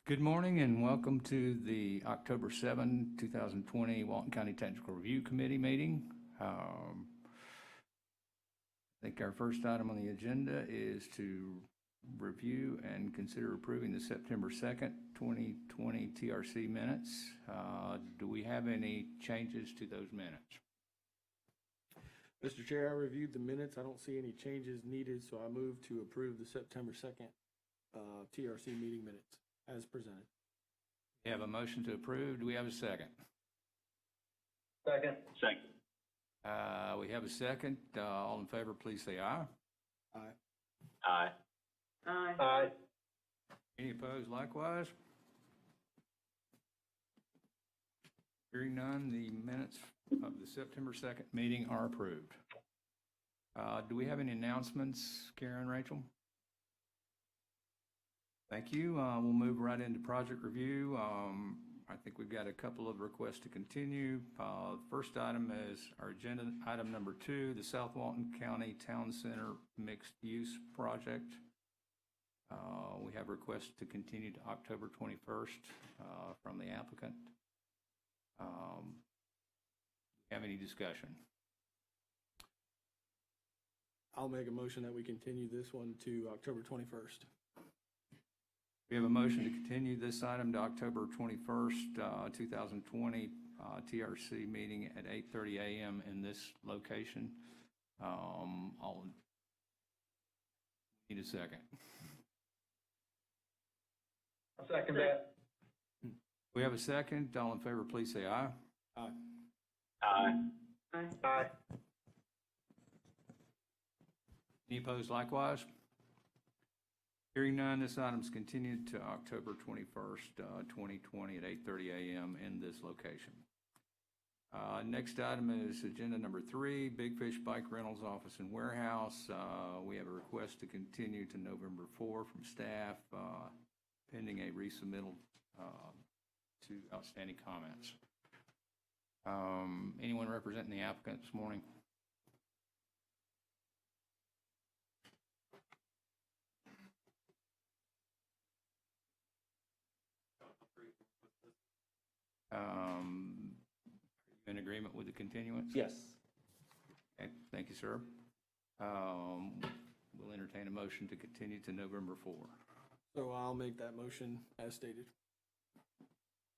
Good morning and welcome to the October 7, 2020 Walton County Technical Review Committee meeting. I think our first item on the agenda is to review and consider approving the September 2nd, 2020 TRC minutes. Do we have any changes to those minutes? Mr. Chair, I reviewed the minutes. I don't see any changes needed, so I move to approve the September 2nd TRC meeting minutes as presented. We have a motion to approve. Do we have a second? Second. We have a second. All in favor, please say aye. Aye. Aye. Aye. Aye. Any opposed likewise? Hearing none, the minutes of the September 2nd meeting are approved. Do we have any announcements, Karen, Rachel? Thank you. We'll move right into project review. I think we've got a couple of requests to continue. The first item is our agenda item number 2, the South Walton County Town Center Mixed Use Project. We have requests to continue to October 21st from the applicant. Have any discussion? I'll make a motion that we continue this one to October 21st. We have a motion to continue this item to October 21st, 2020 TRC meeting at 8:30 a.m. in this location. I'll need a second. I'll second that. We have a second. All in favor, please say aye. Aye. Aye. Aye. Aye. Any opposed likewise? Hearing none, this item is continued to October 21st, 2020 at 8:30 a.m. in this location. Next item is agenda number 3, Big Fish Bike Rentals Office and Warehouse. We have a request to continue to November 4 from staff, pending a resubmittal to outstanding comments. Anyone representing the applicant this morning? Are you in agreement with the continuance? Yes. Okay, thank you, sir. We'll entertain a motion to continue to November 4. So I'll make that motion as stated.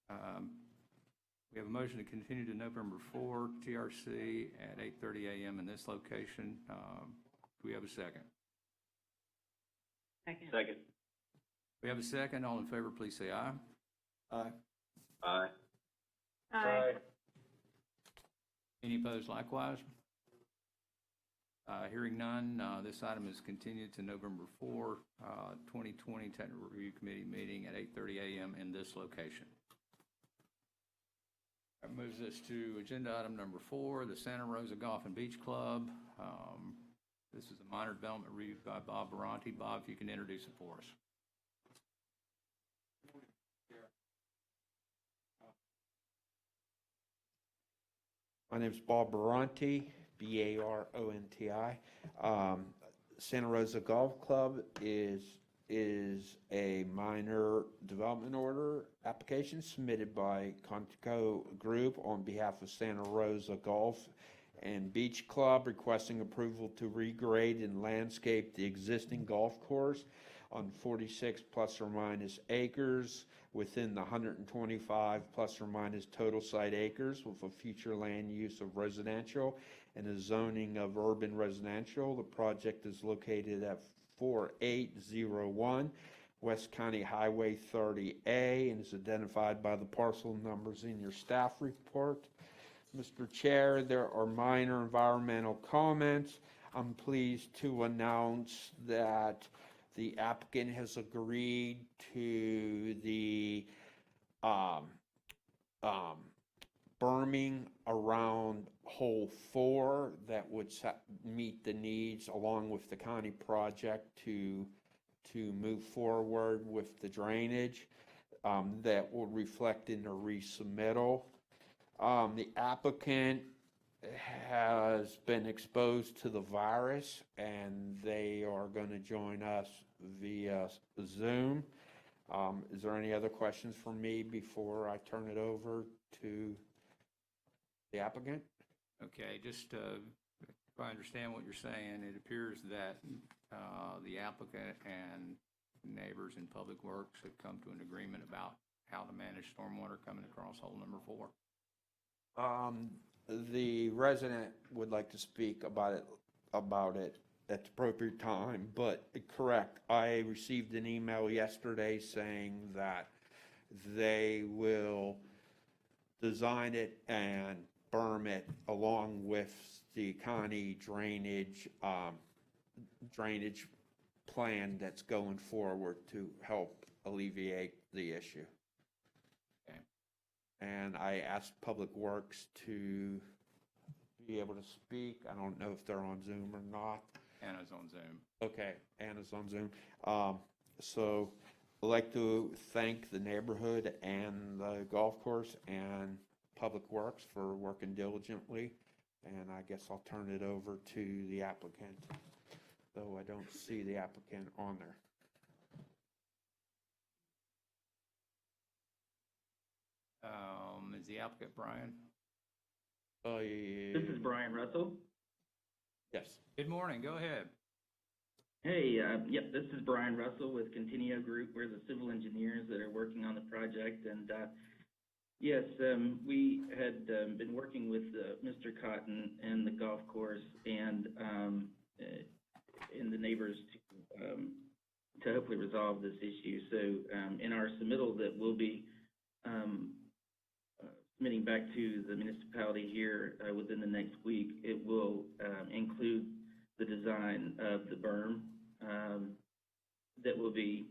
We have a motion to continue to November 4, TRC at 8:30 a.m. in this location. Do we have a second? Second. We have a second. All in favor, please say aye. Aye. Aye. Aye. Any opposed likewise? Hearing none, this item is continued to November 4, 2020 Technical Review Committee meeting at 8:30 a.m. in this location. That moves us to agenda item number 4, the Santa Rosa Golf and Beach Club. This is a minor development reviewed by Bob Baronti. Bob, if you can introduce it for us. My name is Bob Baronti, B-A-R-O-N-T-I. Santa Rosa Golf Club is a minor development order application submitted by Contico Group on behalf of Santa Rosa Golf and Beach Club, requesting approval to regrade and landscape the existing golf course on 46 plus or minus acres within the 125 plus or minus total site acres with a future land use of residential and a zoning of urban residential. The project is located at 4801 West County Highway 30A and is identified by the parcel numbers in your staff report. Mr. Chair, there are minor environmental comments. I'm pleased to announce that the applicant has agreed to the berming around hole 4 that would meet the needs along with the county project to move forward with the drainage that will reflect in the resubmittal. The applicant has been exposed to the virus and they are going to join us via Zoom. Is there any other questions for me before I turn it over to the applicant? Okay, just if I understand what you're saying, it appears that the applicant and neighbors in Public Works have come to an agreement about how to manage stormwater coming across hole number 4. The resident would like to speak about it at the appropriate time, but correct, I received an email yesterday saying that they will design it and berm it along with the county drainage plan that's going forward to help alleviate the issue. Okay. And I asked Public Works to be able to speak. I don't know if they're on Zoom or not. Anna's on Zoom. Okay, Anna's on Zoom. So I'd like to thank the neighborhood and the golf course and Public Works for working diligently. And I guess I'll turn it over to the applicant, though I don't see the applicant on there. Is the applicant Brian? Oh, This is Brian Russell. yes. Good morning, go ahead. Hey, yep, this is Brian Russell with Continuo Group. We're the civil engineers that are working on the project. And yes, we had been working with Mr. Cotton and the golf course and the neighbors to hopefully resolve this issue. So in our submittal that we'll be submitting back to the municipality here within the next week, it will include the design of the berm that will be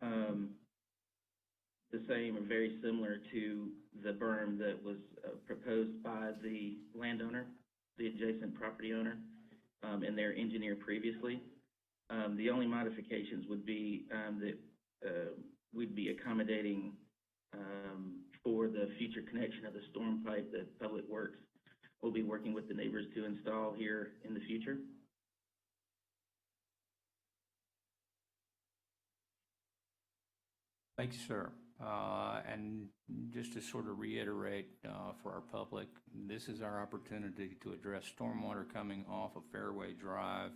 the same or very similar to the berm that was proposed by the landowner, the adjacent property owner, and their engineer previously. The only modifications would be that we'd be accommodating for the future connection of the storm pipe that Public Works will be working with the neighbors to install here in the future. Thank you, sir. And just to sort of reiterate for our public, this is our opportunity to address stormwater coming off of Fairway Drive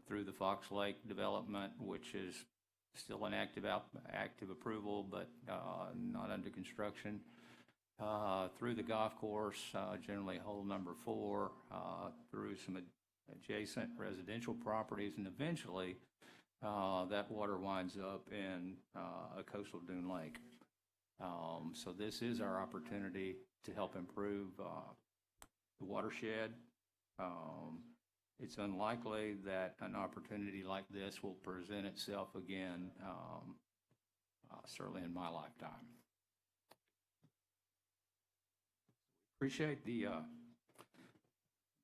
through the Fox Lake development, which is still an active approval, but not under construction. Through the golf course, generally hole number 4, through some adjacent residential properties, and eventually that water winds up in a coastal dune lake. So this is our opportunity to help improve the watershed. It's unlikely that an opportunity like this will present itself again, certainly in my lifetime. Appreciate the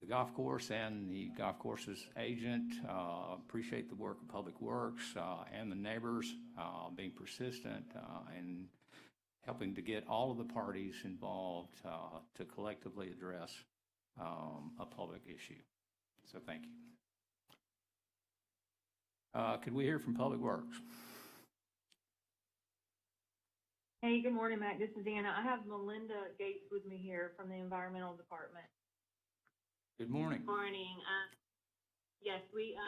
golf course and the golf course's agent. Appreciate the work of Public Works and the neighbors being persistent and helping to get all of the parties involved to collectively address a public issue. So thank you. Could we hear from Public Works? Hey, good morning, Mac. This is Anna. I have Melinda Gates with me here from the Environmental Department. Good morning. Good morning. Yes, we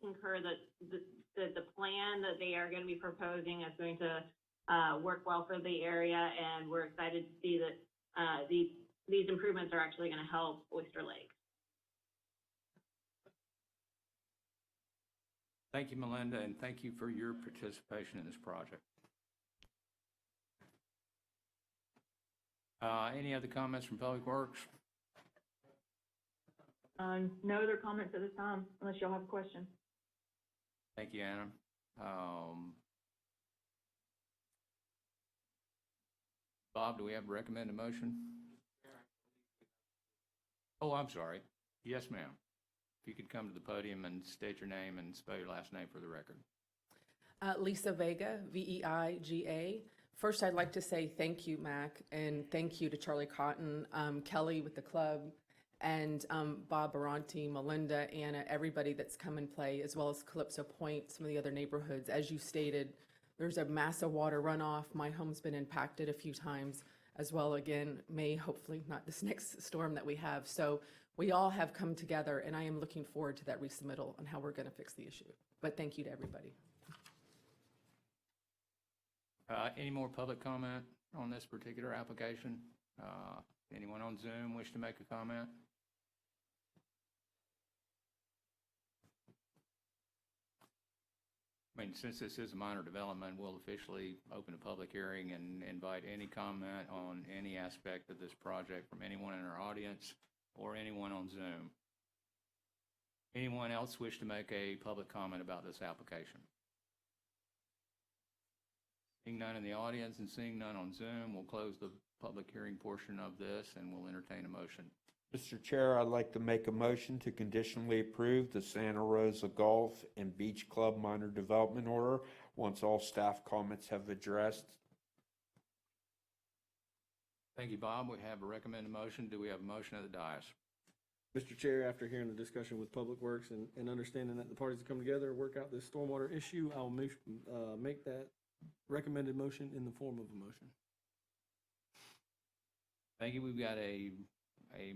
concur that the plan that they are going to be proposing is going to work well for the area, and we're excited to see that these improvements are actually going to help Oyster Lake. Thank you, Melinda, and thank you for your participation in this project. Any other comments from Public Works? No other comments at this time, unless y'all have a question. Thank you, Anna. Bob, do we have a recommended motion? Oh, I'm sorry. Yes, ma'am. If you could come to the podium and state your name and spell your last name for the record. Lisa Vega, Veiga. First, I'd like to say thank you, Mac, and thank you to Charlie Cotton, Kelly with the club, And Bob Baronti, Melinda, Anna, everybody that's come and play, as well as Calypso Point, some of the other neighborhoods. As you stated, there's a massive water runoff. My home's been impacted a few times as well. Again, may hopefully not this next storm that we have. So we all have come together, and I am looking forward to that resubmittal on how we're going to fix the issue. But thank you to everybody. Any more public comment on this particular application? Anyone on Zoom wish to make a comment? I mean, since this is a minor development, we'll officially open a public hearing and invite any comment on any aspect of this project from anyone in our audience or anyone on Zoom. Anyone else wish to make a public comment about this application? Seeing none in the audience and seeing none on Zoom, we'll close the public hearing portion of this and we'll entertain a motion. Mr. Chair, I'd like to make a motion to conditionally approve the Santa Rosa Golf and Beach Club minor development order once all staff comments have addressed. Thank you, Bob. We have a recommended motion. Do we have a motion at the dais? Mr. Chair, after hearing the discussion with Public Works and understanding that the parties have come together to work out this stormwater issue, I'll make that recommended motion in the form of a motion. Thank you. We've got a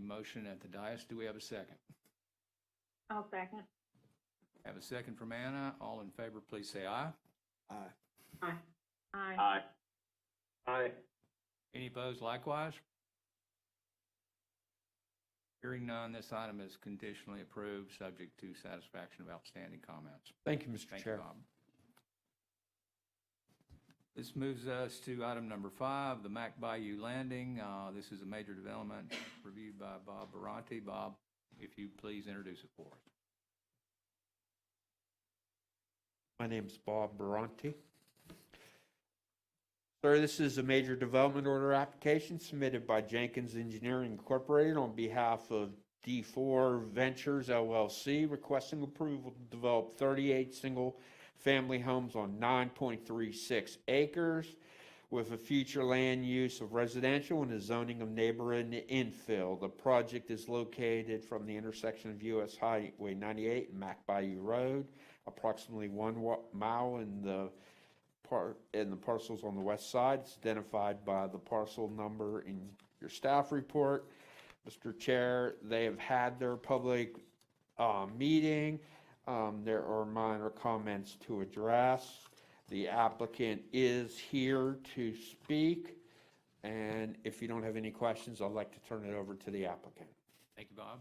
motion at the dais. Do we have a second? I'll second. Have a second from Anna. All in favor, please say aye. Aye. Aye. Aye. Aye. Aye. Any opposed likewise? Hearing none, this item is conditionally approved, subject to satisfaction of outstanding comments. Thank you, Mr. Thank you, Chair. Bob. This moves us to item number 5, the Mack Bayou Landing. This is a major development reviewed by Bob Baronti. Bob, if you please introduce it for us. My name's Bob Baronti. Sir, this is a major development order application submitted by Jenkins Engineering Incorporated on behalf of D4 Ventures LLC, requesting approval to develop 38 single-family homes on 9.36 acres with a future land use of residential and a zoning of neighborhood infill. The project is located from the intersection of US Highway 98 and Mack Bayou Road, approximately 1 mile in the parcels on the west side. It's identified by the parcel number in your staff report. Mr. Chair, they have had their public meeting. There are minor comments to address. The applicant is here to speak, and if you don't have any questions, I'd like to turn it over to the applicant. Thank you, Bob.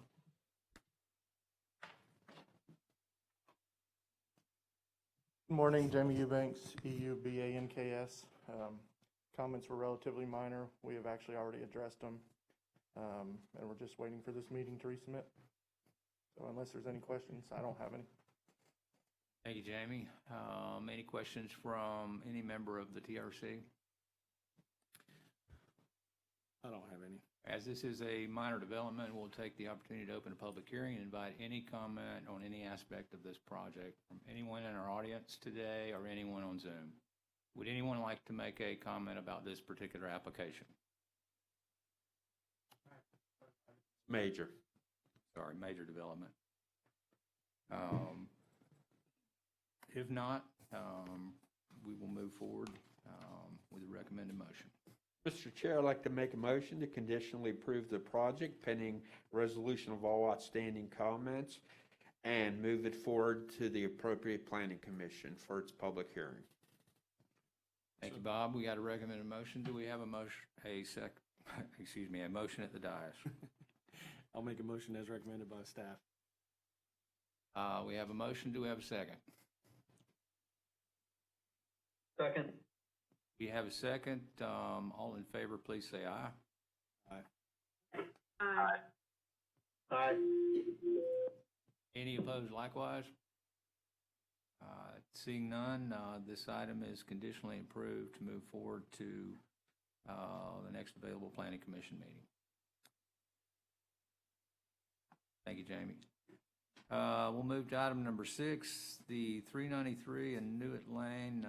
Good morning, Jamie Eubanks, EUBANKS. Comments were relatively minor. We have actually already addressed them, and we're just waiting for this meeting to resubmit. So unless there's any questions, I don't have any. Thank you, Jamie. Any questions from any member of the TRC? I don't have any. As this is a minor development, we'll take the opportunity to open a public hearing and invite any comment on any aspect of this project from anyone in our audience today or anyone on Zoom. Would anyone like to make a comment about this particular application? Major. Sorry, major development. If not, we will move forward with the recommended motion. Mr. Chair, I'd like to make a motion to conditionally approve the project pending resolution of all outstanding comments and move it forward to the appropriate planning commission for its public hearing. Thank you, Bob. We got a recommended motion. Do we have a motion, a motion at the dais? I'll make a motion as recommended by staff. We have a motion. Do we have a second? Second. We have a second. All in favor, please say aye. Aye. Aye. Any opposed likewise? Seeing none, this item is conditionally approved to move forward to the next available planning commission meeting. Thank you, Jamie. We'll move to item number 6, the 393 and Newitt Lane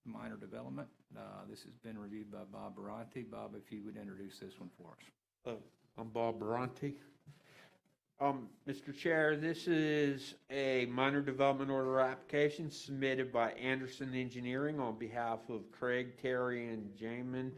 minor development. This has been reviewed by Bob Baronti. Bob, if you would introduce this one for us. I'm Bob Baronti. Mr. Chair, this is a minor development order application submitted by Anderson Engineering on behalf of Craig, Terry, and Jamin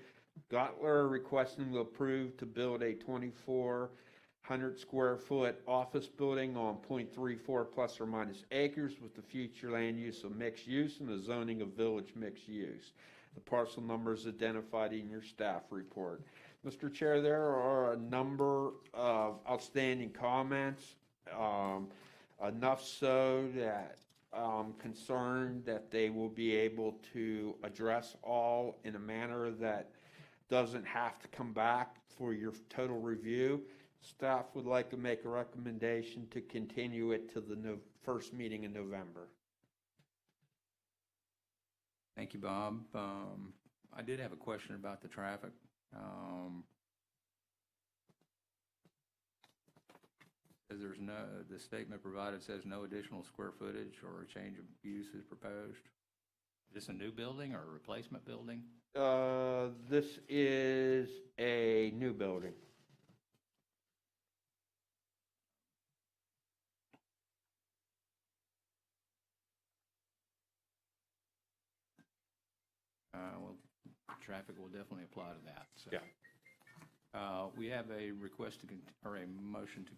Gottler, requesting to approve to build a 2,400 square foot office building on .34 plus or minus acres with the future land use of mixed use and the zoning of village mixed use. The parcel number is identified in your staff report. Mr. Chair, there are a number of outstanding comments, enough so that I'm concerned that they will be able to address all in a manner that doesn't have to come back for your total review. Staff would like to make a recommendation to continue it to the first meeting in November. Thank you, Bob. I did have a question about the traffic. Says there's no, the statement provided says no additional square footage or a change of use is proposed. Is this a new building or a replacement building? This is a new building. Well, traffic will definitely apply to that, so. Yeah. We have a request to, or a motion to,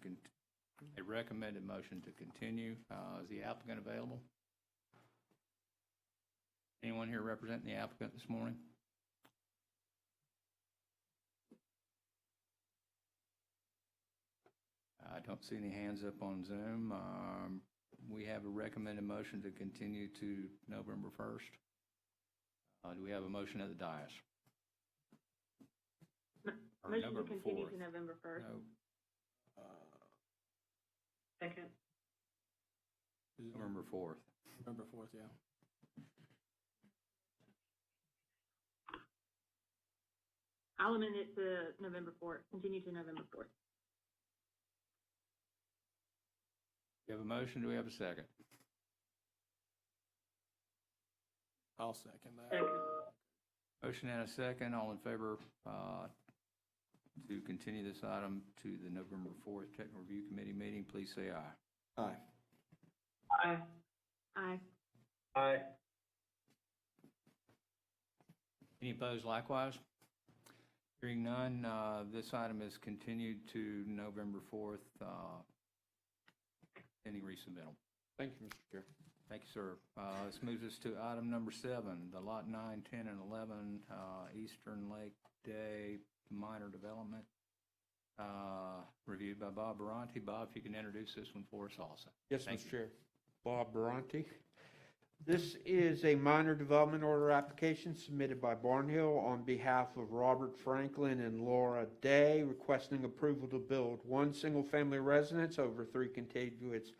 a recommended motion to continue. Is the applicant available? Anyone here representing the applicant this morning? I don't see any hands up on Zoom. We have a recommended motion to continue to November 1st. Do we have a motion at the dais? Or Motion to November continue 4th? to November 1st. No, Second. November 4th. November 4th, yeah. I'll amend it to November 4th, continue to November 4th. We have a motion. Do we have a second? I'll second that. Second. Motion and a second. All in favor to continue this item to the November 4th Technical Review Committee meeting, please say aye. Aye. Aye. Aye. Aye. Any opposed likewise? Hearing none, this item is continued to November 4th, pending resubmittal. Thank you, Mr. Chair. Thank you, sir. This moves us to item number 7, the Lot 9, 10, and 11 Eastern Lake Day minor development, reviewed by Bob Baronti. Bob, if you can introduce this one for us also. Yes, Thank Mr. Chair. Bob Baronti. This is a minor development order application submitted by Barnhill on behalf of Robert Franklin and Laura Day, requesting approval to build one single-family residence over 3 contiguous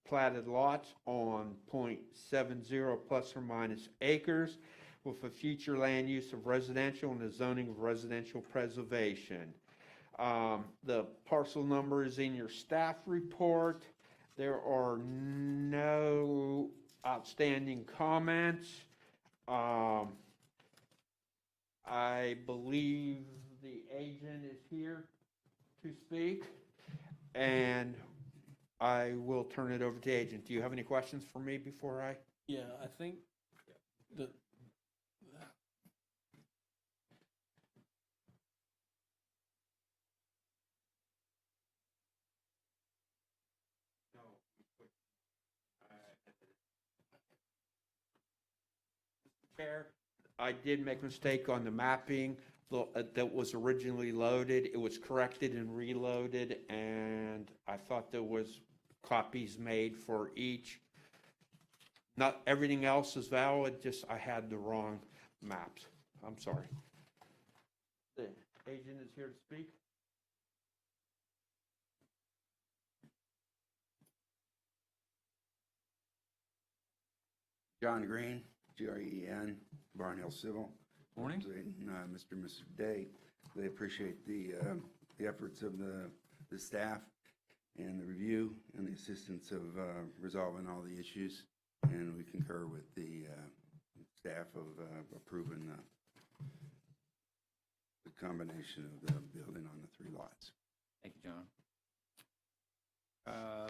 platted lots on .70 plus or minus acres with a future land use of residential and the zoning of residential preservation. The parcel number is in your staff report. There are no outstanding comments. I believe the agent is here to speak, and I will turn it over to the agent. Do you have any questions for me before I? Yeah, I think the, Chair, I did make a mistake on the mapping that was originally loaded. It was corrected and reloaded, and I thought there was copies made for each. Not everything else is valid, just I had the wrong maps. I'm sorry. The agent is here to speak. John Green, G-R-E-N, Barnhill Civil. Morning. Representing, Mr. and Mrs. Day. They appreciate the efforts of the staff and the review and the assistance of resolving all the issues. And we concur with the staff of approving the combination of the building on the 3 lots. Thank you, John.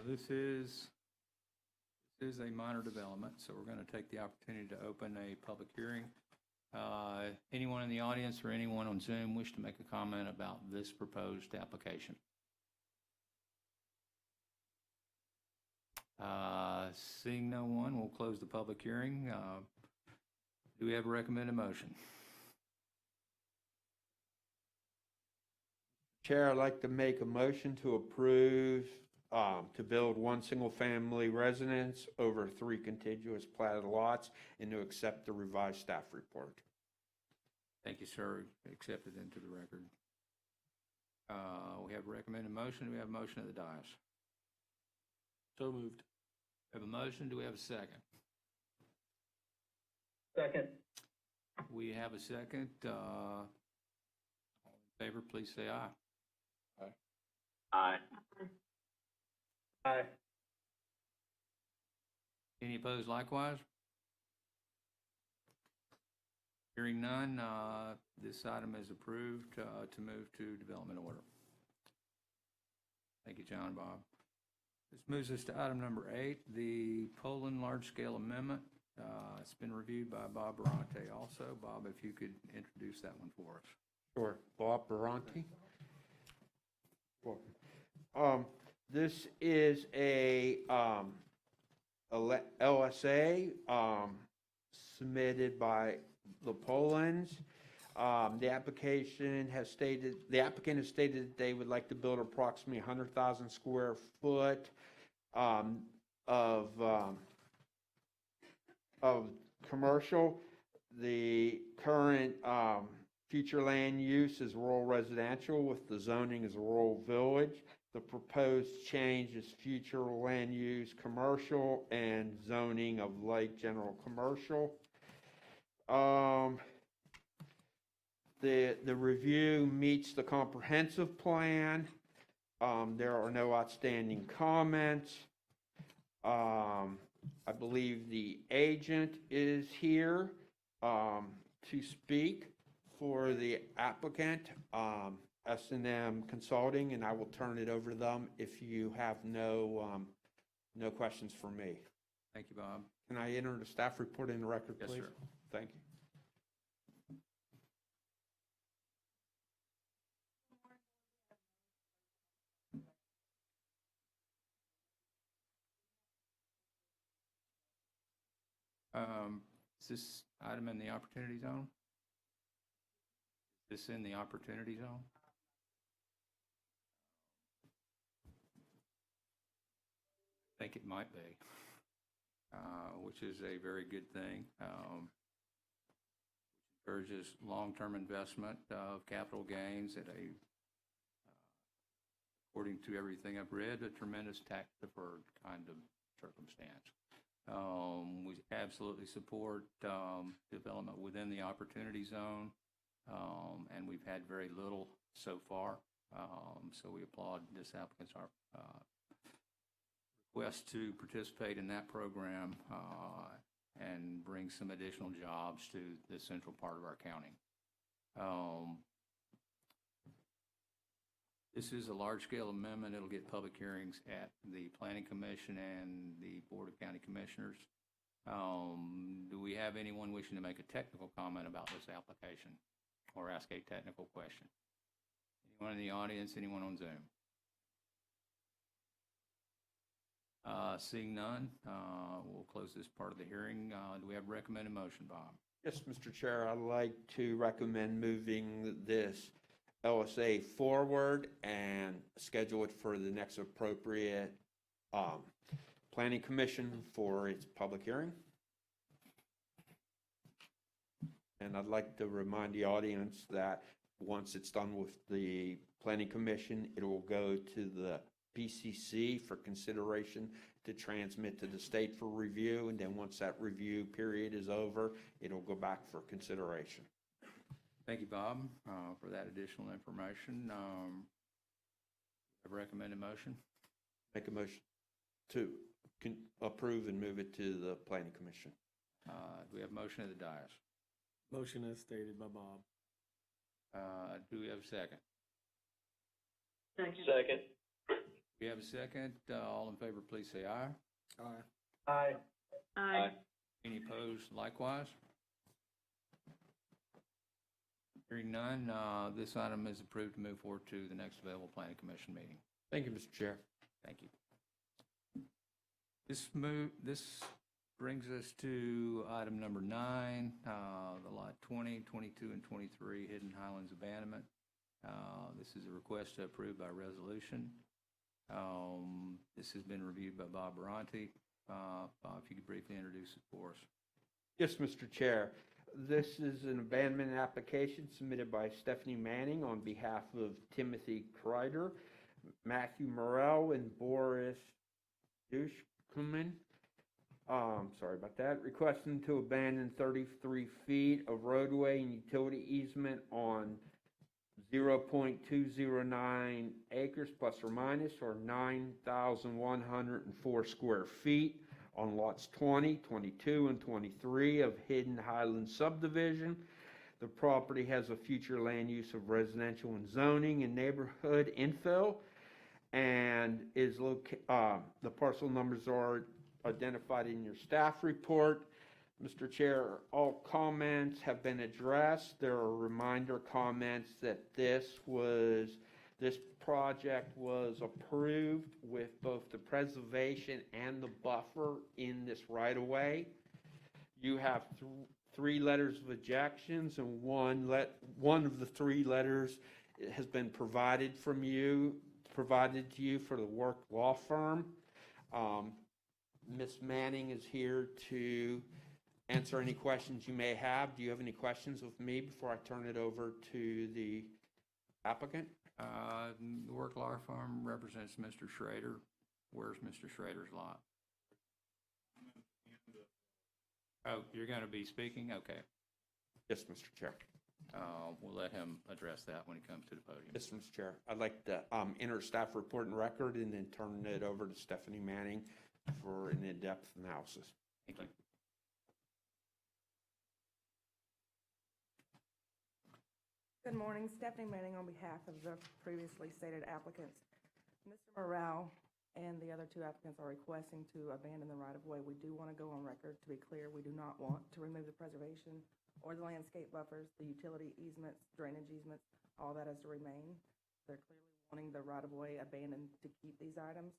This is a minor development, so we're going to take the opportunity to open a public hearing. Anyone in the audience or anyone on Zoom wish to make a comment about this proposed application? Seeing no one, we'll close the public hearing. Do we have a recommended motion? Chair, I'd like to make a motion to approve to build one single-family residence over 3 contiguous platted lots and to accept the revised staff report. Thank you, sir. Accepted into the record. We have a recommended motion. Do we have a motion of the dais? So moved. We have a motion. Do we have a second? Second. We have a second. All in favor, please say aye. Aye. Aye. Any opposed likewise? Hearing none, this item is approved to move to development order. Thank you, John and Bob. This moves us to item number 8, the Poland large-scale amendment. It's been reviewed by Bob Baronti also. Bob, if you could introduce that one for us. Sure. Bob Baronti. This is a LSA submitted by the Polands. The applicant has stated that they would like to build approximately 100,000 square foot of commercial. The current future land use is rural residential with the zoning as a rural village. The proposed change is future land use commercial and zoning of light general commercial. The review meets the comprehensive plan. There are no outstanding comments. I believe the agent is here to speak for the applicant, S&M Consulting, and I will turn it over to them if you have no questions for me. Thank you, Bob. Can I enter the staff report in the record, Yes, please? sir. Thank you. Is this item in the opportunity zone? Is this in the opportunity zone? I think it might be, which is a very good thing. Encourages long-term investment of capital gains at a, according to everything I've read, a tremendous tax-deferred kind of circumstance. We absolutely support development within the opportunity zone, and we've had very little so far. So we applaud this applicant's request to participate in that program and bring some additional jobs to the central part of our county. This is a large-scale amendment. It'll get public hearings at the Planning Commission and the Board of County Commissioners. Do we have anyone wishing to make a technical comment about this application or ask a technical question? Anyone in the audience, anyone on Zoom? Seeing none, we'll close this part of the hearing. Do we have a recommended motion, Bob? Yes, Mr. Chair, I'd like to recommend moving this LSA forward and schedule it for the next appropriate Planning Commission for its public hearing. And I'd like to remind the audience that once it's done with the Planning Commission, it will go to the PCC for consideration to transmit to the state for review. And then once that review period is over, it'll go back for consideration. Thank you, Bob, for that additional information. A recommended motion? Make a motion to approve and move it to the Planning Commission. Do we have a motion of the dais? Motion as stated by Bob. Do we have a second? Second. We have a second. All in favor, please say aye. Aye. Aye. Aye. Any opposed likewise? Hearing none, this item is approved to move forward to the next available planning commission meeting. Thank you, Mr. Chair. Thank you. This brings us to item number 9, the lot 20, 22, and 23 Hidden Highlands Abandonment. This is a request to approve by resolution. This has been reviewed by Bob Baronti. Bob, if you could briefly introduce it for us. Yes, Mr. Chair. This is an abandonment application submitted by Stephanie Manning on behalf of Timothy Kreider, Matthew Morrell, and Boris Dushkuman. Sorry about that. Requesting to abandon 33 feet of roadway and utility easement on 0.209 acres plus or minus, or 9,104 square feet on lots 20, 22, and 23 of Hidden Highlands Subdivision. The property has a future land use of residential and zoning and neighborhood infill, and the parcel numbers are identified in your staff report. Mr. Chair, all comments have been addressed. There are reminder comments that this project was approved with both the preservation and the buffer in this right-of-way. You have three letters of objections, and one of the 3 letters has been provided to you for the Work Law Firm. Ms. Manning is here to answer any questions you may have. Do you have any questions of me before I turn it over to the applicant? The Work Law Firm represents Mr. Schrader. Where's Mr. Schrader's lot? Oh, you're going to be speaking? Okay. Yes, Mr. Chair. We'll let him address that when he comes to the podium. Yes, Mr. Chair. I'd like to enter staff report and record and then turn it over to Stephanie Manning for an in-depth analysis. Thank you. Good morning, Stephanie Manning on behalf of the previously stated applicants. Mr. Morrell and the other 2 applicants are requesting to abandon the right-of-way. We do want to go on record to be clear, we do not want to remove the preservation or the landscape buffers, the utility easements, drainage easements, all that is to remain. They're clearly wanting the right-of-way abandoned to keep these items.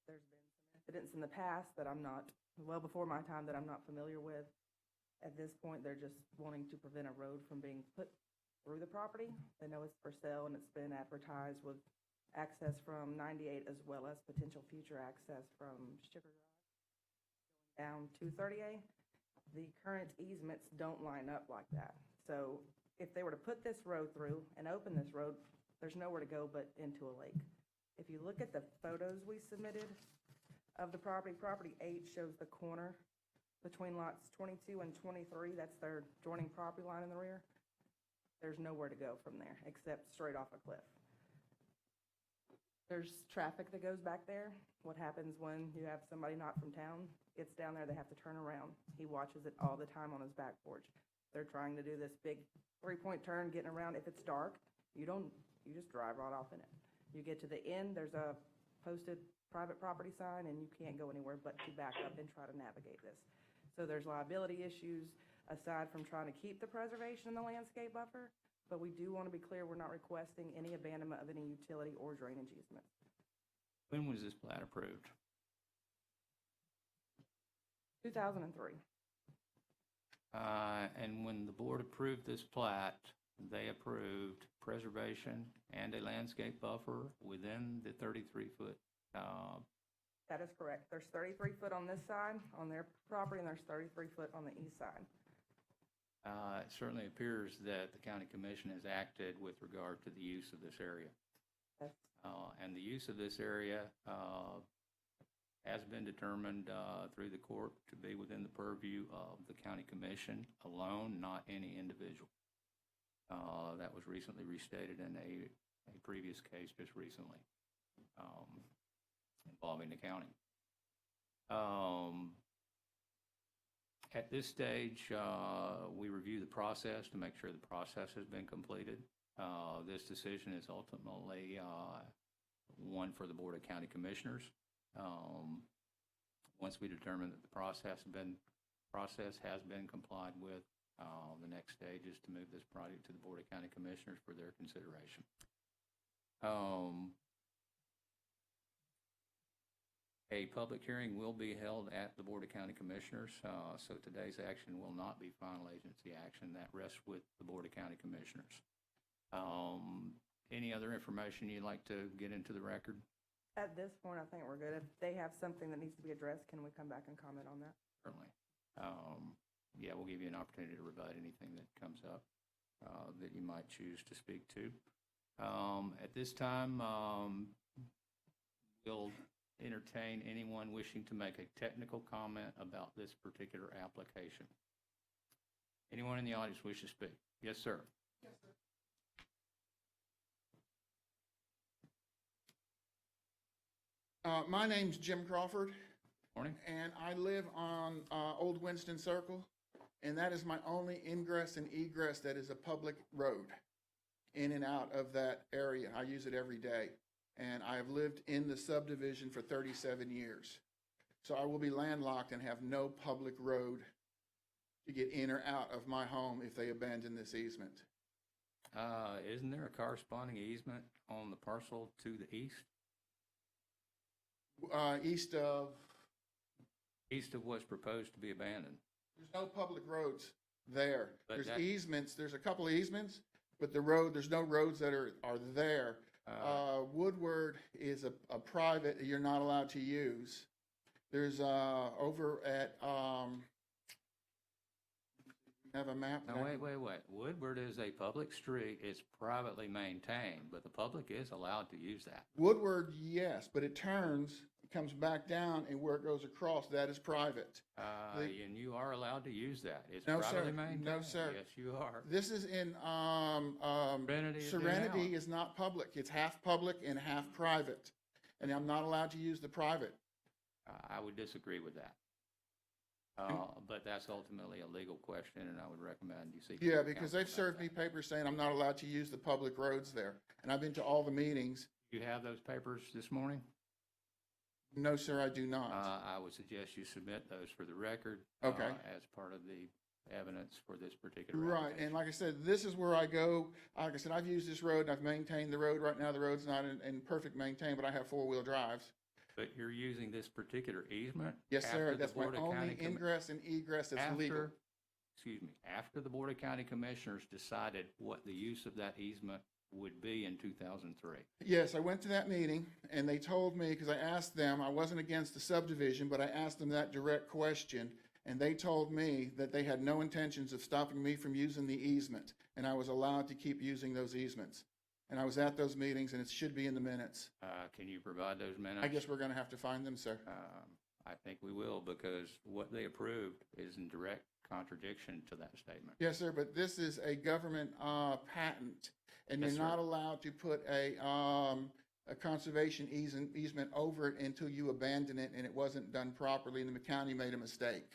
There's been some incidents in the past that I'm not, well before my time, that I'm not familiar with. At this point, they're just wanting to prevent a road from being put through the property. They know it's for sale and it's been advertised with access from 98 as well as potential future access from Sugar Drive down to 30A. The current easements don't line up like that. So if they were to put this road through and open this road, there's nowhere to go but into a lake. If you look at the photos we submitted of the property, Property 8 shows the corner between lots 22 and 23, that's their joining property line in the rear. There's nowhere to go from there except straight off a cliff. There's traffic that goes back there. What happens when you have somebody not from town gets down there, they have to turn around. He watches it all the time on his back porch. They're trying to do this big 3-point turn, getting around. If it's dark, you just drive right off in it. You get to the end, there's a posted private property sign, and you can't go anywhere but to back up and try to navigate this. So there's liability issues aside from trying to keep the preservation and the landscape buffer, but we do want to be clear we're not requesting any abandonment of any utility or drainage easements. When was this plat approved? 2003. And when the board approved this plat, they approved preservation and a landscape buffer within the 33-foot. That is correct. There's 33 foot on this side, on their property, and there's 33 foot on the east side. It certainly appears that the county commission has acted with regard to the use of this area. That's And the use of this area has been determined through the court to be within the purview of the county commission alone, not any individual. That was recently restated in a previous case just recently involving the county. At this stage, we review the process to make sure the process has been completed. This decision is ultimately one for the Board of County Commissioners. Once we determine that the process has been complied with, the next stage is to move this project to the Board of County Commissioners for their consideration. A public hearing will be held at the Board of County Commissioners, so today's action will not be final agency action. That rests with the Board of County Commissioners. Any other information you'd like to get into the record? At this point, I think we're good. If they have something that needs to be addressed, can we come back and comment on that? Certainly. Yeah, we'll give you an opportunity to rebut anything that comes up that you might choose to speak to. At this time, we'll entertain anyone wishing to make a technical comment about this particular application. Anyone in the audience wish to speak? Yes, sir. Yes, sir. My name's Jim Crawford. Morning. And I live on Old Winston Circle, and that is my only ingress and egress that is a public road in and out of that area. I use it every day, and I have lived in the subdivision for 37 years. So I will be landlocked and have no public road to get in or out of my home if they abandon this easement. Isn't there a corresponding easement on the parcel to the east? East of what's proposed to be abandoned. There's no public roads there. But There's easements, there's a couple of easements, but there's no roads that are there. Woodward is a private, you're not allowed to use. There's, over at, have a map? No, wait. Woodward is a public street. It's privately maintained, but the public is allowed to use that. Woodward, yes, but it comes back down, and where it goes across, that is private. And you are allowed to use that. It's No, sir. privately maintained? No, sir. Yes, you are. This is in, Serenity is not public. It's half public and half private, and I'm not allowed to use the private. I would disagree with that. But that's ultimately a legal question, and I would recommend you seek. Yeah, because counsel they've about served me that. papers saying I'm not allowed to use the public roads there, and I've been to all the meetings. You have those papers this morning? No, sir, I do not. I would suggest you submit those for the record. Okay. As part of the evidence for this particular Right, application. and like I said, this is where I go. Like I said, I've used this road, and I've maintained the road. Right now, the road's not in perfect maintain, but I have four-wheel drives. But you're using this particular easement? Yes, sir, after the that's my Board of County only ingress and egress that's legal. After the Board of County Commissioners decided what the use of that easement would be in 2003. Yes, I went to that meeting, and they told me, because I asked them, I wasn't against the subdivision, but I asked them that direct question, and they told me that they had no intentions of stopping me from using the easement, and I was allowed to keep using those easements. And I was at those meetings, and it should be in the minutes. Can you provide those minutes? I guess we're going to have to find them, sir. I think we will, because what they approved is in direct contradiction to that statement. Yes, sir, but this is a government patent, and Yes, you're sir. not allowed to put a conservation easement over it until you abandon it, and it wasn't done properly, and the county made a mistake.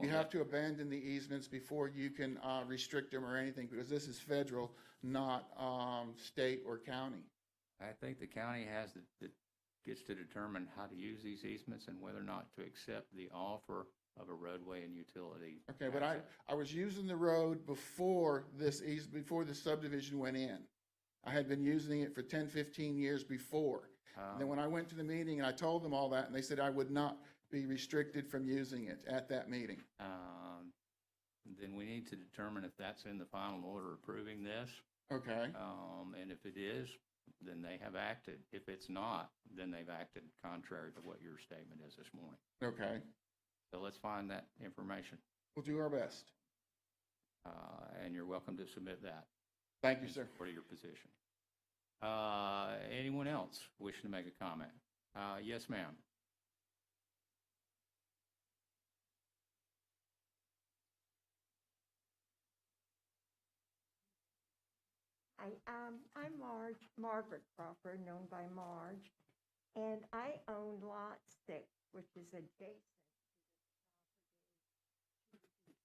You have to abandon the easements before you can restrict them or anything, because this is federal, not state or county. I think the county gets to determine how to use these easements and whether or not to accept the offer of a roadway and utility. Okay, but access. I was using the road before before the subdivision went in. I had been using it for 10, 15 years before. And then when I went to the meeting and I told them all that, and they said I would not be restricted from using it at that meeting. Then we need to determine if that's in the final order approving this. Okay, And if it is, then they have acted. If it's not, then they've acted contrary to what your statement is this morning. okay. So let's find that information. We'll do our best. And you're welcome to submit that. Thank you, in sir. support of your position. Anyone else wishing to make a comment? Yes, ma'am. Hi, I'm Margaret Crawford, known by Marge, and I own Lot 6, which is adjacent to this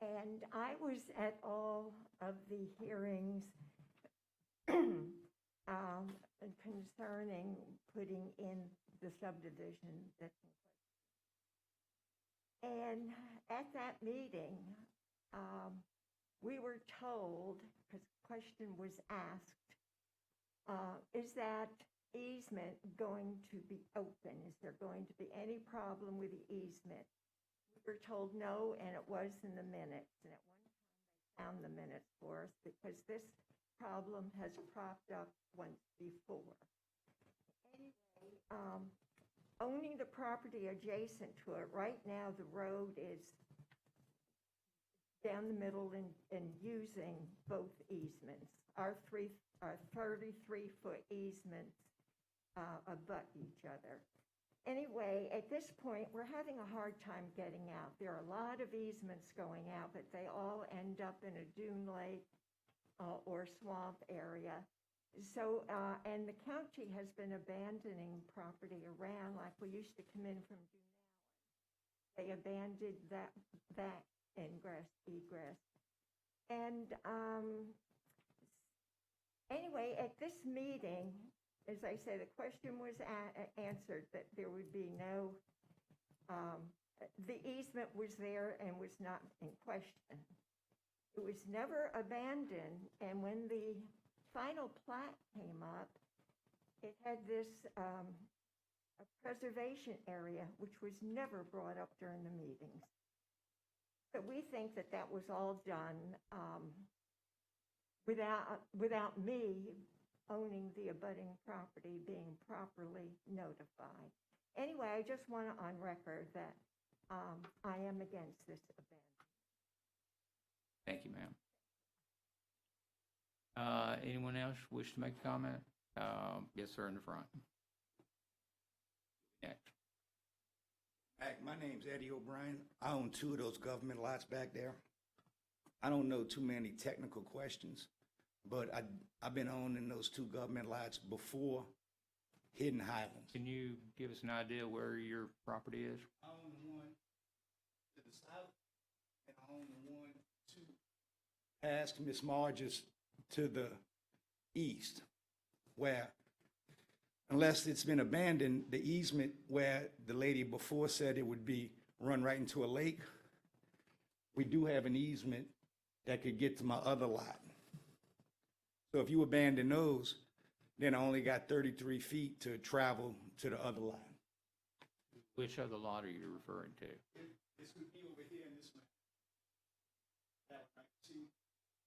And I was at all of the hearings concerning putting in the subdivision that's in question. And at that meeting, we were told, because the question was asked, is that easement going to be open? Is there going to be any problem with the easement? We were told no, and it was in the minutes. And at one time, they found the minutes for us because this problem has cropped up once before. Anyway, owning the property adjacent to it, right now the road is down the middle and using both easements. Our 33-foot easements abut each other. Anyway, at this point, we're having a hard time getting out. There are a lot of easements going out, but they all end up in a dune lake or swamp area. So, and the county has been abandoning property around, like we used to come in from Dune Allen. They abandoned that egress. And anyway, at this meeting, as I say, the question was answered that there would be no, the easement was there and was not in question. It was never abandoned, and when the final plat came up, it had this a preservation area, which was never brought up during the meetings. So we think that that was all done without me owning the abutting property being properly notified. Anyway, I just want it on record that I am against this abandonment. Thank you, ma'am. Anyone else wish to make a comment? Yes, sir, in the front. Next. My name's Eddie O'Brien. I own 2 of those government lots back there. I don't know too many technical questions, but I've been owning those 2 government lots before Hidden Highlands. Can you give us an idea where your property is? I own the one to the south, and I own the one to past Miss Marge's to the east, where, unless it's been abandoned, the easement where the lady before said it would be run right into a lake, we do have an easement that could get to my other lot. So if you abandon those, then I only got 33 feet to travel to the other lot. Which other lot are you referring to? This would be over here in this map. That one, right? See,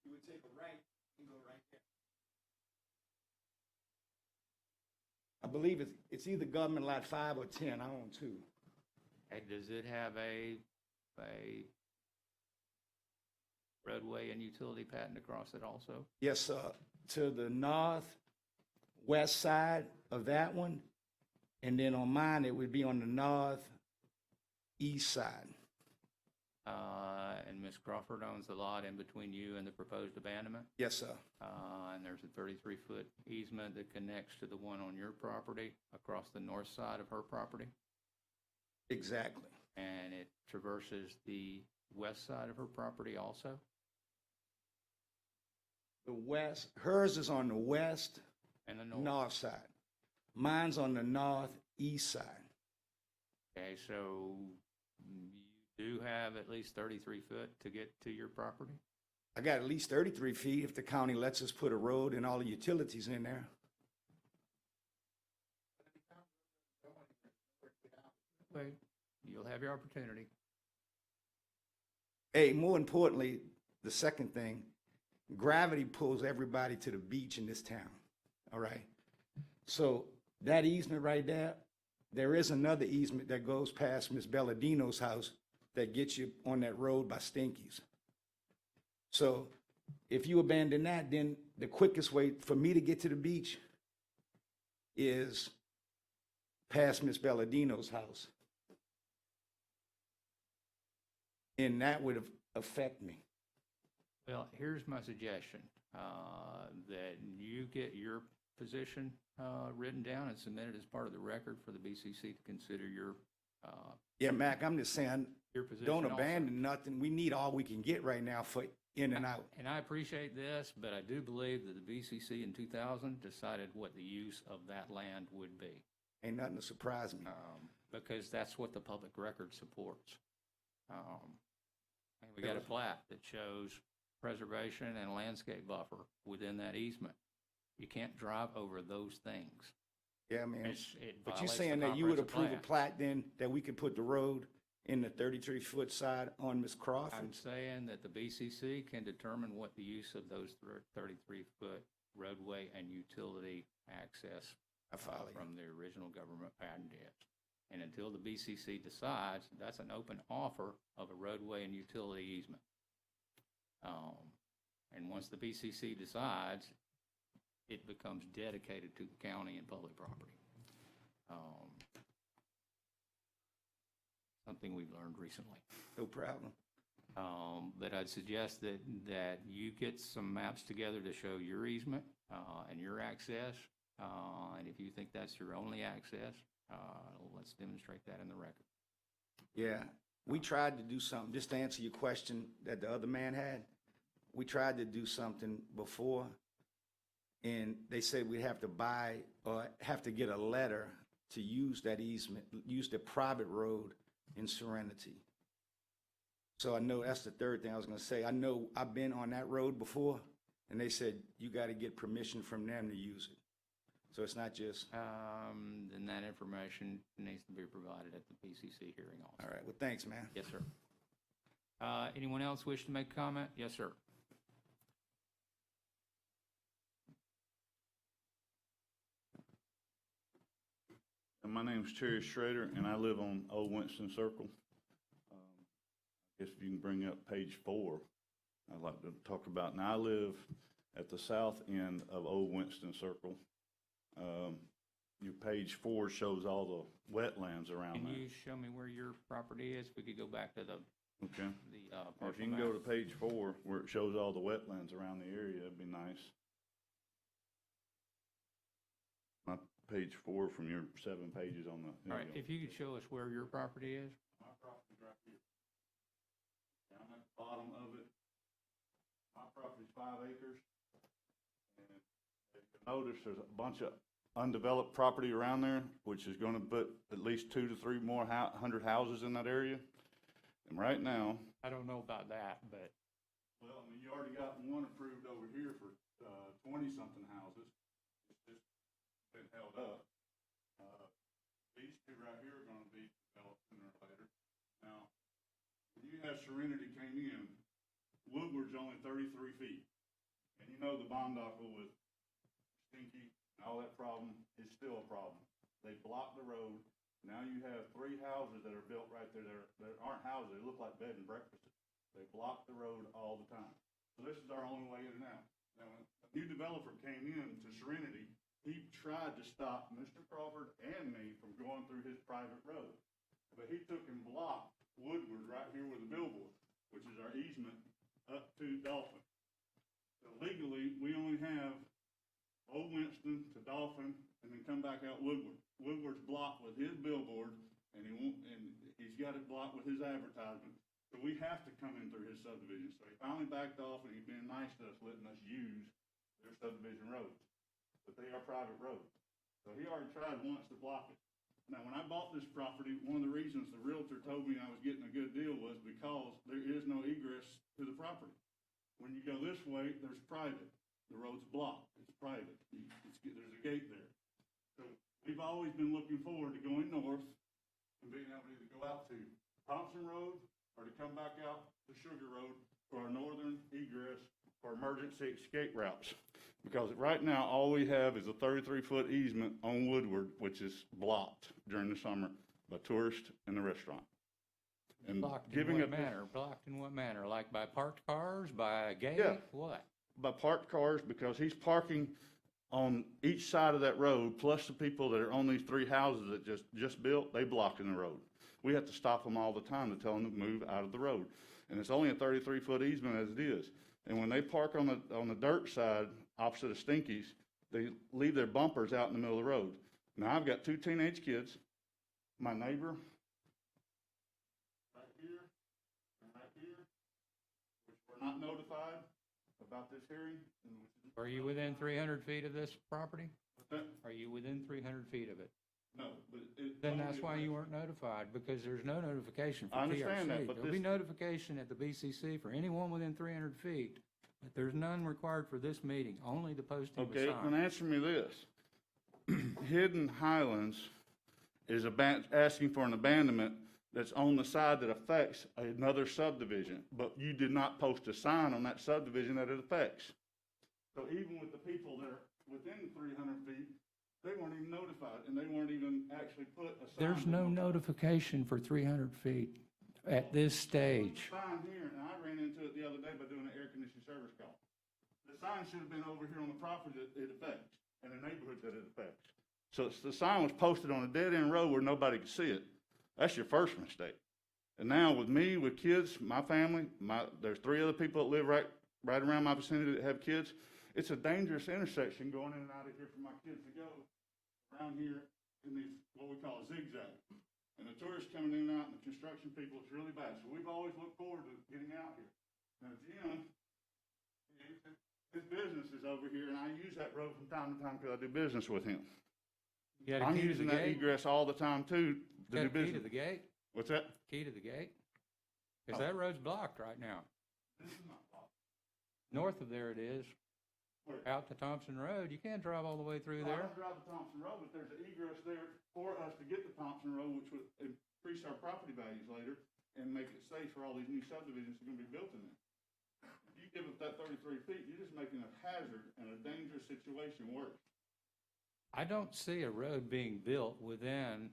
you would take a right and go right there. I believe it's either government lot 5 or 10. I own 2. And does it have a roadway and utility patent across it also? Yes, sir. To the northwest side of that one, and then on mine, it would be on the northeast side. And Ms. Crawford owns the lot in between you and the proposed abandonment? Yes, sir. And there's a 33-foot easement that connects to the one on your property across the north side of her property? Exactly. And it traverses the west side of her property also? The west, hers is on the west And the north? north side. Mine's on the northeast side. Okay, so you do have at least 33 foot to get to your property? I got at least 33 feet if the county lets us put a road and all the utilities in there. Wait, you'll have your opportunity. Hey, more importantly, the second thing, gravity pulls everybody to the beach in this town, all right? So that easement right there, there is another easement that goes past Miss Belladino's house that gets you on that road by Stinky's. So if you abandon that, then the quickest way for me to get to the beach is past Miss Belladino's house. And that would affect me. Well, here's my suggestion, that you get your position written down and submitted as part of the record for the BCC to consider your Yeah, Mac, I'm just saying, your position don't also. abandon nothing. We need all we can get right now for in and out. And I appreciate this, but I do believe that the BCC in 2000 decided what the use of that land would be, Ain't nothing to surprise me. because that's what the public record supports. And we got a plat that shows preservation and landscape buffer within that easement. You can't drive over those things. Yeah, man. It But you violates saying the that you would comprehensive approve a plan. plat then, that we could put the road in the 33-foot side on Miss Crawford? I'm saying that the BCC can determine what the use of those 33-foot roadway and utility access I follow you. from the original government patent is. And until the BCC decides, that's an open offer of a roadway and utility easement. And once the BCC decides, it becomes dedicated to the county and public property. Something we've learned recently. No problem. But I'd suggest that you get some maps together to show your easement and your access. And if you think that's your only access, let's demonstrate that in the record. Yeah, we tried to do something, just to answer your question that the other man had. We tried to do something before, and they said we'd have to buy or have to get a letter to use that easement, use the private road in Serenity. So I know that's the third thing I was gonna say. I know I've been on that road before, and they said you gotta get permission from them to use it. So it's not just, Then that information needs to be provided at the PCC hearing also. all right, well, thanks, man. Yes, sir. Anyone else wish to make a comment? Yes, sir. My name's Terry Schrader, and I live on Old Winston Circle. I guess if you can bring up page 4, I'd like to talk about, now I live at the south end of Old Winston Circle. Your page 4 shows all the wetlands around Can there. you show me where your property is? We could go back to the Okay. If parcel you can go map. to page 4, where it shows all the wetlands around the area, it'd be nice. My page 4 from your 7 pages on the. All right, if you could show us where your property is? My property's right here. Down at the bottom of it, my property's 5 acres. And if you notice, there's a bunch of undeveloped property around there, which is gonna put at least 2 to 3 more hundred houses in that area. And right now. I don't know about that, but. Well, I mean, you already got one approved over here for 20-something houses. It's just been held up. These 2 right here are gonna be developed sooner or later. Now, when you have Serenity came in, Woodward's only 33 feet. And you know the Bondocle with Stinky and all that problem is still a problem. They blocked the road. Now you have 3 houses that are built right there that aren't houses, they look like bed and breakfasts. They block the road all the time. So this is our only way in and out. Now, when a new developer came in to Serenity, he tried to stop Mr. Crawford and me from going through his private road. But he took and blocked Woodward right here with the billboard, which is our easement up to Dolphin. So legally, we only have Old Winston to Dolphin and then come back out Woodward. Woodward's blocked with his billboard and he's got it blocked with his advertisement. So we have to come in through his subdivision. So he finally backed off and he's been nice to us, letting us use their subdivision roads. But they are private roads. So he already tried once to block it. Now, when I bought this property, one of the reasons the realtor told me I was getting a good deal was because there is no egress to the property. When you go this way, there's private. The road's blocked. It's private. There's a gate there. So we've always been looking forward to going north and being able to either go out to Thompson Road or to come back out to Sugar Road for our northern egress for emergency escape routes. Because right now, all we have is a 33-foot easement on Woodward, which is blocked during the summer by tourists and the restaurant. And Blocked in giving what it manner? Blocked in what manner? Like by parked cars, by a gate? Yeah. What? by parked cars, because he's parking on each side of that road, plus the people that are on these 3 houses that just built, they blocking the road. We have to stop them all the time to tell them to move out of the road. And it's only a 33-foot easement as it is. And when they park on the dirt side, opposite of Stinky's, they leave their bumpers out in the middle of the road. Now, I've got 2 teenage kids. My neighbor not notified about this hearing. Are you within 300 feet of this property? But Are you within 300 feet of it? no, but it. Then that's why you weren't notified, because there's no notification for I TRC. understand that, but There'll be this- notification at the BCC for anyone within 300 feet, but there's none required for this meeting, only the posting of Okay, then sign. answer me this. Hidden Highlands is asking for an abandonment that's on the side that affects another subdivision, but you did not post a sign on that subdivision that it affects. So even with the people that are within 300 feet, they weren't even notified, and they weren't even actually put a sign. There's no notification for 300 feet at this stage. Sign here, and I ran into it the other day by doing an air conditioning service call. The sign should have been over here on the property that it affects, and the neighborhood that it affects. So the sign was posted on a dead-end road where nobody could see it. That's your first mistake. And now with me, with kids, my family, there's 3 other people that live right around my vicinity that have kids. It's a dangerous intersection going in and out of here for my kids to go around here in these, what we call a zigzag. And the tourists coming in and out and the construction people, it's really bad. So we've always looked forward to getting out here. Now, Jim, his business is over here, and I use that road from time to time because I do business with him. You got a I'm key to using the that gate? egress all the time too, to Got do a key to business. the gate? What's that? Key to the gate? Because Oh. that road's blocked right now. This is not blocked. North of there it is, Where? out to Thompson Road. You can't drive all the way through I there. don't drive the Thompson Road, but there's an egress there for us to get to Thompson Road, which would increase our property values later and make it safe for all these new subdivisions that are gonna be built in there. If you give up that 33 feet, you're just making a hazard and a dangerous situation worse. I don't see a road being built within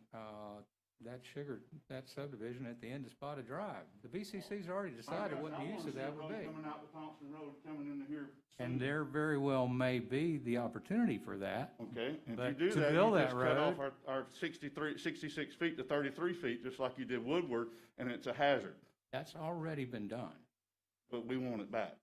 that subdivision at the end of Spotted Drive. The BCC's already decided what the use of that would be. Coming out the Thompson Road, coming into here. And soon. there very well may be the opportunity for that. Okay, and But if you do to that, build you that just cut off road- our 66 feet to 33 feet, just like you did Woodward, and it's a hazard, That's already been done. but we want it back.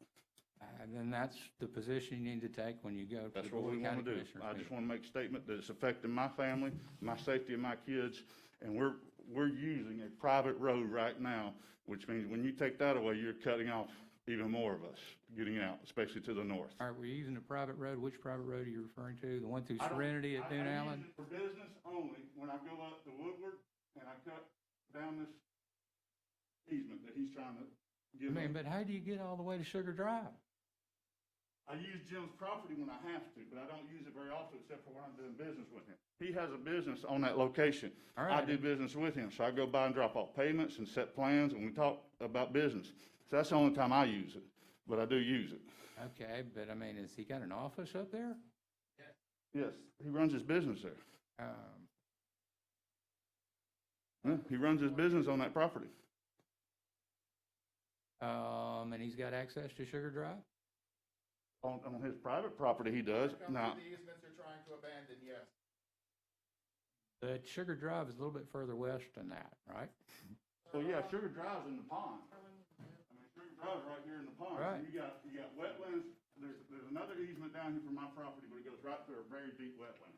And then that's the position you need to take when you go to the That's what we Board want County to do. Commissioners I just meeting. want to make a statement that it's affecting my family, my safety of my kids, and we're using a private road right now, which means when you take that away, you're cutting off even more of us getting out, especially to the north. All right, we're using a private road. Which private road are you referring to? The one through I don't- Serenity at Dune I Allen? use it for business only when I go up to Woodward and I cut down this easement that he's trying to I give mean, up. but how do you get all the way to Sugar Drive? I use Jim's property when I have to, but I don't use it very often except for when I'm doing business with him. He has a business on that location. All I right. do business with him, so I go by and drop off payments and set plans, and we talk about business. So that's the only time I use it, but I do use it. Okay, but I mean, has he got an office up there? Yes, he runs his business there. Yeah, he runs his business on that property. And he's got access to Sugar Drive? On his private property, he does. Now, The easements they're trying to abandon, yes. But Sugar Drive is a little bit further west than that, right? well, yeah, Sugar Drive's in the pond. I mean, Sugar Drive's right here in the pond. So Right. You got wetlands. There's another easement down here from my property, but it goes right through a very deep wetland.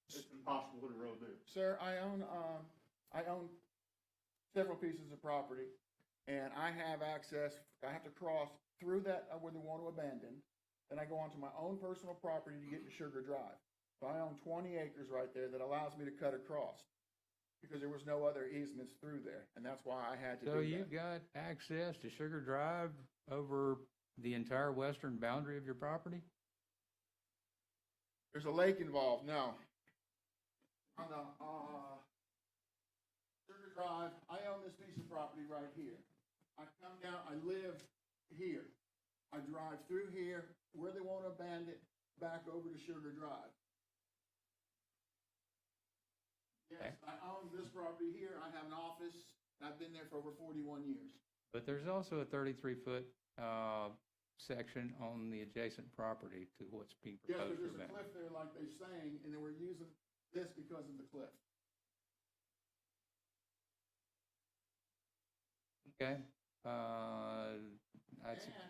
It's impossible to put a road there. Sir, I own several pieces of property, and I have access, I have to cross through that, where they want to abandon, then I go onto my own personal property to get to Sugar Drive. So I own 20 acres right there that allows me to cut across, because there was no other easements through there, and that's why I had to do So that. you've got access to Sugar Drive over the entire western boundary of your property? There's a lake involved, no. On the, Sugar Drive, I own this piece of property right here. I come down, I live here. I drive through here, where they want to abandon it, back over to Sugar Drive. Yes, I own this property here, I have an office, and I've been there for over 41 years. But there's also a 33-foot section on the adjacent property to what's being Yes, proposed. but there's for a that. cliff there like they're saying, and then we're using this because of the cliff. Okay. And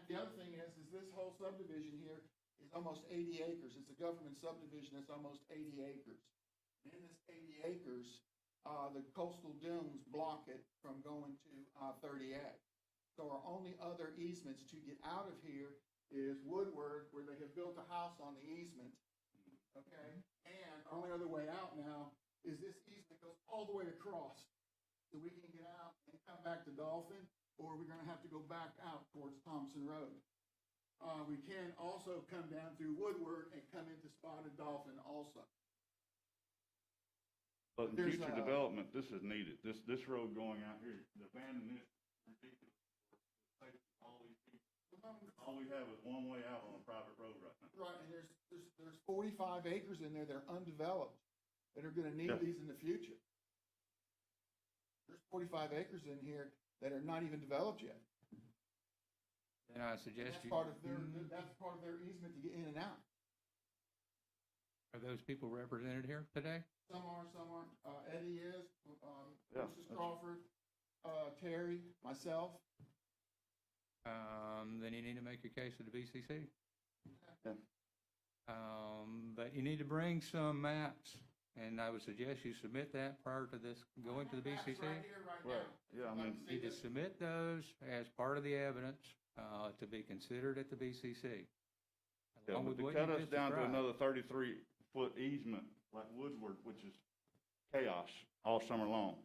the other thing is this whole subdivision here is almost 80 acres. It's a government subdivision that's almost 80 acres. And in this 80 acres, the coastal dunes block it from going to 30A. So our only other easements to get out of here is Woodward, where they have built a house on the easement, okay? And our only other way out now is this easement goes all the way across. So we can get out and come back to Dolphin, or we're gonna have to go back out towards Thompson Road. We can also come down through Woodward and come into Spotted Dolphin also. But in There's, future development, this is needed. This road going out here, the abandoned this is ridiculous. All these people, all we have is one way out on a private road right now. Right, and there's 45 acres in there that are undeveloped, that are gonna need Yeah. these in the future. There's 45 acres in here that are not even developed yet. Then I And suggest that's you, part of their easement to get in and out. are those people represented here today? Some are, some aren't. Eddie is, Yeah, Mrs. Crawford, Terry, myself. Then you need to make your case to the BCC. Yeah. But you need to bring some maps, and I would suggest you submit that prior to this going to the Maps BCC. right here, right now. Right, yeah, I Like mean, to see You need to this. submit those as part of the evidence, to be considered at the BCC. yeah, Along but with to what cut you us just down to described. another 33-foot easement like Woodward, which is chaos all summer long.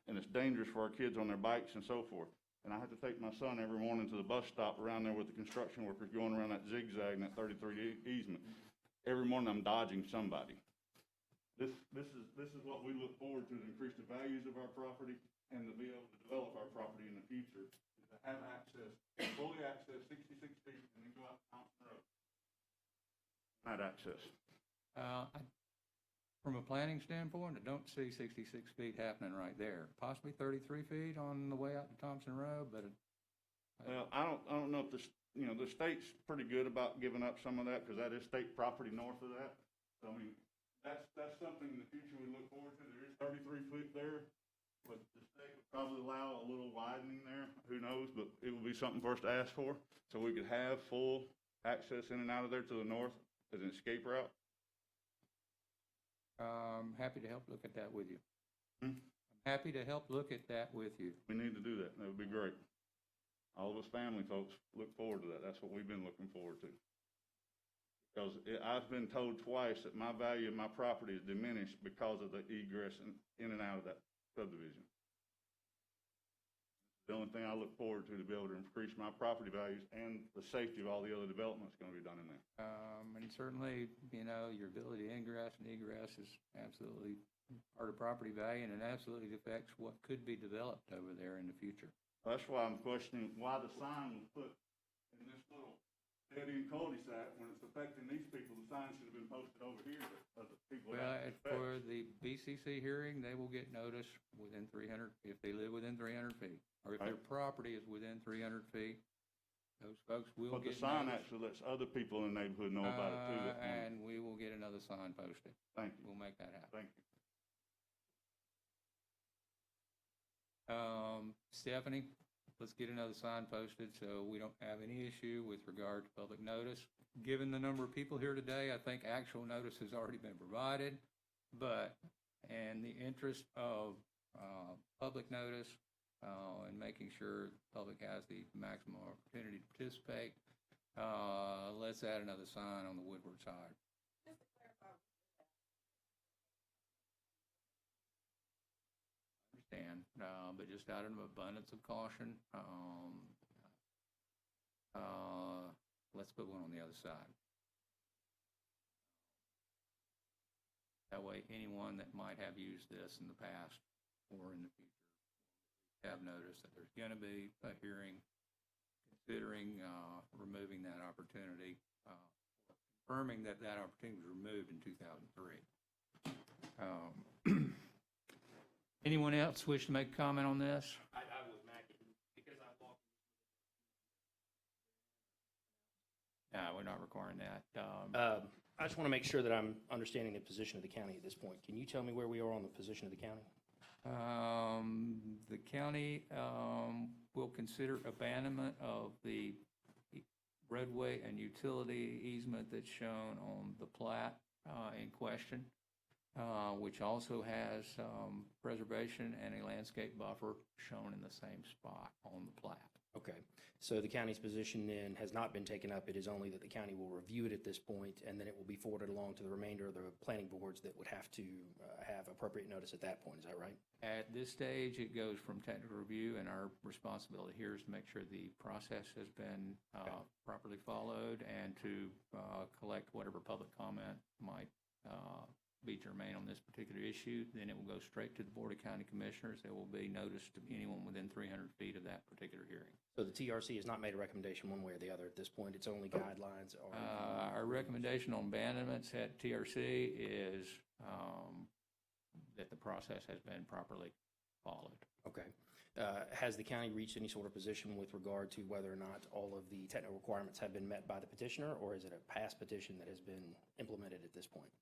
And it's dangerous for our kids on their bikes and so forth. And I have to take my son every morning to the bus stop around there with the construction workers going around that zigzag in that 33 easement. Every morning I'm dodging somebody. This is what we look forward to increase the values of our property and to be able to develop our property in the future, is to have access, fully access 66 feet and then go out to Thompson Road. Not access. From a planning standpoint, I don't see 66 feet happening right there. Possibly 33 feet on the way out to Thompson Road, but Well, I don't know if the state's pretty good about giving up some of that, because that is state property north of that. So, I mean, that's something in the future we look forward to. There is 33 feet there, but the state would probably allow a little widening there. Who knows, but it would be something for us to ask for, so we could have full access in and out of there to the north as an escape route. happy to help look at that with you. Hmm? I'm happy to help look at that with you. We need to do that. That would be great. All of us family folks look forward to that. That's what we've been looking forward to. Because I've been told twice that my value of my property is diminished because of the egress in and out of that subdivision. The only thing I look forward to be able to increase my property values and the safety of all the other developments going to be done in there. And certainly, your ability to ingress and egress is absolutely part of property value, and it absolutely affects what could be developed over there in the future. That's why I'm questioning why the sign was put in this little dead-end cul-de-sac when it's affecting these people. The sign should have been posted over here, but other people. Well, for the BCC hearing, they will get notice within 300, if they live within 300 feet, or if their property is within 300 feet, those folks will But the get sign notice. actually lets other people in the neighborhood know about it too. And we will get another sign posted. Thank you, We'll make that happen. thank you. Stephanie, let's get another sign posted so we don't have any issue with regard to public notice. Given the number of people here today, I think actual notice has already been provided, but in the interest of public notice and making sure the public has the maximum opportunity to participate, let's add another sign on the Woodward side. Understand, but just out of an abundance of caution, let's put one on the other side. That way, anyone that might have used this in the past or in the future have noticed that there's going to be a hearing considering removing that opportunity, confirming that that opportunity was removed in 2003. Anyone else wish to make a comment on this? I would, Mack, because I walked. No, we're not requiring that. I just want to make sure that I'm understanding the position of the county at this point. Can you tell me where we are on the position of the county? The county will consider abandonment of the roadway and utility easement that's shown on the plat in question, which also has preservation and a landscape buffer shown in the same spot on the plat. Okay, so the county's position then has not been taken up. It is only that the county will review it at this point, and then it will be forwarded along to the remainder of the planning boards that would have to have appropriate notice at that point. Is that right? At this stage, it goes from technical review, and our responsibility here is to make sure the process has been properly followed and to collect whatever public comment might be germane on this particular issue. Then it will go straight to the Board of County Commissioners. There will be notice to anyone within 300 feet of that particular hearing. So the TRC has not made a recommendation one way or the other at this point. It's only guidelines or... Our recommendation on abandonments at TRC is that the process has been properly followed. Okay. Has the county reached any sort of position with regard to whether or not all of the technical requirements have been met by the petitioner, or is it a past petition that has been implemented at this point?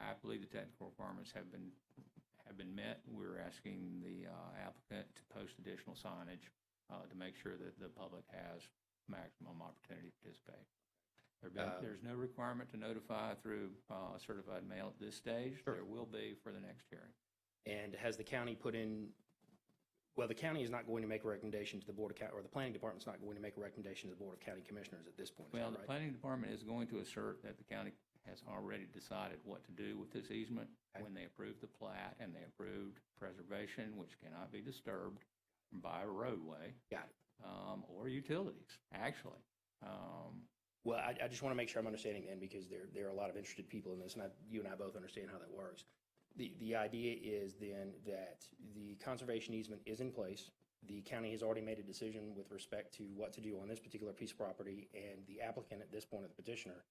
I believe the technical requirements have been met. We're asking the applicant to post additional signage to make sure that the public has maximum opportunity to participate. There's no requirement to notify through certified mail at this stage. Sure. There will be for the next hearing. And has the county put in, well, the county is not going to make a recommendation to the Board of County, or the Planning Department's not going to make a recommendation to the Board of County Commissioners at this point. Well, is the that right? Planning Department is going to assert that the county has already decided what to do with this easement when they approved the plat and they approved preservation, which cannot be disturbed by a roadway. Got it. Or utilities, actually. Well, I just want to make sure I'm understanding then, because there are a lot of interested people in this, and you and I both understand how that works. The idea is then that the conservation easement is in place. The county has already made a decision with respect to what to do on this particular piece of property, and the applicant at this point, of the petitioner,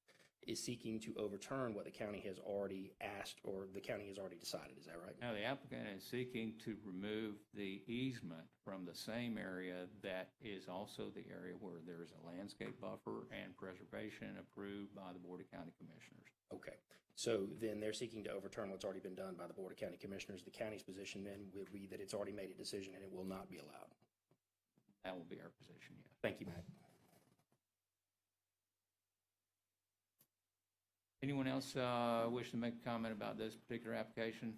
is seeking to overturn what the county has already asked or the county has already decided. Is that right? Now, the applicant is seeking to remove the easement from the same area that is also the area where there is a landscape buffer and preservation approved by the Board of County Commissioners. Okay. So then they're seeking to overturn what's already been done by the Board of County Commissioners. The county's position then will be that it's already made a decision and it will not be allowed. That will be our position, yes. Thank you, Matt. Anyone else wish to make a comment about this particular application?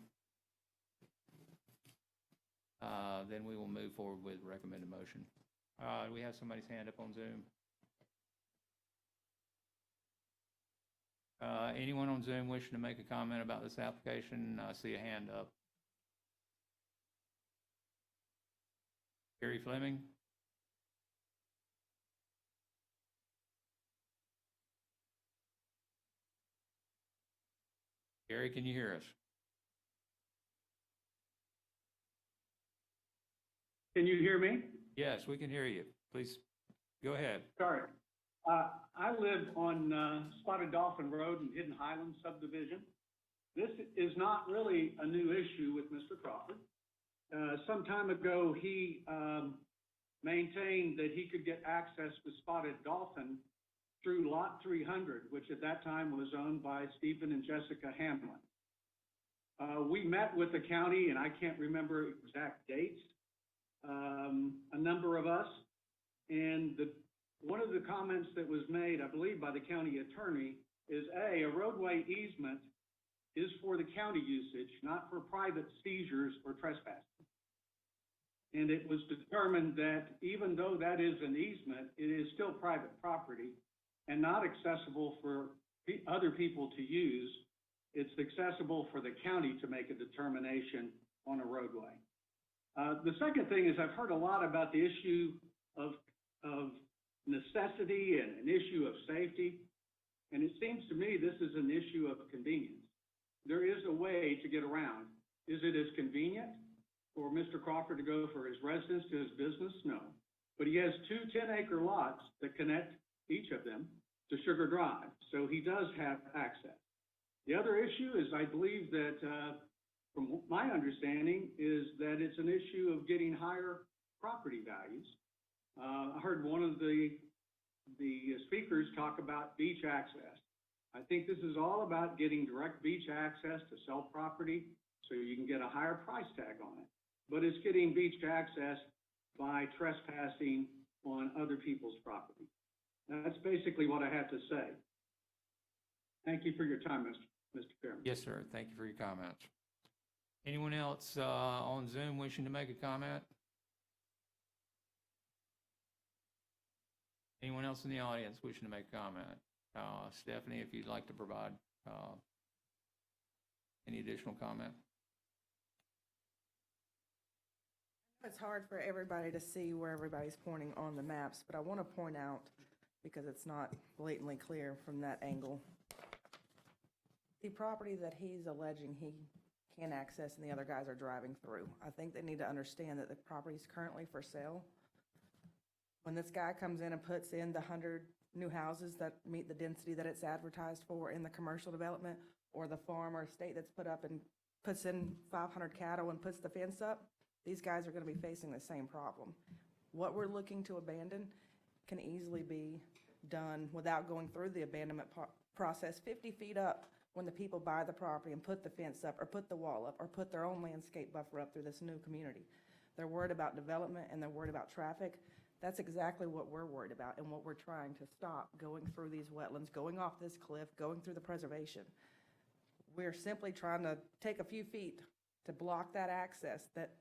Then we will move forward with recommended motion. Do we have somebody's hand up on Zoom? Anyone on Zoom wishing to make a comment about this application? I see a hand up. Gary Fleming? Gary, can you hear us? Can you hear me? Yes, we can hear you. Please go ahead. Sorry. I live on Spotted Dolphin Road in Hidden Highlands Subdivision. This is not really a new issue with Mr. Crawford. Some time ago, he maintained that he could get access to Spotted Dolphin through Lot 300, which at that time was owned by Stephen and Jessica Hamlin. We met with the county, and I can't remember exact dates, a number of us, and one of the comments that was made, I believe, by the county attorney is, a roadway easement is for the county usage, not for private seizures or trespassing. And it was determined that even though that is an easement, it is still private property and not accessible for other people to use. It's accessible for the county to make a determination on a roadway. The second thing is I've heard a lot about the issue of necessity and an issue of safety, and it seems to me this is an issue of convenience. There is a way to get around. Is it as convenient for Mr. Crawford to go for his residence to his business? No. But he has two 10-acre lots that connect each of them to Sugar Drive, so he does have access. The other issue is, I believe that, from my understanding, is that it's an issue of getting higher property values. I heard one of the speakers talk about beach access. I think this is all about getting direct beach access to sell property so you can get a higher price tag on it. But it's getting beach access by trespassing on other people's property. That's basically what I have to say. Thank you for your time, Mr. Chairman. Yes, sir. Thank you for your comments. Anyone else on Zoom wishing to make a comment? Anyone else in the audience wishing to make a comment? Stephanie, if you'd like to provide any additional comment? It's hard for everybody to see where everybody's pointing on the maps, but I want to point out, because it's not blatantly clear from that angle, the property that he's alleging he can't access and the other guys are driving through. I think they need to understand that the property is currently for sale. When this guy comes in and puts in the 100 new houses that meet the density that it's advertised for in the commercial development, or the farm or estate that's put up and puts in 500 cattle and puts the fence up, these guys are going to be facing the same problem. What we're looking to abandon can easily be done without going through the abandonment process 50 feet up when the people buy the property and put the fence up or put the wall up or put their own landscape buffer up through this new community. They're worried about development and they're worried about traffic. That's exactly what we're worried about and what we're trying to stop, going through these wetlands, going off this cliff, going through the preservation. We're simply trying to take a few feet to block that access that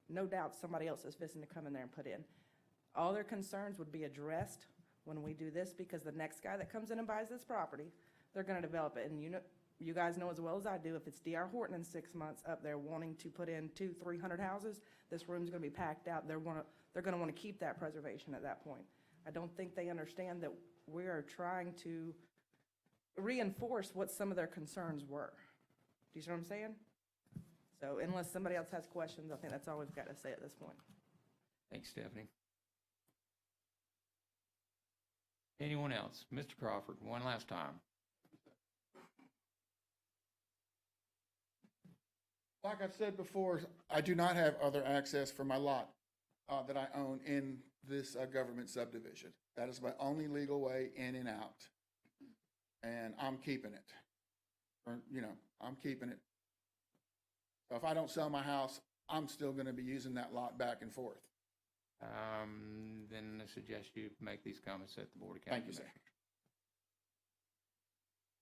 no doubt somebody else is fixing to come in there and put in. All their concerns would be addressed when we do this, because the next guy that comes in and buys this property, they're going to develop it. And you guys know as well as I do, if it's D.R. Horton in 6 months up there wanting to put in 200-300 houses, this room's going to be packed out. They're going to want to keep that preservation at that point. I don't think they understand that we are trying to reinforce what some of their concerns were. Do you see what I'm saying? So unless somebody else has questions, I think that's all we've got to say at this point. Thanks, Stephanie. Anyone else? Mr. Crawford, one last time. Like I've said before, I do not have other access for my lot that I own in this government subdivision. That is my only legal way in and out. And I'm keeping it. Or, I'm keeping it. So if I don't sell my house, I'm still going to be using that lot back and forth. Then I suggest you make these comments at the Board of County Thank you, sir. Commissioners.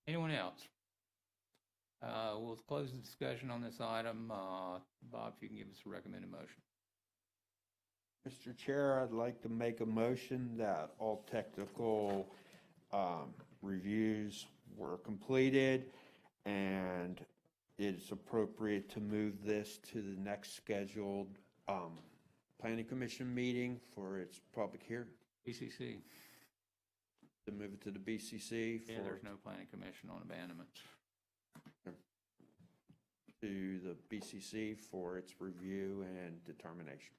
Anyone else? We'll close the discussion on this item. Bob, if you can give us a recommended motion. Mr. Chair, I'd like to make a motion that all technical reviews were completed and it's appropriate to move this to the next scheduled Planning Commission meeting for its public hearing. BCC. To move it to the BCC for. Yeah, there's no Planning Commission on abandonments. To the BCC for its review and determination.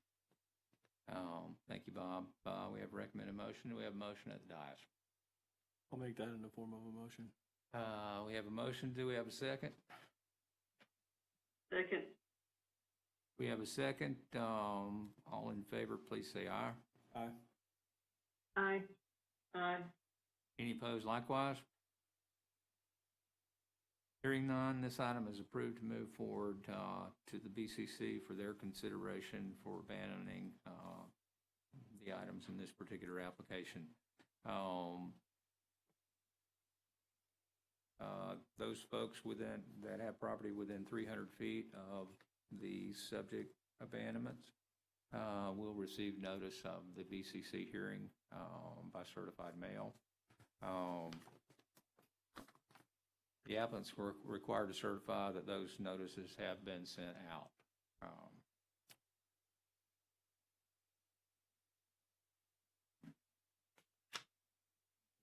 Thank you, Bob. We have a recommended motion. Do we have a motion at the dais? I'll make that in the form of a motion. We have a motion. Do we have a second? Second. We have a second. All in favor, please say aye. Aye. Aye. Aye. Any opposed likewise? Hearing none, this item is approved to move forward to the BCC for their consideration for abandoning the items in this particular application. Those folks that have property within 300 feet of the subject abandonments will receive notice of the BCC hearing by certified mail. The applicants were required to certify that those notices have been sent out.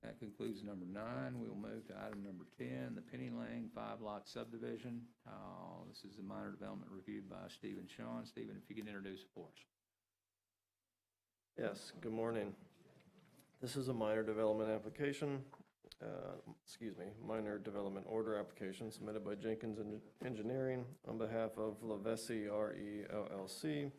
That concludes number 9. We'll move to item number 10, the Penny Lane 5-lot subdivision. This is a minor development reviewed by Stephen Schoen. Stephen, if you can introduce it for us. Yes, good morning. This is a minor development application, minor development order application submitted by Jenkins Engineering on behalf of Lavesi RE LLC,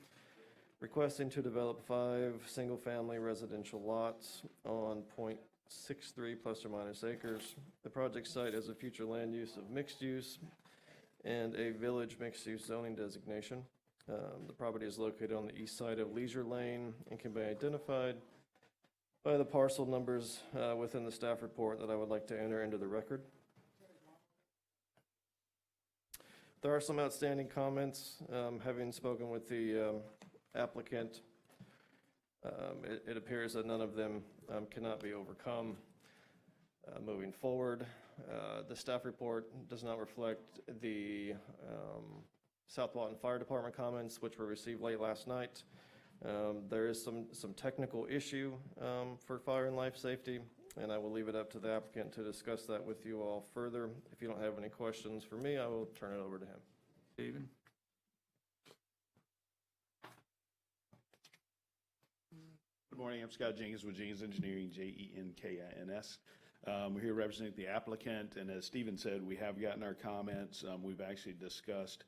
requesting to develop 5 single-family residential lots on 0.63 plus or minus acres. The project site has a future land use of mixed use and a village mixed use zoning designation. The property is located on the east side of Leisure Lane and can be identified by the parcel numbers within the staff report that I would like to enter into the record. There are some outstanding comments. Having spoken with the applicant, It appears that none of them cannot be overcome. Moving forward, the staff report does not reflect the South Walton Fire Department comments, which were received late last night. There is some technical issue for fire and life safety, and I will leave it up to the applicant to discuss that with you all further. If you don't have any questions for me, I will turn it over to him. Stephen? Good morning, I'm Scott Jenkins with Jenkins Engineering, Jenkins. We're here representing the applicant, and as Stephen said, we have gotten our comments. We've actually discussed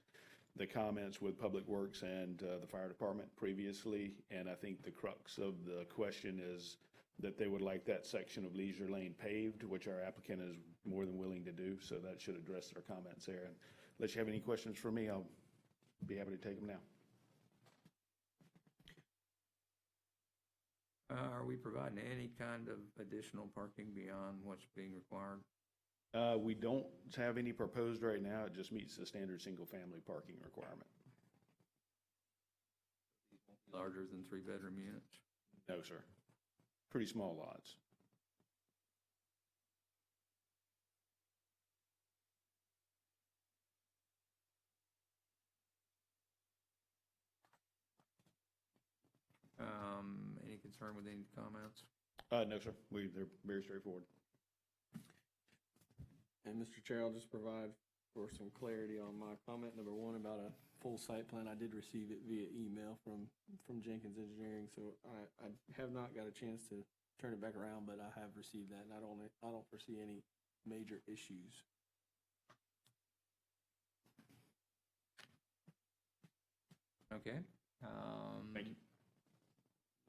the comments with Public Works and the fire department previously, and I think the crux of the question is that they would like that section of Leisure Lane paved, which our applicant is more than willing to do, so that should address our comments there. And unless you have any questions for me, I'll be happy to take them now. Are we providing any kind of additional parking beyond what's being required? We don't have any proposed right now. It just meets the standard single-family parking requirement. Larger than 3-bedroom units? No, sir. Pretty small lots. Any concern with any comments? No, sir. They're very straightforward. And Mr. Chair, I'll just provide for some clarity on my comment number one about a full site plan. I did receive it via email from Jenkins Engineering, so I have not got a chance to turn it back around, but I have received that, and I don't foresee any major issues. Okay. Thank you.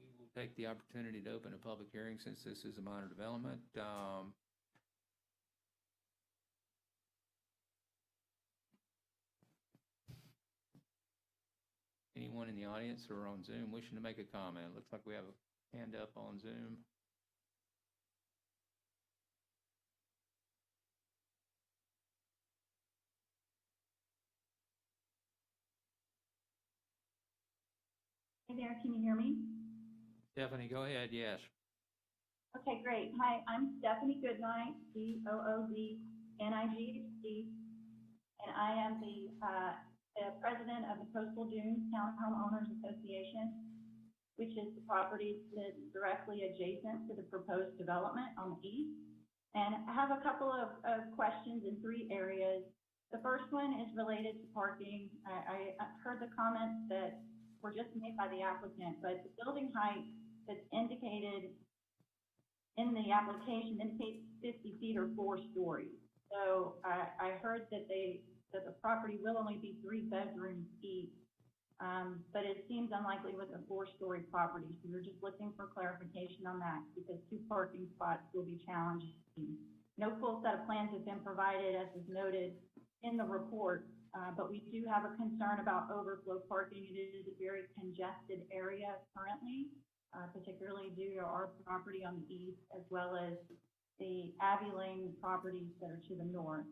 We will take the opportunity to open a public hearing since this is a minor development. Anyone in the audience or on Zoom wishing to make a comment? Looks like we have a hand up on Zoom. Hey there, can you hear me? Stephanie, go ahead, yes. Okay, great. Hi, I'm Stephanie Goodnight, Goodnights, and I am the president of the Coastal Dunes Town Homeowners Association, which is the property that's directly adjacent to the proposed development on the east. And I have a couple of questions in 3 areas. The first one is related to parking. I heard the comments that were just made by the applicant, but the building height that's indicated in the application indicates 50 feet or 4 stories. So I heard that the property will only be 3 bedrooms each, but it seems unlikely with a 4-story property. So we're just looking for clarification on that because 2 parking spots will be challenging. No full set of plans have been provided, as is noted in the report, but we do have a concern about overflow parking. It is a very congested area currently, particularly due to our property on the east, as well as the Abbey Lane properties that are to the north.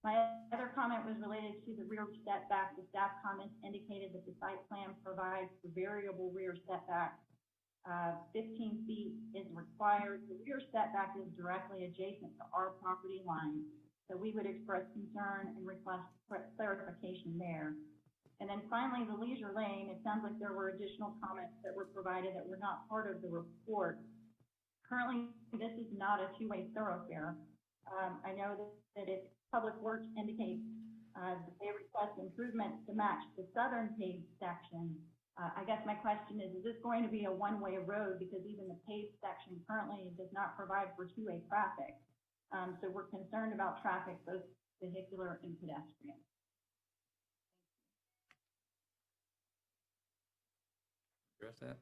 My other comment was related to the rear setback. The staff comments indicated that the site plan provides for variable rear setback. 15 feet is required. The rear setback is directly adjacent to our property line. So we would express concern and request clarification there. And then finally, the leisure lane, it sounds like there were additional comments that were provided that were not part of the report. Currently, this is not a 2-way thoroughfare. I know that if Public Works indicates that they request improvements to match the southern paved section, I guess my question is this going to be a 1-way road? Because even the paved section currently does not provide for 2-way traffic. So we're concerned about traffic, both vehicular and pedestrian. Address that?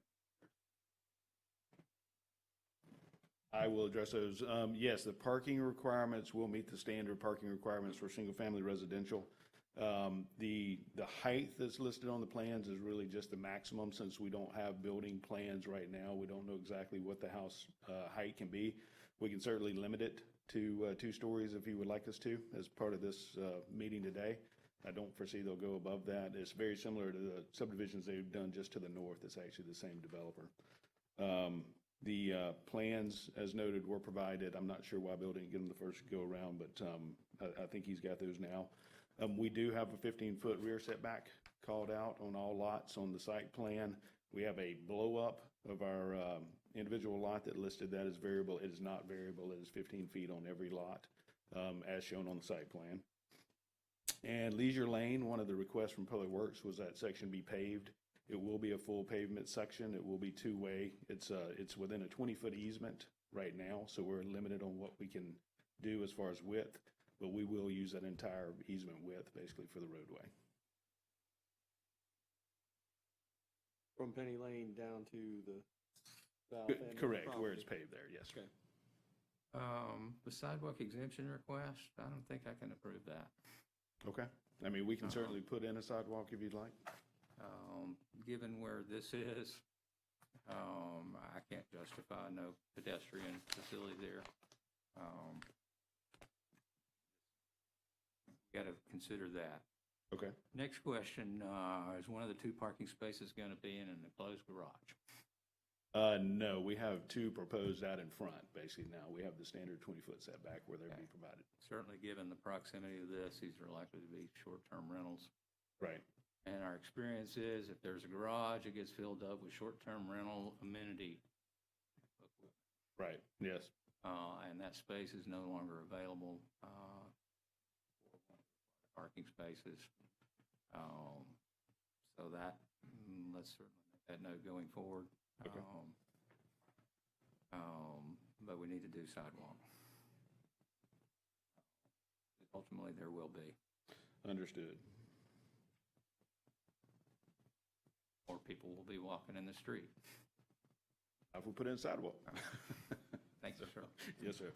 I will address those. Yes, the parking requirements will meet the standard parking requirements for single-family residential. The height that's listed on the plans is really just the maximum since we don't have building plans right now. We don't know exactly what the house height can be. We can certainly limit it to 2 stories if you would like us to as part of this meeting today. I don't foresee they'll go above that. It's very similar to the subdivisions they've done just to the north. It's actually the same developer. The plans, as noted, were provided. I'm not sure why Bill didn't get them the first go around, but I think he's got those now. We do have a 15-foot rear setback called out on all lots on the site plan. We have a blow-up of our individual lot that listed that as variable. It is not variable. It is 15 feet on every lot, as shown on the site plan. And Leisure Lane, one of the requests from Public Works was that section be paved. It will be a full pavement section. It will be two-way. It's within a 20-foot easement right now, so we're limited on what we can do as far as width, but we will use that entire easement width basically for the roadway. From Penny Lane down to the south end of the Correct, where property. it's paved there, yes. Okay. The sidewalk exemption request, I don't think I can approve that. Okay. I mean, we can certainly put in a sidewalk if you'd like. Given where this is, I can't justify no pedestrian facility there. Got to consider that. Okay. Next question, is one of the two parking spaces going to be in an enclosed garage? No, we have two proposed out in front, basically now. We have the standard 20-foot setback where they'll be provided. Certainly, given the proximity of this, these are likely to be short-term rentals. Right. And our experience is if there's a garage, it gets filled up with short-term rental amenity. Right, yes. And that space is no longer available for parking spaces. So that, let's certainly make that note going forward. Okay. But we need to do sidewalk. Ultimately, there will be. Understood. More people will be walking in the street. If we put in sidewalk. Thank you, sir. Yes, sir.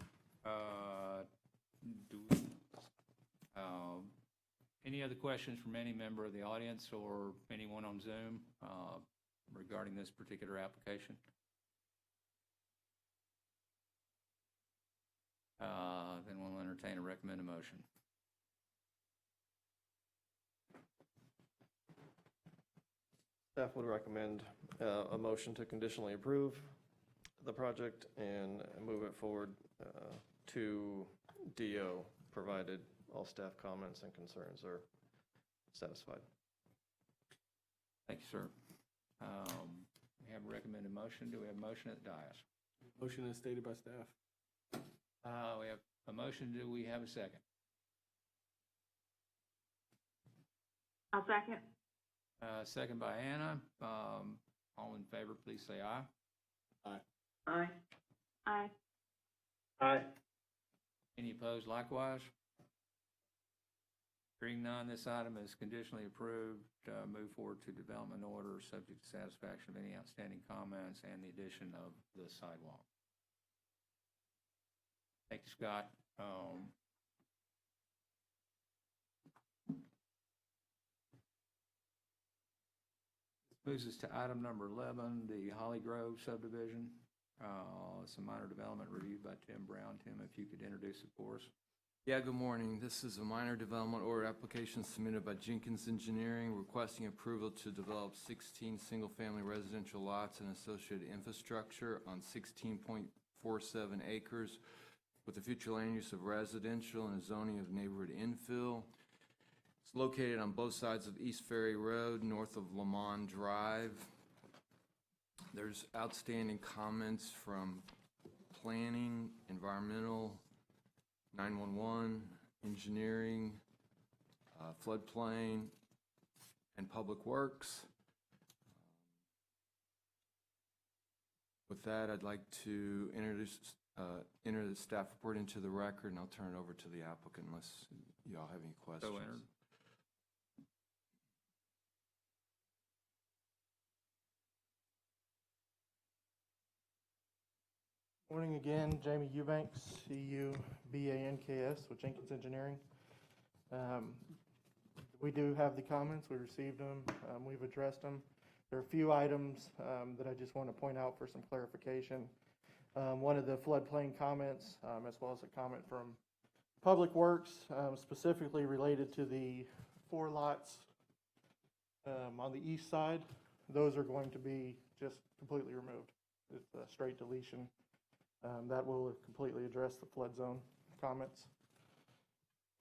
Any other questions from any member of the audience or anyone on Zoom regarding this particular application? Then we'll entertain a recommended motion. Staff would recommend a motion to conditionally approve the project and move it forward to DO, provided all staff comments and concerns are satisfied. Thank you, sir. We have a recommended motion. Do we have a motion at the dais? Motion is stated by staff. We have a motion. Do we have a second? I'll second. Second by Anna. All in favor, please say aye. Aye. Aye. Aye. Aye. Any opposed likewise? Hearing none, this item is conditionally approved. Move forward to development order, subject to satisfaction of any outstanding comments and the addition of the sidewalk. Thank you, Scott. Moves us to item number 11, the Holly Grove subdivision. It's a minor development reviewed by Tim Brown. Tim, if you could introduce it for us. Yeah, good morning. This is a minor development order application submitted by Jenkins Engineering requesting approval to develop 16 single-family residential lots and associated infrastructure on 16.47 acres with a future land use of residential and a zoning of neighborhood infill. It's located on both sides of East Ferry Road, north of Lamont Drive. There's outstanding comments from planning, environmental, 911, engineering, floodplain, and public works. With that, I'd like to enter the staff report into the record, and I'll turn it over to the applicant unless y'all have any questions. So entered. Morning again, Jamie Eubanks, CUBANKS with Jenkins Engineering. We do have the comments, we received them, we've addressed them. There are a few items that I just want to point out for some clarification. One of the floodplain comments, as well as a comment from Public Works, specifically related to the 4 lots on the east side. Those are going to be just completely removed. It's a straight deletion. That will completely address the flood zone comments.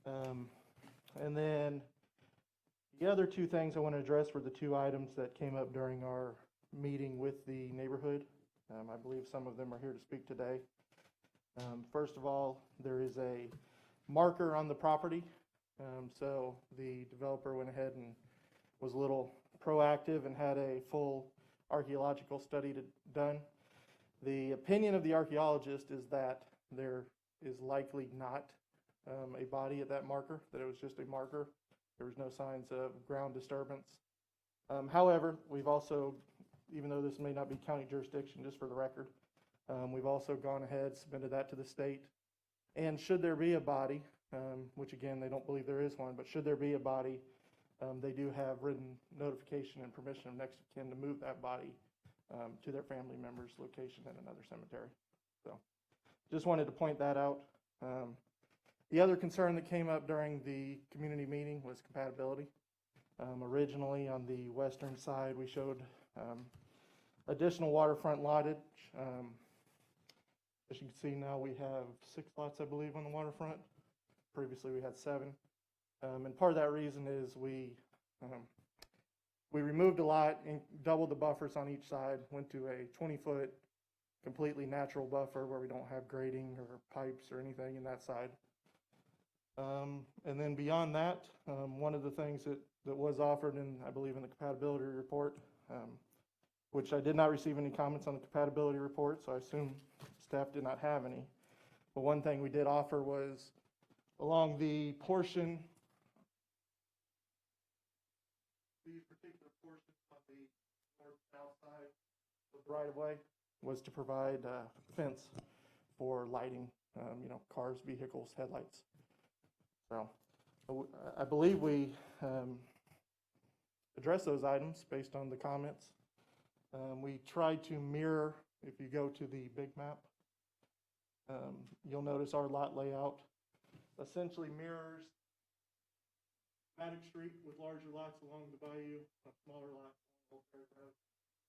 And then the other two things I want to address were the two items that came up during our meeting with the neighborhood. I believe some of them are here to speak today. First of all, there is a marker on the property. So the developer went ahead and was a little proactive and had a full archaeological study done. The opinion of the archaeologist is that there is likely not a body at that marker, that it was just a marker. There was no signs of ground disturbance. However, we've also, even though this may not be county jurisdiction, just for the record, we've also gone ahead, submitted that to the state. And should there be a body, which again, they don't believe there is one, but should there be a body, they do have written notification and permission of next of kin to move that body to their family member's location in another cemetery. So just wanted to point that out. The other concern that came up during the community meeting was compatibility. Originally on the western side, we showed additional waterfront lottage. As you can see now, we have 6 lots, I believe, on the waterfront. Previously, we had 7. And part of that reason is we removed a lot and doubled the buffers on each side, went to a 20-foot completely natural buffer where we don't have grading or pipes or anything in that side. And then beyond that, one of the things that was offered in, I believe, in the compatibility report, which I did not receive any comments on the compatibility report, so I assume staff did not have any. But one thing we did offer was along the portion, these particular portions on the north-south side of the right-of-way, was to provide fence for lighting, cars, vehicles, headlights. So I believe we addressed those items based on the comments. We tried to mirror, if you go to the big map, you'll notice our lot layout essentially mirrors Maddox Street with larger lots along the bayou, smaller lots along Old Prairie Road.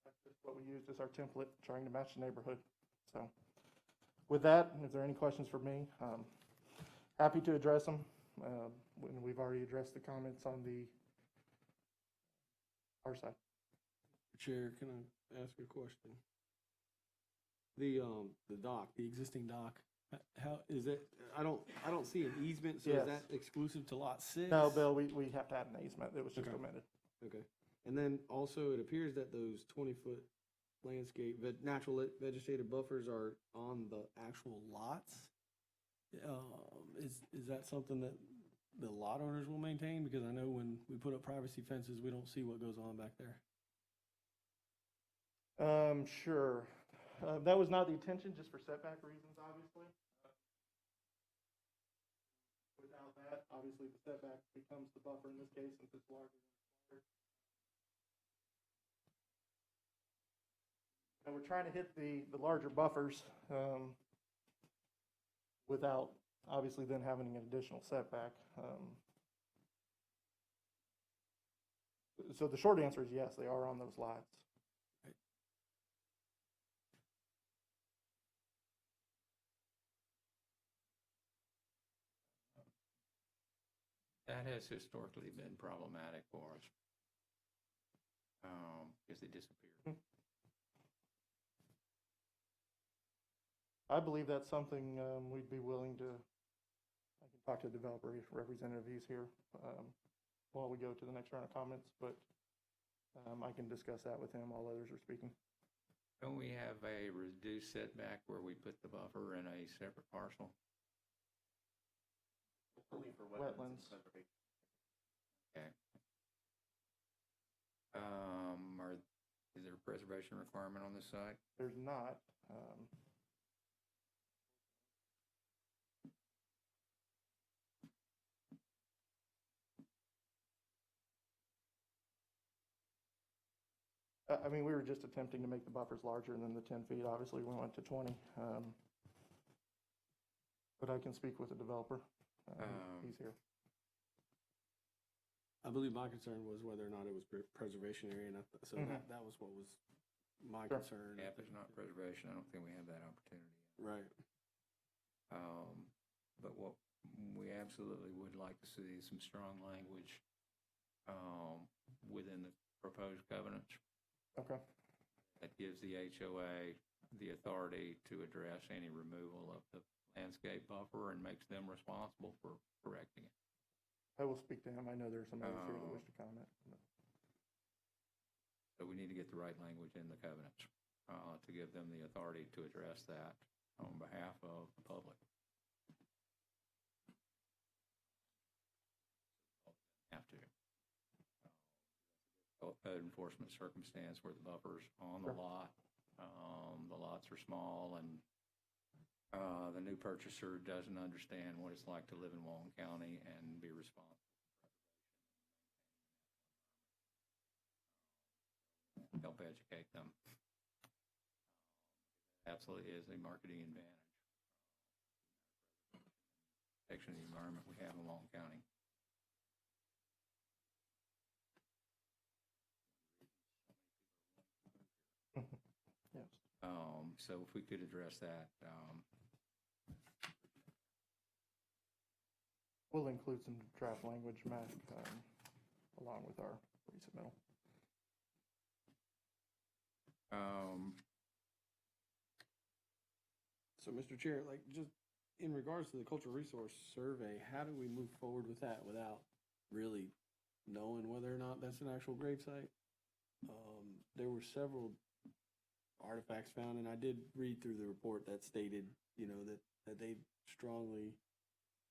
That's just what we used as our template, trying to match the neighborhood. So with that, is there any questions for me? Happy to address them. We've already addressed the comments on our side. Chair, can I ask a question? The dock, the existing dock, how is it? I don't see an easement, so Yes. is that exclusive to lot 6? No, Bill, we have to add an easement. It was just Okay. omitted. Okay. And then also, it appears that those 20-foot landscape, natural vegetative buffers are on the actual lots. Is that something that the lot owners will maintain? Because I know when we put up privacy fences, we don't see what goes on back there. Sure. That was not the intention, just for setback reasons, obviously. Without that, obviously the setback becomes the buffer in this case, since it's larger than required. And we're trying to hit the larger buffers without obviously then having an additional setback. So the short answer is yes, they are on those lots. That has historically been problematic for us, because they disappeared. I believe that's something we'd be willing to, I can talk to the developer representative, he's here, while we go to the next round of comments, but I can discuss that with him while others are speaking. Don't we have a reduced setback where we put the buffer in a separate parcel? Only for wetlands. Okay. Is there a preservation requirement on this site? There's not. I mean, we were just attempting to make the buffers larger than the 10 feet. Obviously, we went to 20. But I can speak with the developer. He's here. I believe my concern was whether or not it was preservation area, and so that was what was my Sure. concern. Yeah, if there's not preservation, I don't think we have that opportunity. Right. But what we absolutely would like to see is some strong language within the proposed covenants Okay. that gives the HOA the authority to address any removal of the landscape buffer and makes them responsible for correcting it. I will speak to him. I know there are some others here that wish to comment. So we need to get the right language in the covenants to give them the authority to address that on behalf of the public. Have to. Code enforcement circumstance where the buffer's on the Sure. lot. The lots are small and the new purchaser doesn't understand what it's like to live in Walton County and be responsible for preservation. Help educate them. Absolutely is a marketing advantage. Protection of the environment we have in Walton County. Yes. So if we could address that, We'll include some draft language, Matt, along with our resubmittal. So, Mr. Chair, like, just in regards to the cultural resource survey, how do we move forward with that without really knowing whether or not that's an actual gravesite? There were several artifacts found, and I did read through the report that stated, you know, that they strongly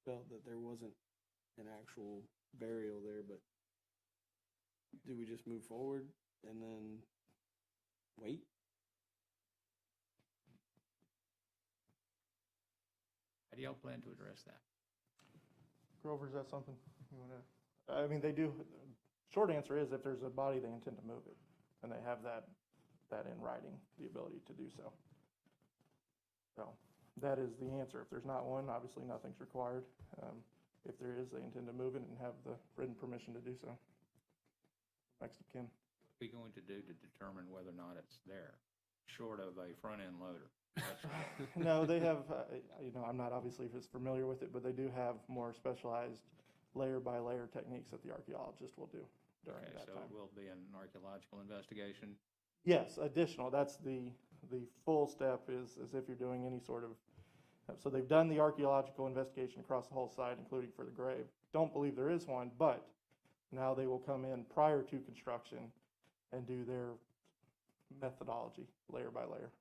felt that there wasn't an actual burial there, but do we just move forward and then wait? how do y'all plan to address that? Grover, is that something you want to, I mean, they do, short answer is if there's a body, they intend to move it. And they have that in writing, the ability to do so. So that is the answer. If there's not one, obviously nothing's required. If there is, they intend to move it and have the written permission to do so. Next of kin. What are we going to do to determine whether or not it's there, short of a front-end loader? No, they have, you know, I'm not obviously as familiar with it, but they do have more specialized layer-by-layer techniques that the archaeologist will do during that time. So it will be an archaeological investigation? Yes, additional. That's the full step is as if you're doing any sort of, so they've done the archaeological investigation across the whole site, including for the grave. Don't believe there is one, but now they will come in prior to construction and do their methodology layer by layer.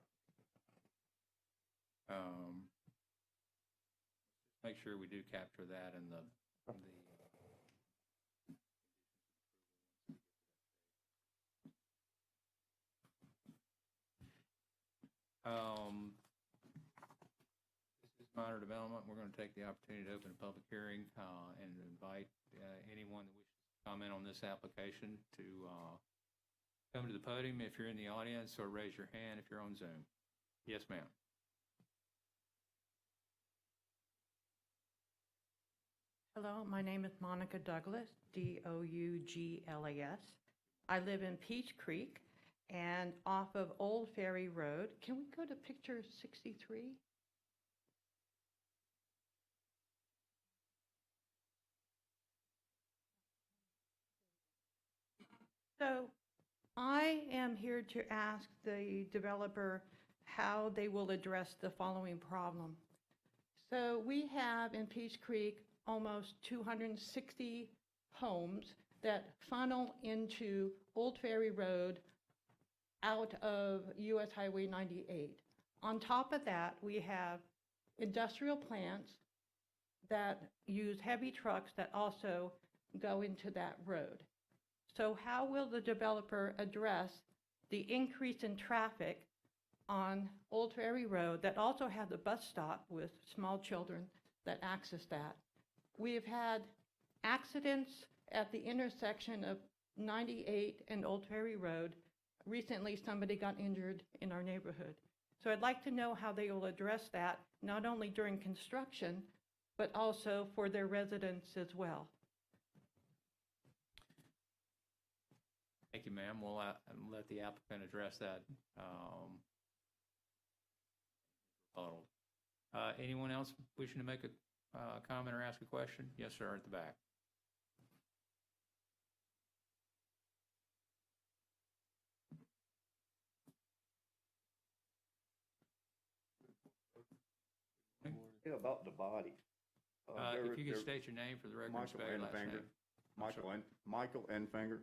Make sure we do capture that in the this is minor development. We're going to take the opportunity to open a public hearing and invite anyone that wishes to comment on this application to come to the podium if you're in the audience, or raise your hand if you're on Zoom. Yes, ma'am. Hello, my name is Monica Douglas, Douglas. I live in Peach Creek and off of Old Ferry Road. Can we go to picture 63? So I am here to ask the developer how they will address the following problem. So we have in Peach Creek almost 260 homes that funnel into Old Ferry Road out of US Highway 98. On top of that, we have industrial plants that use heavy trucks that also go into that road. So how will the developer address the increase in traffic on Old Ferry Road that also has a bus stop with small children that access that? We have had accidents at the intersection of 98 and Old Ferry Road. Recently, somebody got injured in our neighborhood. So I'd like to know how they will address that, not only during construction, but also for their residents as well. Thank you, ma'am. We'll let the applicant address that. Rebuttal. Anyone else wishing to make a comment or ask a question? Yes, sir, at the back. Yeah, about the bodies. If you could state your name for the record, Michael spell your last Enfinger. name. Michael Enfinger.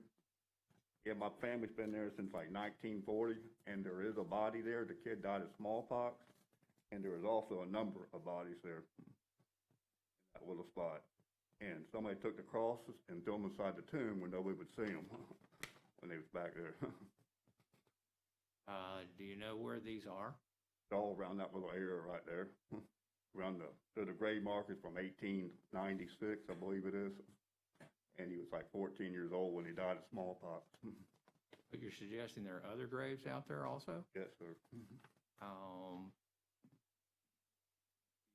Yeah, my family's been there since like 1940, and there is a body there. The kid died of smallpox, and there was also a number of bodies there in that little spot. And somebody took the crosses and threw them inside the tomb where nobody would see them when they was back there. Do you know where these are? It's all around that little area right there. Around the grave markers from 1896, I believe it is. And he was like 14 years old when he died of smallpox. But you're suggesting there are other graves out there also? Yes, sir.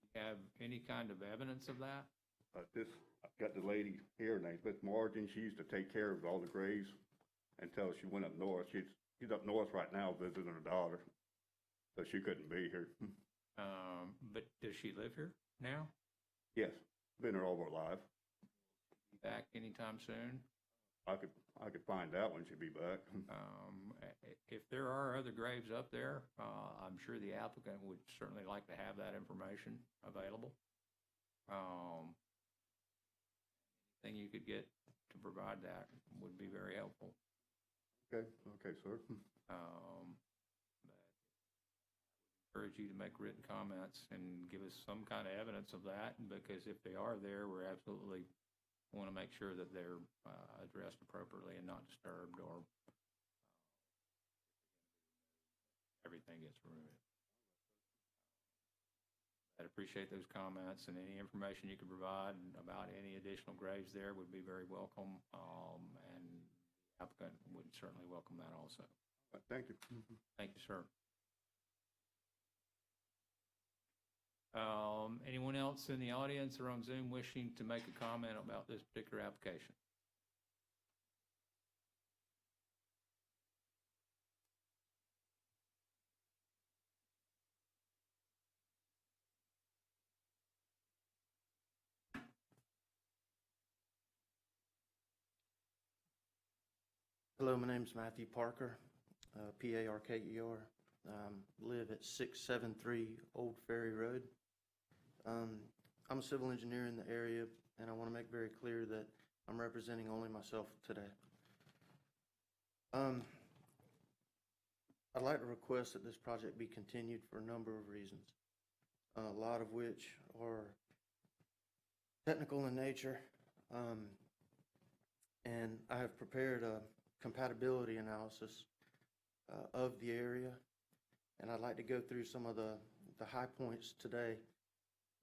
You have any kind of evidence of that? I've got the lady here named Miss Martin. She used to take care of all the graves until she went up north. She's up north right now visiting her daughter, so she couldn't be here. But does she live here now? Yes, been here all her life. Back anytime soon? I could find out when she'd be back. If there are other graves up there, I'm sure the applicant would certainly like to have that information available. Anything you could get to provide that would be very helpful. Okay, sir. Encourage you to make written comments and give us some kind of evidence of that, because if they are there, we're absolutely want to make sure that they're addressed appropriately and not disturbed, or everything gets removed. I'd appreciate those comments, and any information you could provide about any additional graves there would be very welcome, and the applicant would certainly welcome that also. Thank you. Thank you, sir. Anyone else in the audience or on Zoom wishing to make a comment about this particular application? Hello, my name's Matthew Parker, Parker. Live at 673 Old Ferry Road. I'm a civil engineer in the area, and I want to make very clear that I'm representing only myself today. I'd like to request that this project be continued for a number of reasons, a lot of which are technical in nature, and I have prepared a compatibility analysis of the area, and I'd like to go through some of the high points today.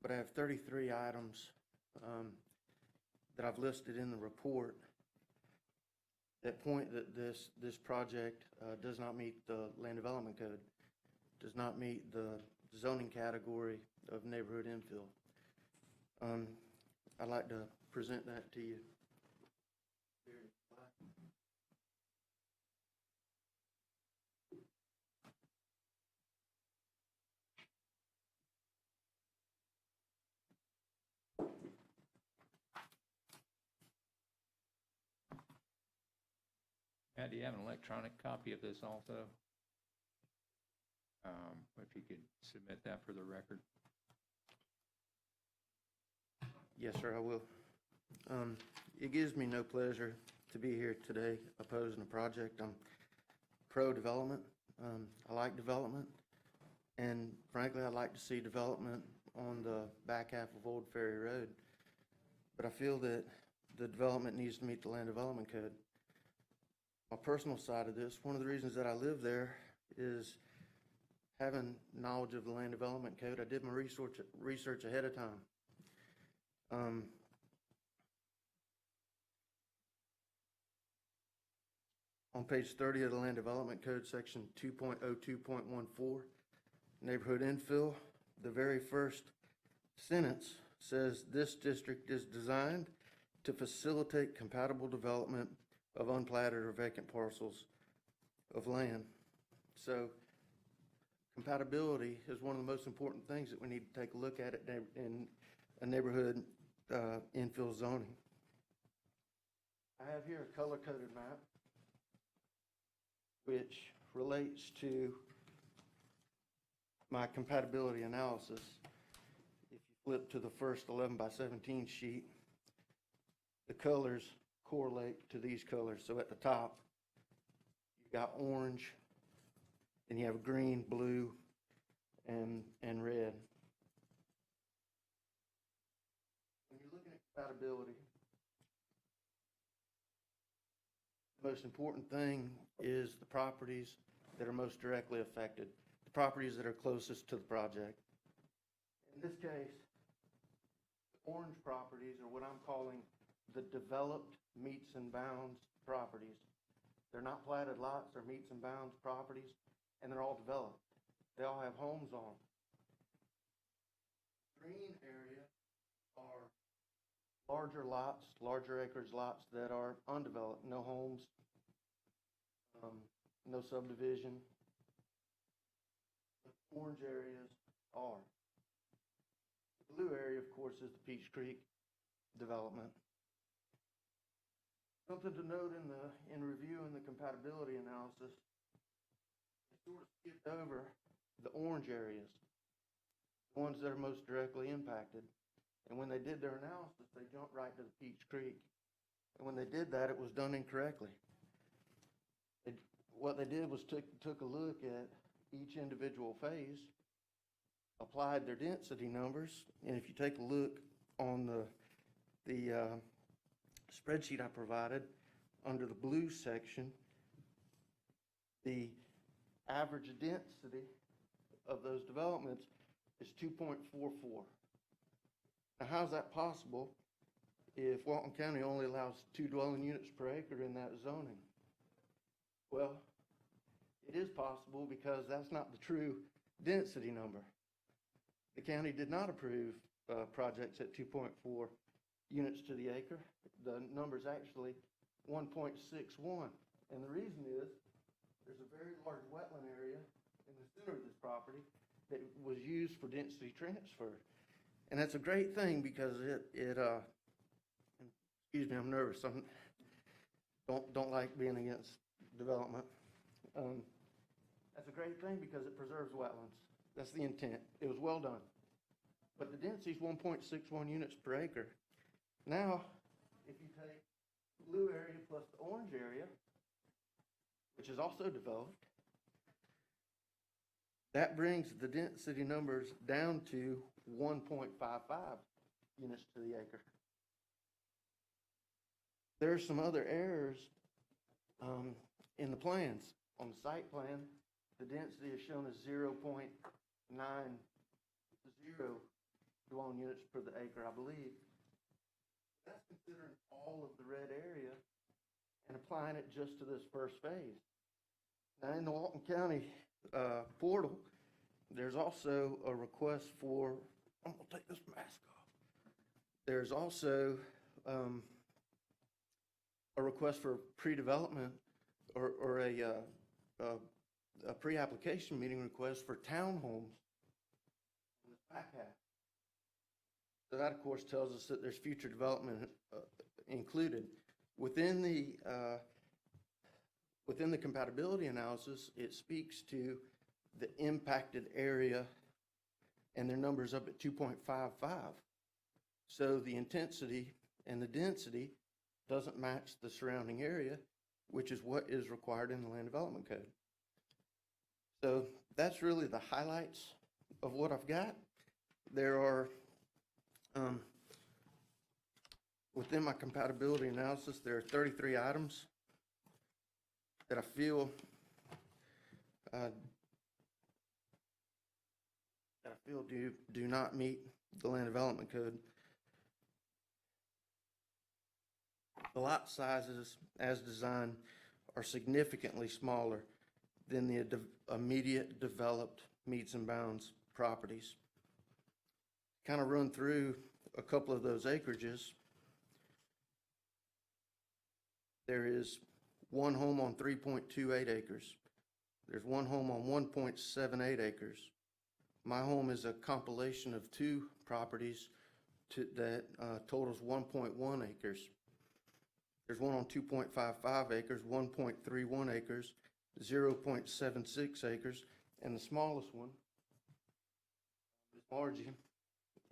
But I have 33 items that I've listed in the report that point that this project does not meet the Land Development Code, does not meet the zoning category of neighborhood infill. I'd like to present that to you. Do you have an electronic copy of this also? If you could submit that for the record. Yes, sir, I will. It gives me no pleasure to be here today opposing a project. I'm pro-development. I like development. And frankly, I'd like to see development on the back half of Old Ferry Road. But I feel that the development needs to meet the Land Development Code. My personal side of this, one of the reasons that I live there is having knowledge of the Land Development Code. I did my research ahead of time. On page 30 of the Land Development Code, section 2.02.14, neighborhood infill, the very first sentence says, "This district is designed to facilitate compatible development of unplatted or vacant parcels of land. So compatibility is one of the most important things that we need to take a look at in a neighborhood infill zoning. I have here a color-coded map which relates to my compatibility analysis. If you flip to the first 11 by 17 sheet, the colors correlate to these colors. So at the top, you've got orange, then you have green, blue, and red. When you're looking at compatibility, the most important thing is the properties that are most directly affected, the properties that are closest to the project. In this case, the orange properties are what I'm calling the developed meets and bounds properties. They're not platted lots, they're meets and bounds properties, and they're all developed. They all have homes on them. Green area are larger lots, larger acreage lots that are undeveloped, no homes, no subdivision. The orange areas are. The blue area, of course, is the Peach Creek development. Something to note in reviewing the compatibility analysis, they sort of skipped over the orange areas, the ones that are most directly impacted. And when they did their analysis, they jumped right to the Peach Creek. And when they did that, it was done incorrectly. What they did was took a look at each individual phase, applied their density numbers, and if you take a look on the spreadsheet I provided, under the blue section, the average density of those developments is 2.44. Now, how's that possible if Walton County only allows 2 dwelling units per acre in that zoning? Well, it is possible because that's not the true density number. The county did not approve projects at 2.4 units to the acre. The number's actually 1.61. And the reason is there's a very large wetland area in the center of this property that was used for density transfer. And that's a great thing because excuse me, I'm nervous. Don't like being against development. That's a great thing because it preserves wetlands. That's the intent. It was well done. But the density is 1.61 units per acre. Now, if you take the blue area plus the orange area, which is also developed, that brings the density numbers down to 1.55 units to the acre. There are some other errors in the plans. On the site plan, the density is shown as 0.90 dwelling units per the acre, I believe. That's considering all of the red area and applying it just to this first phase. Now, in the Walton County portal, there's also a request for, I'm going to take this mask off. There's also a request for pre-development or a pre-application meeting request for townhomes in the back half. So that, of course, tells us that there's future development included. Within the compatibility analysis, it speaks to the impacted area, and their number's up at 2.55. So the intensity and the density doesn't match the surrounding area, which is what is required in the Land Development Code. So that's really the highlights of what I've got. There are, within my compatibility analysis, there are 33 items that I feel do not meet the Land Development Code. The lot sizes, as designed, are significantly smaller than the immediate developed meets and bounds properties. Kind of run through a couple of those acreages. there is one home on 3.28 acres. There's one home on 1.78 acres. My home is a compilation of two properties that totals 1.1 acres. There's one on 2.55 acres, 1.31 acres, 0.76 acres, and the smallest one, Ms. Margie,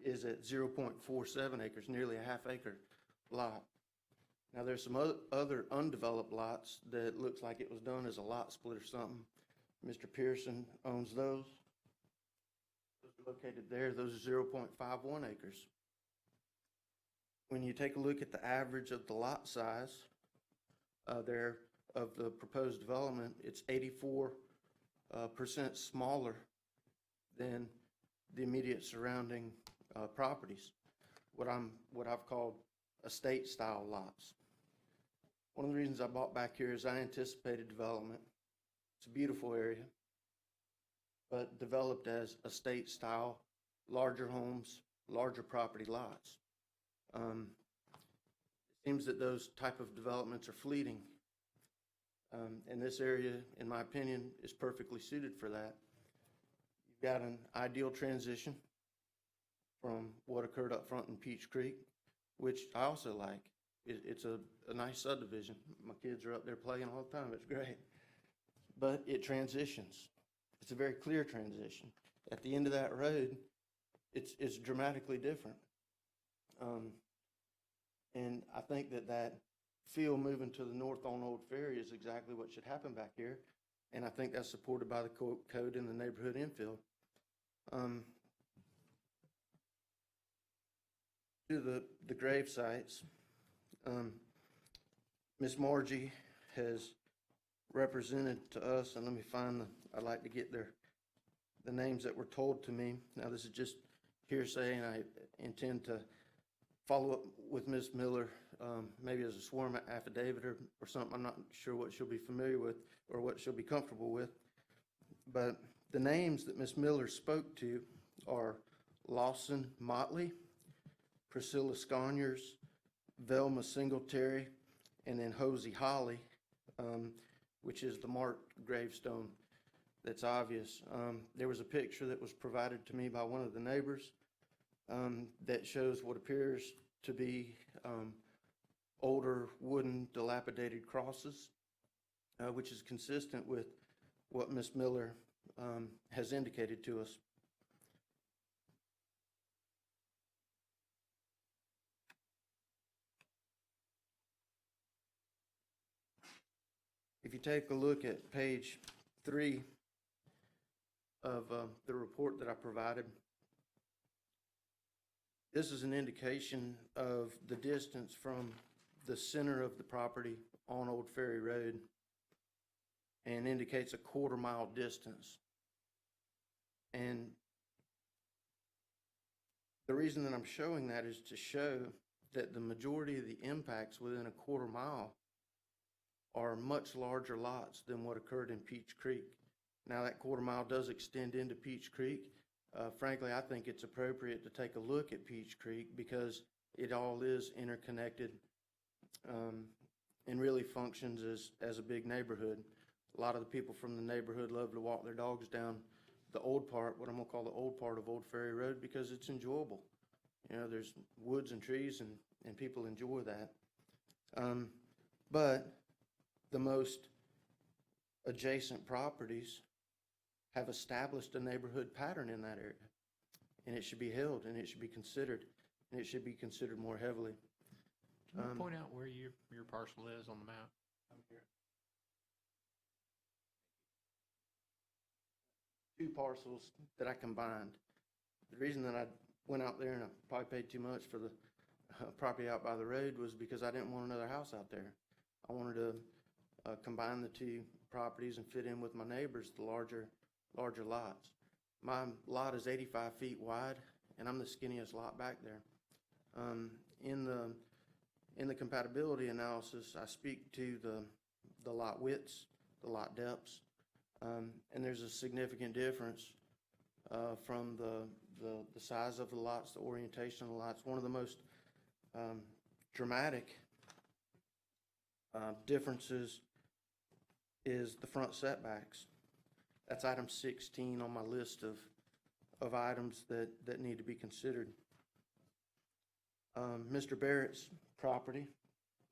is at 0.47 acres, nearly a half acre lot. Now, there's some other undeveloped lots that looks like it was done as a lot split or something. Mr. Pearson owns those. Those are located there. Those are 0.51 acres. When you take a look at the average of the lot size there of the proposed development, it's 84% smaller than the immediate surrounding properties, what I've called estate style lots. One of the reasons I bought back here is I anticipated development. It's a beautiful area, but developed as estate style, larger homes, larger property lots. It seems that those type of developments are fleeting. And this area, in my opinion, is perfectly suited for that. You've got an ideal transition from what occurred up front in Peach Creek, which I also like. It's a nice subdivision. My kids are up there playing all the time. It's great. But it transitions. It's a very clear transition. At the end of that road, it's dramatically different. And I think that feel moving to the north on Old Ferry is exactly what should happen back here. And I think that's supported by the code in the neighborhood infill. To the grave sites, Miss Margie has represented to us, and let me find I'd like to get the names that were told to me. Now, this is just hearsay, and I intend to follow up with Ms. Miller, maybe as a sworn affidavit or something. I'm not sure what she'll be familiar with or what she'll be comfortable with. But the names that Ms. Miller spoke to are Lawson Motley, Priscilla Sconyers, Velma Singletary, and then Hosey Holly, which is the marked gravestone that's obvious. There was a picture that was provided to me by one of the neighbors that shows what appears to be older wooden dilapidated crosses, which is consistent with what Ms. Miller has indicated to us. If you take a look at page 3 of the report that I provided, this is an indication of the distance from the center of the property on Old Ferry Road and indicates a quarter-mile distance. And the reason that I'm showing that is to show that the majority of the impacts within a quarter mile are much larger lots than what occurred in Peach Creek. Now, that quarter mile does extend into Peach Creek. Frankly, I think it's appropriate to take a look at Peach Creek because it all is interconnected and really functions as a big neighborhood. A lot of the people from the neighborhood love to walk their dogs down the old part, what I'm gonna call the old part of Old Ferry Road, because it's enjoyable. You know, there's woods and trees and people enjoy that. But the most adjacent properties have established a neighborhood pattern in that area, and it should be held, and it should be considered, and it should be considered more heavily. Can you point out where your parcel is on the map? I'm here. 2 parcels that I combined. The reason that I went out there and I probably paid too much for the property out by the road was because I didn't want another house out there. I wanted to combine the 2 properties and fit in with my neighbors, the larger lots. My lot is 85 feet wide, and I'm the skinniest lot back there. In the compatibility analysis, I speak to the lot widths, the lot depths, and there's a significant difference from the size of the lots, the orientation of the lots. One of the most dramatic Differences is the front setbacks. That's item 16 on my list of items that need to be considered. Mr. Barrett's property,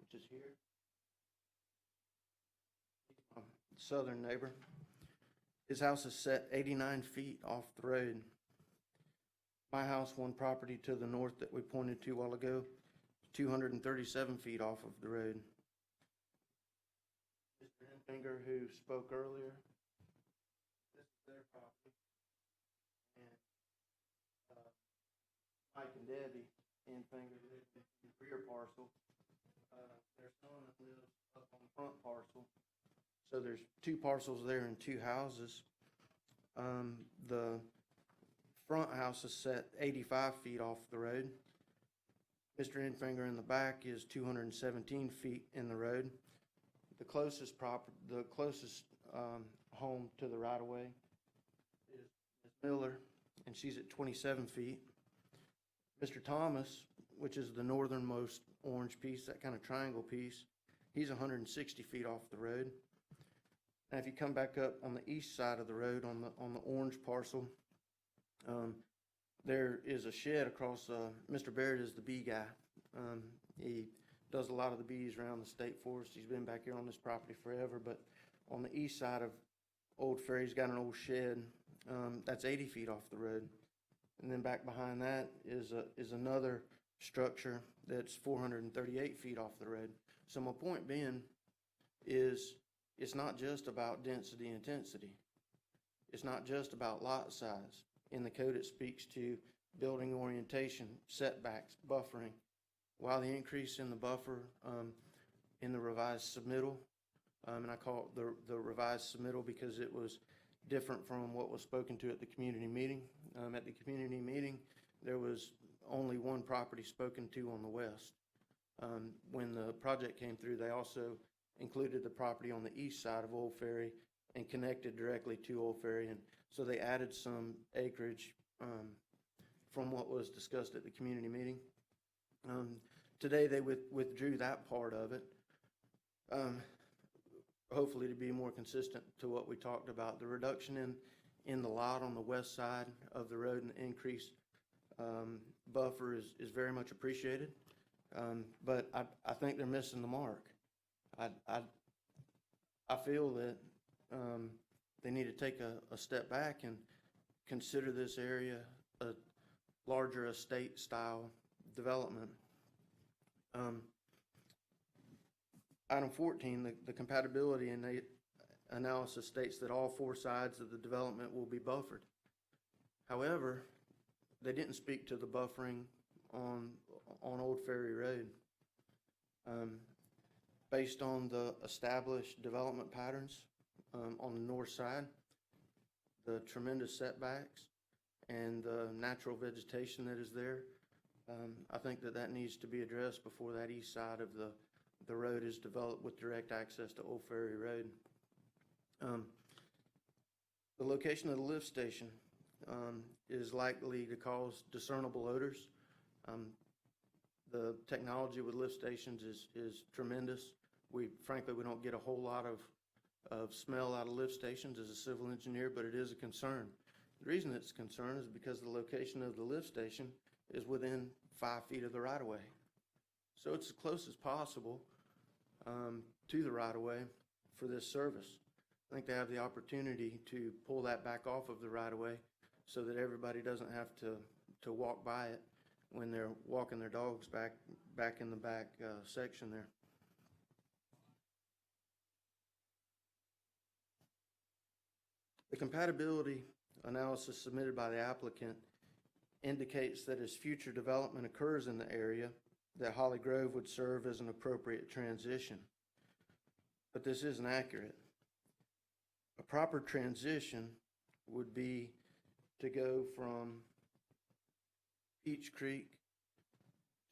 which is here, southern neighbor, his house is set 89 feet off the road. My house, one property to the north that we pointed to a while ago, 237 feet off of the road. Mr. Enfinger, who spoke earlier, this is their property. And Mike and Debbie Enfinger live in the rear parcel. Their son lives up on the front parcel. So there's two parcels there and two houses. The front house is set 85 feet off the road. Mr. Enfinger in the back is 217 feet in the road. The closest home to the right-of-way is Ms. Miller, and she's at 27 feet. Mr. Thomas, which is the northernmost orange piece, that kind of triangle piece, he's 160 feet off the road. Now, if you come back up on the east side of the road on the orange parcel, there is a shed across. Mr. Barrett is the bee guy. He does a lot of the bees around the state forest. He's been back here on this property forever. But on the east side of Old Ferry, he's got an old shed that's 80 feet off the road, and then back behind that is another structure that's 438 feet off the road. So my point being is, it's not just about density and intensity. It's not just about lot size. In the code, it speaks to building orientation, setbacks, buffering. While the increase in the buffer in the revised submittal, and I call it the revised submittal because it was different from what was spoken to at the community meeting. At the community meeting, there was only one property spoken to on the west. When the project came through, they also included the property on the east side of Old Ferry and connected directly to Old Ferry. And so they added some acreage from what was discussed at the community meeting. Today they withdrew that part of it, hopefully to be more consistent to what we talked about. The reduction in the lot on the west side of the road and the increased buffer is very much appreciated, but I think they're missing the mark. I feel that they need to take a step back and consider this area a larger estate-style development. Item 14, the compatibility analysis states that all four sides of the development will be buffered. However, they didn't speak to the buffering on Old Ferry Road. Based on the established development patterns on the north side, the tremendous setbacks, and the natural vegetation that is there, I think that needs to be addressed before that east side of the road is developed with direct access to Old Ferry Road. The location of the lift station is likely to cause discernible odors. The technology with lift stations is tremendous. Frankly, we don't get a whole lot of smell out of lift stations as a civil engineer, but it is a concern. The reason it's a concern is because the location of the lift station is within 5 feet of the right-of-way. So it's as close as possible to the right-of-way for this service. I think they have the opportunity to pull that back off of the right-of-way so that everybody doesn't have to walk by it when they're walking their dogs back in the back section there. The compatibility analysis submitted by the applicant indicates that as future development occurs in the area, that Holly Grove would serve as an appropriate transition. But this isn't accurate. A proper transition would be to go from Peach Creek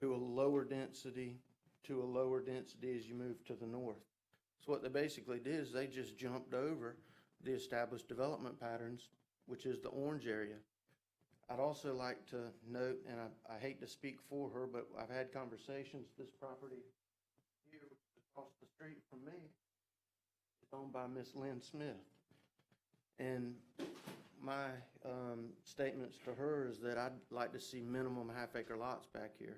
to a lower density as you move to the north. So what they basically did is they just jumped over the established development patterns, which is the orange area. I'd also like to note, and I hate to speak for her, but I've had conversations, this property here, which is the across the street from me is owned by Miss Lynn Smith. And my statements to her is that I'd like to see minimum half-acre lots back here.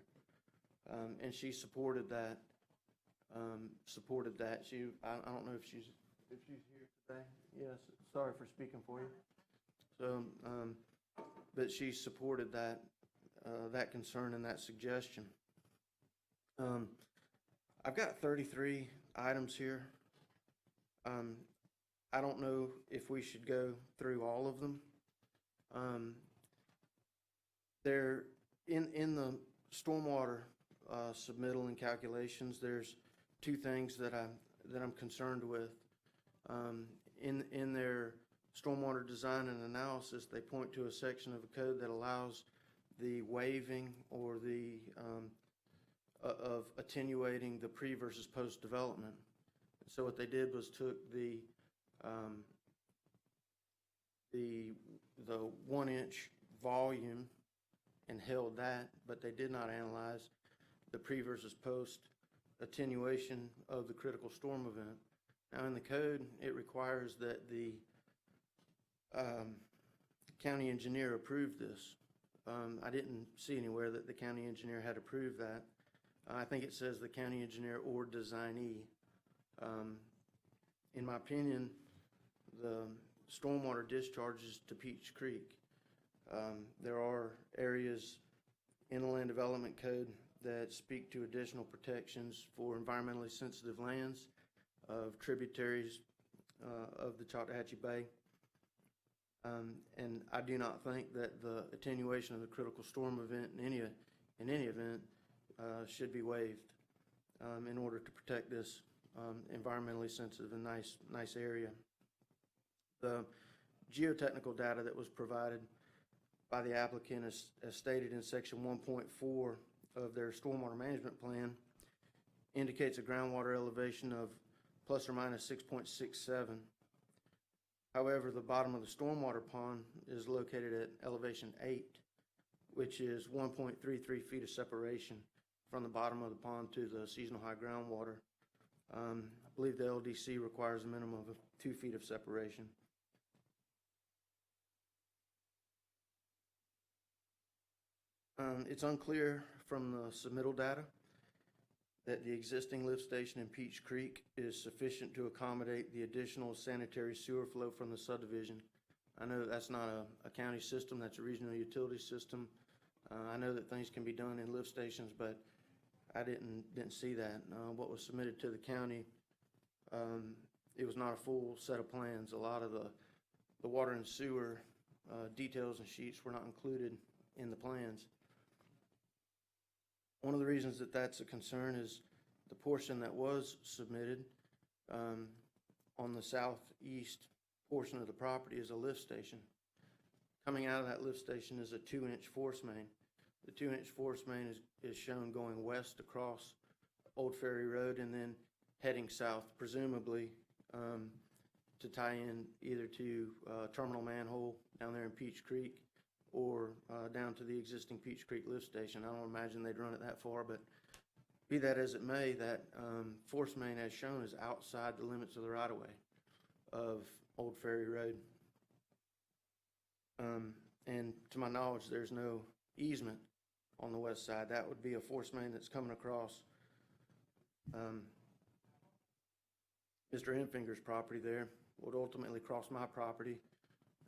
And she supported that. I don't know if she's here today. Yes, sorry for speaking for you. So, but she supported that, that concern and that suggestion. I've got 33 items here. I don't know if we should go through all of them. There, in the stormwater submittal and calculations, there's two things that I'm concerned with. In their stormwater design and analysis, they point to a section of the code that allows the waiving or the of attenuating the pre versus post development. So what they did was took the 1-inch volume and held that, but they did not analyze the pre versus post attenuation of the critical storm event. Now in the code, it requires that the county engineer approve this. I didn't see anywhere that the county engineer had approved that. I think it says the county engineer or designee. In my opinion, the stormwater discharges to Peach Creek. There are areas in the land development code that speak to additional protections for environmentally sensitive lands of tributaries of the Chattahoochee Bay. And I do not think that the attenuation of the critical storm event in any event should be waived in order to protect this environmentally sensitive and nice area. The geotechnical data that was provided by the applicant as stated in section 1.4 of their stormwater management plan indicates a groundwater elevation of plus or minus 6.67. However, the bottom of the stormwater pond is located at elevation 8, which is 1.33 feet of separation from the bottom of the pond to the seasonal high groundwater. I believe the LDC requires a minimum of 2 feet of separation. It's unclear from the submittal data that the existing lift station in Peach Creek is sufficient to accommodate the additional sanitary sewer flow from the subdivision. I know that's not a county system, that's a regional utility system. I know that things can be done in lift stations, but I didn't see that. What was submitted to the county, it was not a full set of plans. A lot of the water and sewer details and sheets were not included in the plans. One of the reasons that that's a concern is the portion that was submitted on the southeast portion of the property is a lift station. Coming out of that lift station is a 2-inch force main. The 2-inch force main is shown going west across Old Ferry Road and then heading south, presumably to tie in either to terminal manhole down there in Peach Creek or down to the existing Peach Creek lift station. I don't imagine they'd run it that far, but be that as it may, that force main as shown is outside the limits of the right-of-way of Old Ferry Road. And to my knowledge, there's no easement on the west side. That would be a force main that's coming across Mr. Enfinger's property there, would ultimately cross my property,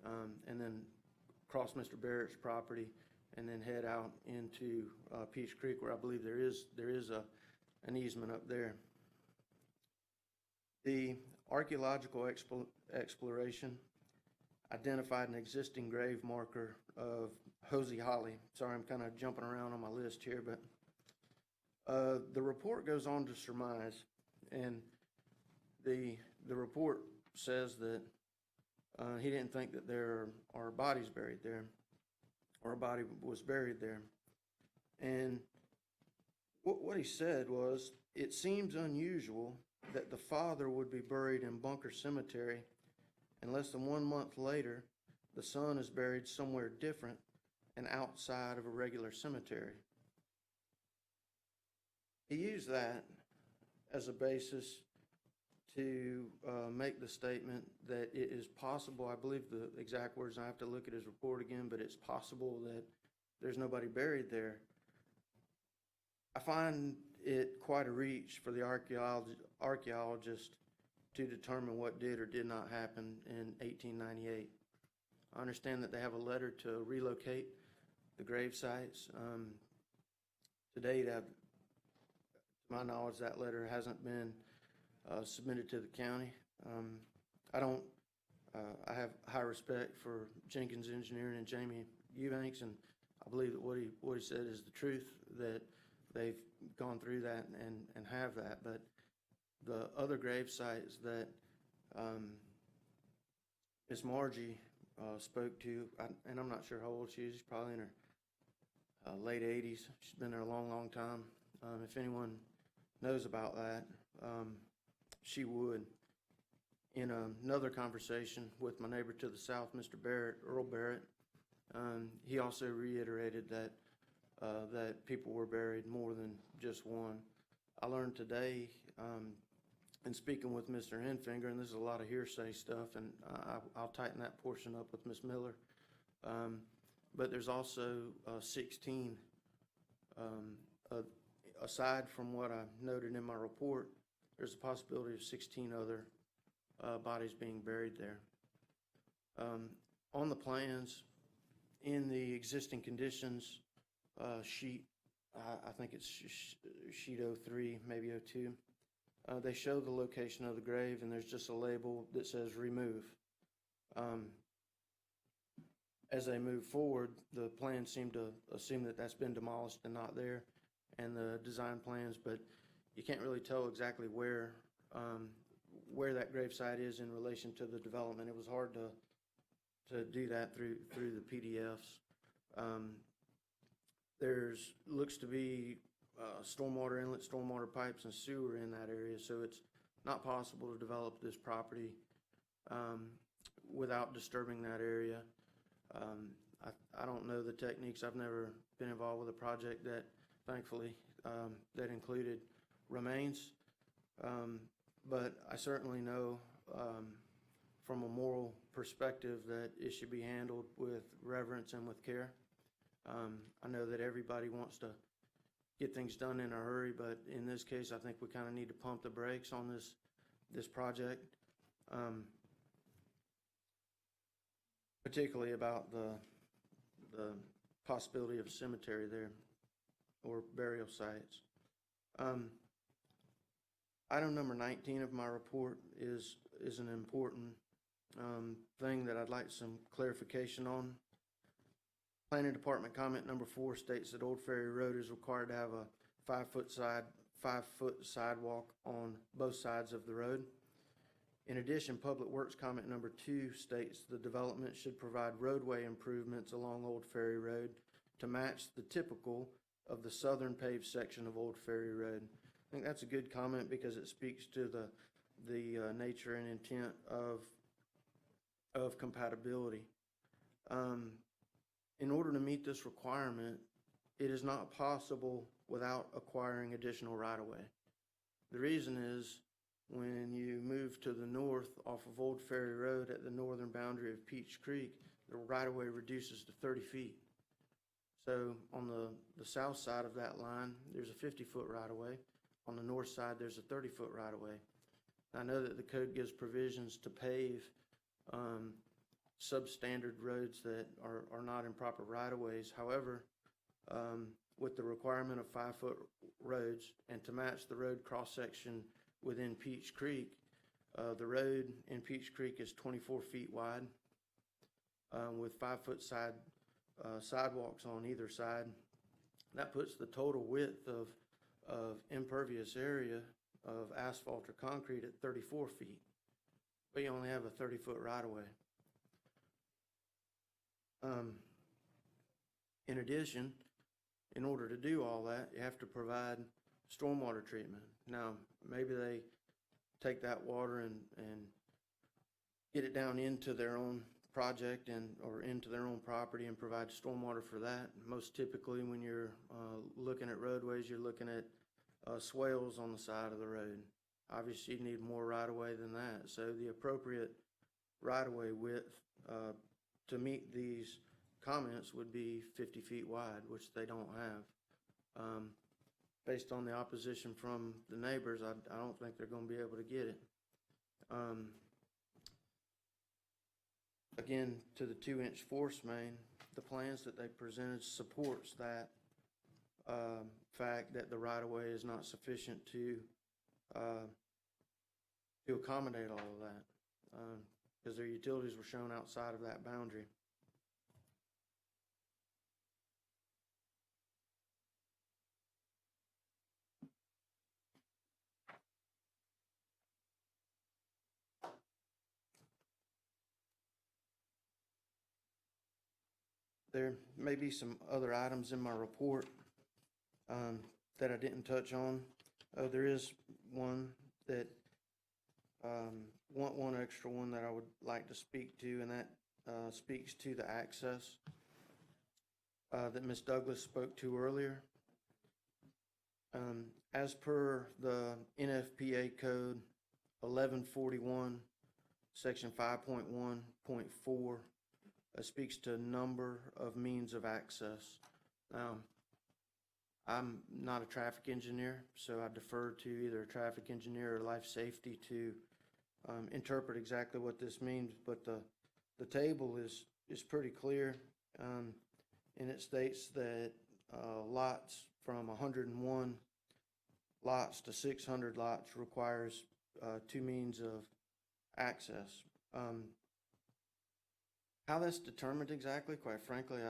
and then cross Mr. Barrett's property, and then head out into Peach Creek, where I believe there is an easement up there. The archaeological exploration identified an existing grave marker of Hosey Holly. Sorry, I'm kind of jumping around on my list here, but the report goes on to surmise, and the report says that he didn't think that there are bodies buried there, or a body was buried there. And what he said was, it seems unusual that the father would be buried in Bunker Cemetery, and less than 1 month later, the son is buried somewhere different and outside of a regular cemetery. He used that as a basis to make the statement that it is possible, I believe the exact words, I have to look at his report again, but it's possible that there's nobody buried there. I find it quite a reach for the archaeologist to determine what did or did not happen in 1898. I understand that they have a letter to relocate the grave sites. To date, to my knowledge, that letter hasn't been submitted to the county. I have high respect for Jenkins Engineering and Jamie Eubanks, and I believe that what he said is the truth, that they've gone through that and have that. But the other grave sites that Miss Margie spoke to, and I'm not sure how old she is, she's probably in her late 80s. She's been there a long, long time. If anyone knows about that, she would. In another conversation with my neighbor to the south, Mr. Barrett, Earl Barrett, he also reiterated that that people were buried more than just one. I learned today in speaking with Mr. Henfinger, and this is a lot of hearsay stuff, and I'll tighten that portion up with Ms. Miller, but there's also 16, aside from what I noted in my report, there's a possibility of 16 other bodies being buried there. On the plans, in the existing conditions sheet, I think it's sheet 03, maybe 02, they show the location of the grave, and there's just a label that says remove. As they move forward, the plans seem to assume that that's been demolished and not there, and the design plans, but you can't really tell exactly where that gravesite is in relation to the development. It was hard to do that through the PDFs. There's looks to be stormwater inlet, stormwater pipes, and sewer in that area, so it's not possible to develop this property without disturbing that area. I don't know the techniques. I've never been involved with a project that, thankfully, that included remains, but I certainly know from a moral perspective that it should be handled with reverence and with care. I know that everybody wants to get things done in a hurry, but in this case, I think we kind of need to pump the brakes on this project, particularly about the possibility of a cemetery there or burial sites. Item number 19 of my report is an important thing that I'd like some clarification on. Planning Department comment number 4 states that Old Ferry Road is required to have a 5-foot sidewalk on both sides of the road. In addition, Public Works comment number 2 states the development should provide roadway improvements along Old Ferry Road to match the typical of the southern paved section of Old Ferry Road. I think that's a good comment because it speaks to the nature and intent of compatibility. In order to meet this requirement, it is not possible without acquiring additional right-of-way. The reason is when you move to the north off of Old Ferry Road at the northern boundary of Peach Creek, the right-of-way reduces to 30 feet. So on the south side of that line, there's a 50-foot right-of-way. On the north side, there's a 30-foot right-of-way. I know that the code gives provisions to pave substandard roads that are not in proper right-of-ways. However, with the requirement of 5-foot roads and to match the road cross-section within Peach Creek, the road in Peach Creek is 24 feet wide with 5-foot sidewalks on either side. That puts the total width of impervious area of asphalt or concrete at 34 feet. But you only have a 30-foot right-of-way. In addition, in order to do all that, you have to provide stormwater treatment. Now, maybe they take that water and get it down into their own project or into their own property and provide stormwater for that. Most typically, when you're looking at roadways, you're looking at swales on the side of the road. Obviously, you need more right-of-way than that, so the appropriate right-of-way width to meet these comments would be 50 feet wide, which they don't have. Based on the opposition from the neighbors, I don't think they're going to be able to get it. Again, to the 2-inch force main, the plans that they presented supports that fact that the right-of-way is not sufficient to accommodate all of that, because their utilities were shown outside of that boundary. There may be some other items in my report that I didn't touch on. There is one that, one extra one that I would like to speak to, and that speaks to the access that Ms. Douglas spoke to earlier. As per the NFPA code 1141, section 5.1.4, speaks to number of means of access. Now, I'm not a traffic engineer, so I defer to either a traffic engineer or life safety to interpret exactly what this means, but the table is pretty clear, and it states that lots from 101 lots to 600 lots requires 2 means of access. How that's determined exactly, quite frankly,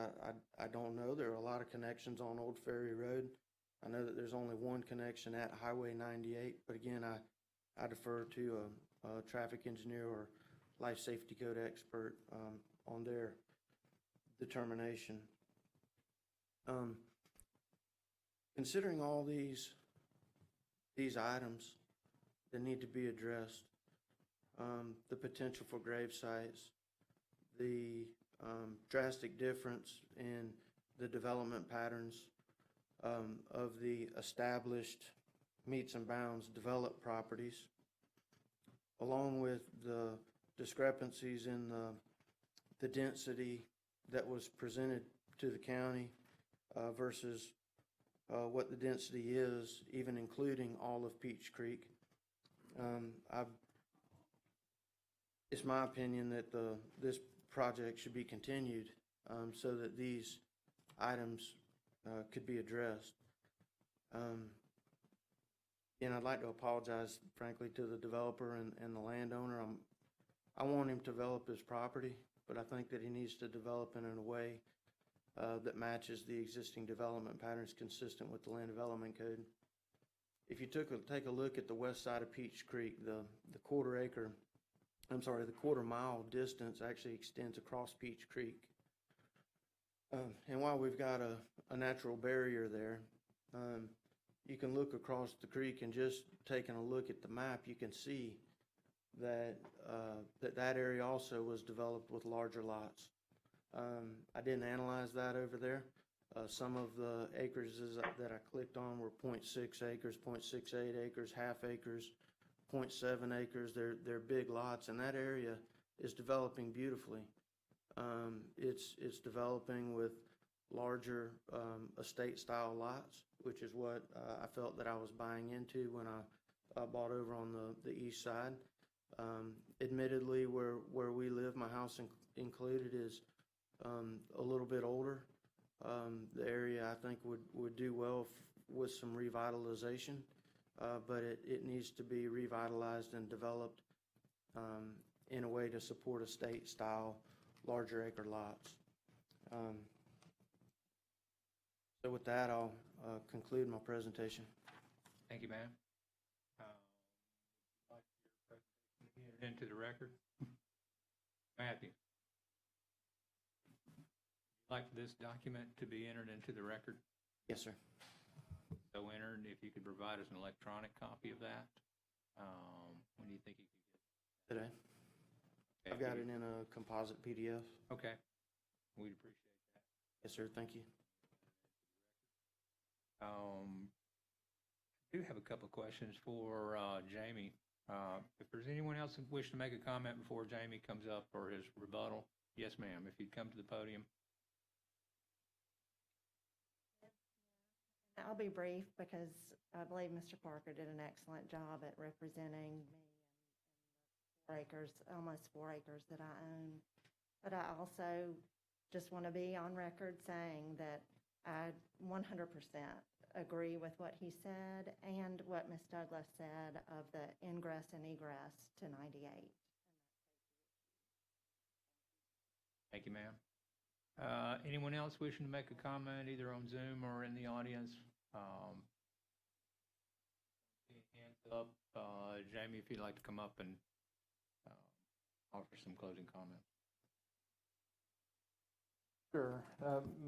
I don't know. There are a lot of connections on Old Ferry Road. I know that there's only one connection at Highway 98, but again, I defer to a traffic engineer or life safety code expert on their determination. Considering all these items that need to be addressed, the potential for grave sites, the drastic difference in the development patterns of the established meets and bounds developed properties, along with the discrepancies in the density that was presented to the county versus what the density is, even including all of Peach Creek. It's my opinion that this project should be continued so that these items could be addressed. And I'd like to apologize, frankly, to the developer and the landowner. I want him to develop his property, but I think that he needs to develop it in a way that matches the existing development patterns consistent with the Land Development Code. If you take a look at the west side of Peach Creek, the quarter mile distance actually extends across Peach Creek. And while we've got a natural barrier there, you can look across the creek, and just taking a look at the map, you can see that that area also was developed with larger lots. I didn't analyze that over there. Some of the acreages that I clicked on were 0.6 acres, 0.68 acres, half acres, 0.7 acres. They're big lots, and that area is developing beautifully. It's developing with larger estate-style lots, which is what I felt that I was buying into when I bought over on the east side. Admittedly, where we live, my house included, is a little bit older. The area, I think, would do well with some revitalization, but it needs to be revitalized and developed in a way to support estate-style, larger acre lots. So with that, I'll conclude my presentation. Thank you, ma'am. Like your presentation to be entered into the record? Matthew? Like this document to be entered into the record? Yes, sir. So entered, if you could provide us an electronic copy of that, when do you think you could get it? Today. Okay, I've got it in a composite PDF. Okay, we'd appreciate that. Yes, sir. Thank you. do have a couple of questions for Jamie. If there's anyone else who wish to make a comment before Jamie comes up for his rebuttal, yes, ma'am, if you'd come to the podium. I'll be brief because I believe Mr. Parker did an excellent job at representing me and 4 acres, almost 4 acres that I own. But I also just want to be on record saying that I 100% agree with what he said and what Ms. Douglas said of the ingress and egress to 98. Thank you, ma'am. Anyone else wishing to make a comment either on Zoom or in the audience? Hands up. Jamie, if you'd like to come up and offer some closing comments. Sure.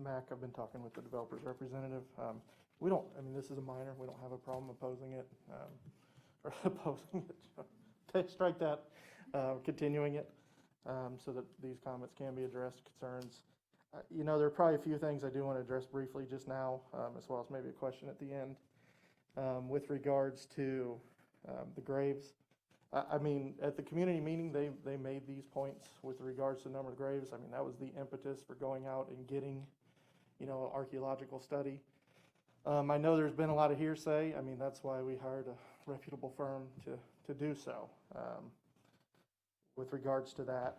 Mac, I've been talking with the developer's representative. We don't, I mean, this is a minor. We don't have a problem opposing it, or opposing it. Strike that, continuing it, so that these comments can be addressed, concerns. You know, there are probably a few things I do want to address briefly just now, as well as maybe a question at the end. With regards to the graves, I mean, at the community meeting, they made these points with regards to the number of graves. I mean, that was the impetus for going out and getting, you know, archaeological study. I know there's been a lot of hearsay. I mean, that's why we hired a reputable firm to do so. With regards to that,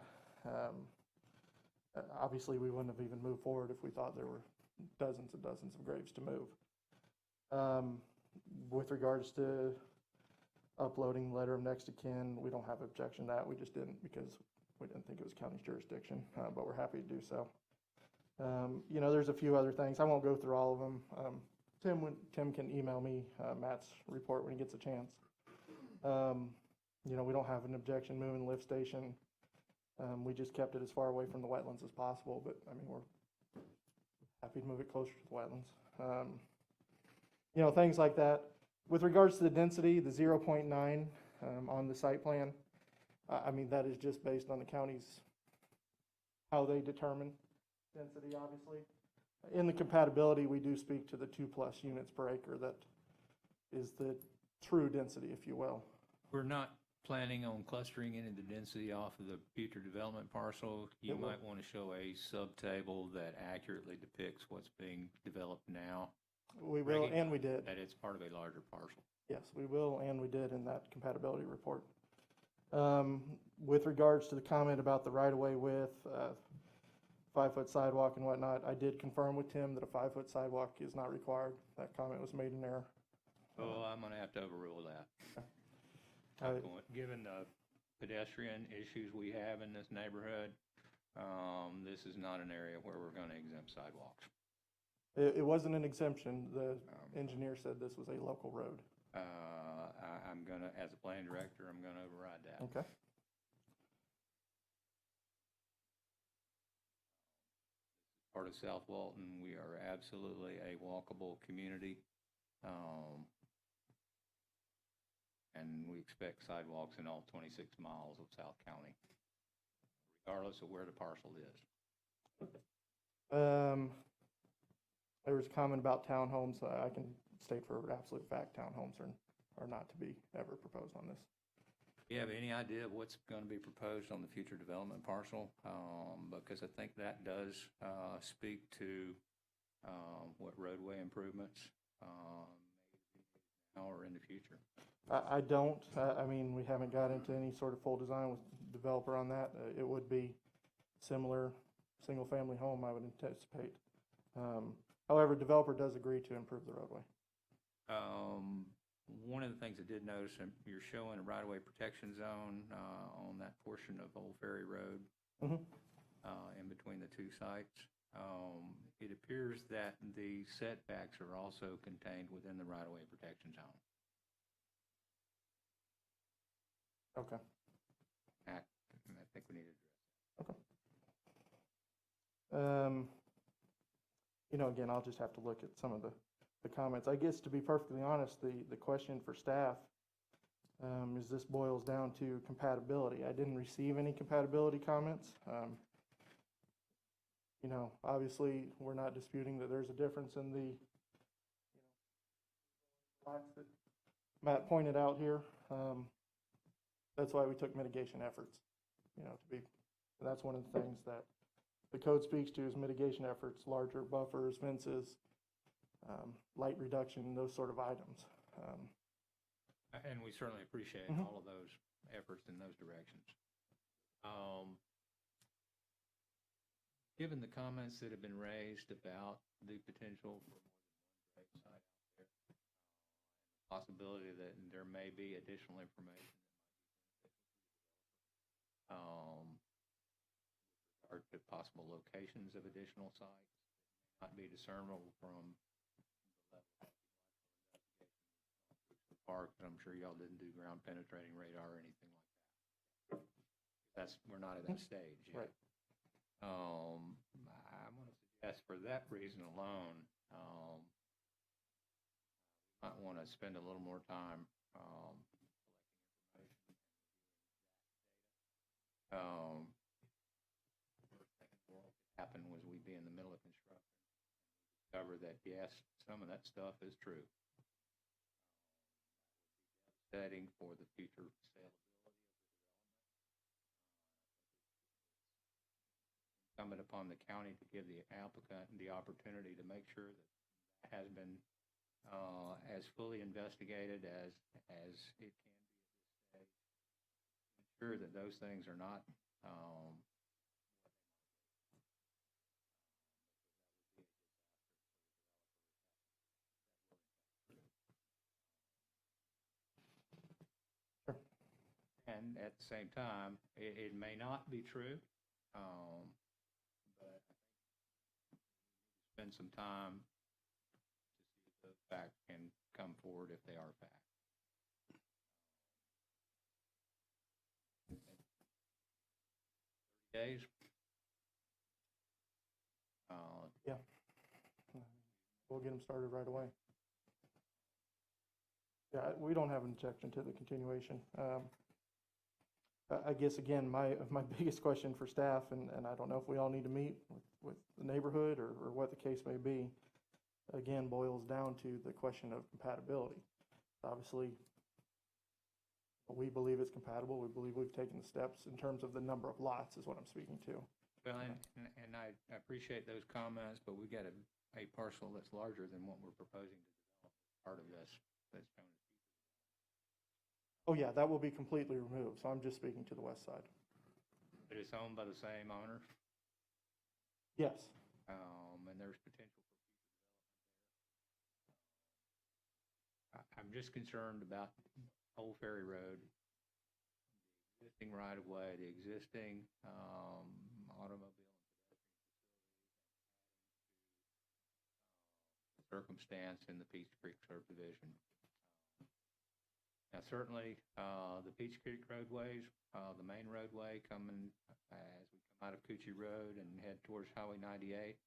obviously we wouldn't have even moved forward if we thought there were dozens and dozens of graves to move. With regards to uploading letter of next of kin, we don't have objection to that. We just didn't because we didn't think it was county jurisdiction, but we're happy to do so. You know, there's a few other things. I won't go through all of them. Tim can email me Matt's report when he gets a chance. You know, we don't have an objection moving the lift station. We just kept it as far away from the wetlands as possible, but I mean, we're happy to move it closer to the wetlands. You know, things like that. With regards to the density, the 0.9 on the site plan, I mean, that is just based on the county's, how they determine density, obviously. In the compatibility, we do speak to the 2+ units per acre. That is the true density, if you will. We're not planning on clustering any of the density off of the future development parcel. You might want to show a subtable that accurately depicts what's being developed now. We will, and we did. That it's part of a larger parcel. Yes, we will, and we did in that compatibility report. With regards to the comment about the right-of-way width, 5-foot sidewalk and whatnot, I did confirm with Tim that a 5-foot sidewalk is not required. That comment was made in error. Oh, I'm going to have to overrule that. Given the pedestrian issues we have in this neighborhood, this is not an area where we're going to exempt sidewalks. It wasn't an exemption. The engineer said this was a local road. I'm going to, as a planning director, I'm going to override that. Okay. Part of South Walton, we are absolutely a walkable community. And we expect sidewalks in all 26 miles of South County, regardless of where the parcel is. There was a comment about townhomes. I can state for absolute fact townhomes are not to be ever proposed on this. Do you have any idea of what's going to be proposed on the future development parcel? Because I think that does speak to what roadway improvements now or in the future. I don't. I mean, we haven't got into any sort of full design with the developer on that. It would be similar single-family home, I would anticipate. However, developer does agree to improve the roadway. One of the things I did notice, you're showing a right-of-way protection zone on that portion of Old Ferry Road in between the two sites. It appears that the setbacks are also contained within the right-of-way protection zone. Okay. I think we need to address that. Okay. You know, again, I'll just have to look at some of the comments. I guess, to be perfectly honest, the question for staff is this boils down to compatibility. I didn't receive any compatibility comments. You know, obviously, we're not disputing that there's a difference in the lots that Matt pointed out here, that's why we took mitigation efforts, and that's one of the things that the code speaks to is mitigation efforts, larger buffers, fences, light reduction, those sort of items. And we certainly appreciate Mhm. all of those efforts in those directions. Given the comments that have been raised about the potential for more than one grave site out there, the possibility that there may be additional information that might be beneficial to the developer, with regard to possible locations of additional sites that may not be discernible from the level of the park. I'm sure y'all didn't do ground penetrating radar or anything like that. We're not at that stage yet. Right. I'm going to suggest for that reason alone, we might want to spend a little more time collecting information and reviewing exact data. First thing in the world could happen was we'd be in the middle of construction and discover that, yes, some of that stuff is true. That would be devastating for the future saleability of the development. Incumbent upon the county to give the applicant the opportunity to make sure that that has been as fully investigated as it can be at this stage. Ensure that those things are not what they might be. Sure. And at the same time, it may not be true. But I think we need to spend some time to see if those facts can come forward if they are facts. 30 days. Yeah. We'll get them started right away. Yeah, we don't have an objection to the continuation. I guess, again, my biggest question for staff, and I don't know if we all need to meet with the neighborhood or what the case may be, again, boils down to the question of compatibility. Obviously, we believe it's compatible. We believe we've taken the steps in terms of the number of lots is what I'm speaking to. Well, and I appreciate those comments, but we got a parcel that's larger than what we're proposing to develop as part of this that's shown as future. Oh, yeah, that will be completely removed, so I'm just speaking to the west side. But it's owned by the same owner? Yes. And there's potential for future development there. I'm just concerned about Old Ferry Road, the existing right-of-way, the existing automobile and pedestrian facilities, and adding to circumstance in the Peach Creek subdivision. Now, certainly, the Peach Creek roadways, the main roadway coming as we come out of Coochie Road and head towards Highway 98,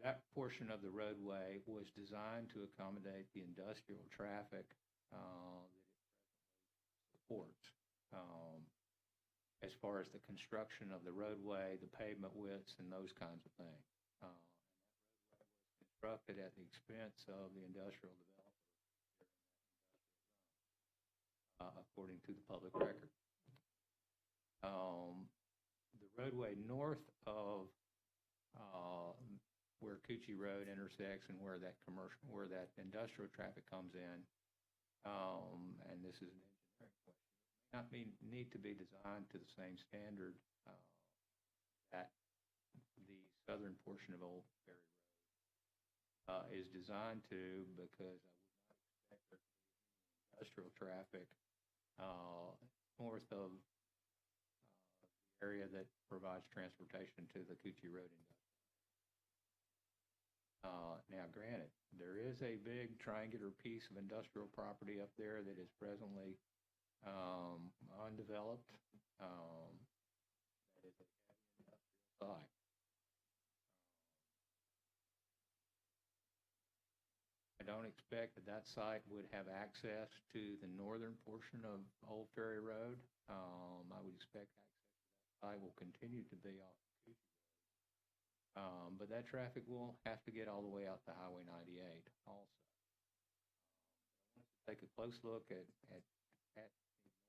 that portion of the roadway was designed to accommodate the industrial traffic that it presently supports. As far as the construction of the roadway, the pavement widths, and those kinds of things. And that roadway was constructed at the expense of the industrial developer here in that industrial zone, according to the public record. The roadway north of where Coochie Road intersects and where that industrial traffic comes in, and this is an engineering question, not need to be designed to the same standard that the southern portion of Old Ferry Road is designed to, because I would not expect there to be any industrial traffic north of the area that provides transportation to the Coochie Road industrial. Now, granted, there is a big triangular piece of industrial property up there that is presently undeveloped. That is a heavy industrial site. I don't expect that site would have access to the northern portion of Old Ferry Road. I would expect access to that site will continue to be off Coochie Road. But that traffic will have to get all the way out to Highway 98 also. I want to take a close look at the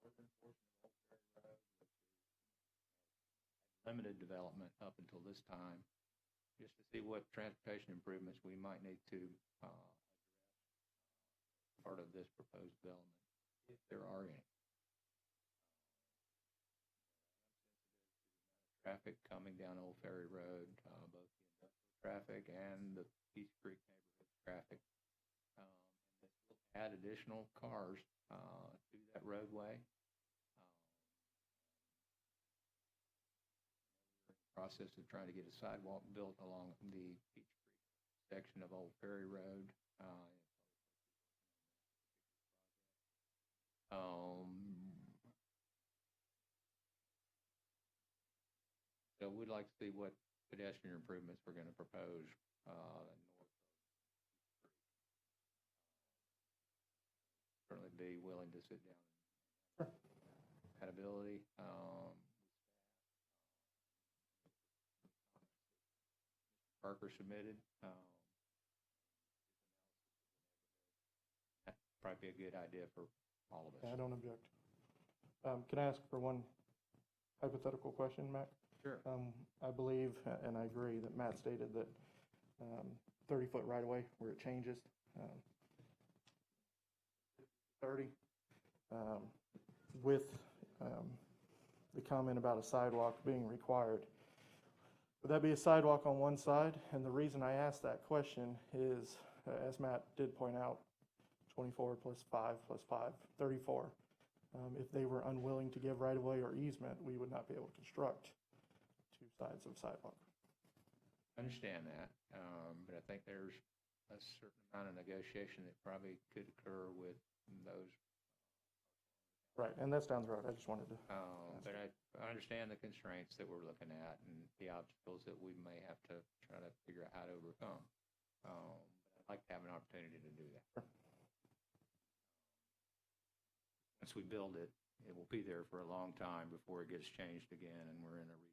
northern portion of Old Ferry Road, which is limited development up until this time, just to see what transportation improvements we might need to address part of this proposed development, if there are any. Traffic coming down Old Ferry Road, both the industrial traffic and the Peach Creek neighborhood traffic. And this will add additional cars to that roadway. We're in the process of trying to get a sidewalk built along the Peach Creek section of Old Ferry Road. So we'd like to see what pedestrian improvements we're going to propose north of Peach Creek. Certainly be willing to sit down and compatibility. Mr. Parker submitted. That'd probably be a good idea for all of us. I don't object. Can I ask for one hypothetical question, Matt? Sure. I believe, and I agree, that Matt stated that 30-foot right-of-way where it changes, 30, with the comment about a sidewalk being required. Would that be a sidewalk on one side? And the reason I asked that question is, as Matt did point out, 24 plus 5 plus 5, 34. If they were unwilling to give right-of-way or easement, we would not be able to construct two sides of sidewalk. I understand that, but I think there's a certain amount of negotiation that probably could occur with those. Right, and that's down the road. I just wanted to. But I understand the constraints that we're looking at and the obstacles that we may have to try to figure out how to overcome. But I'd like to have an opportunity to do that. Sure. Once we build it, it will be there for a long time before it gets changed again, and we're in a redevelopment.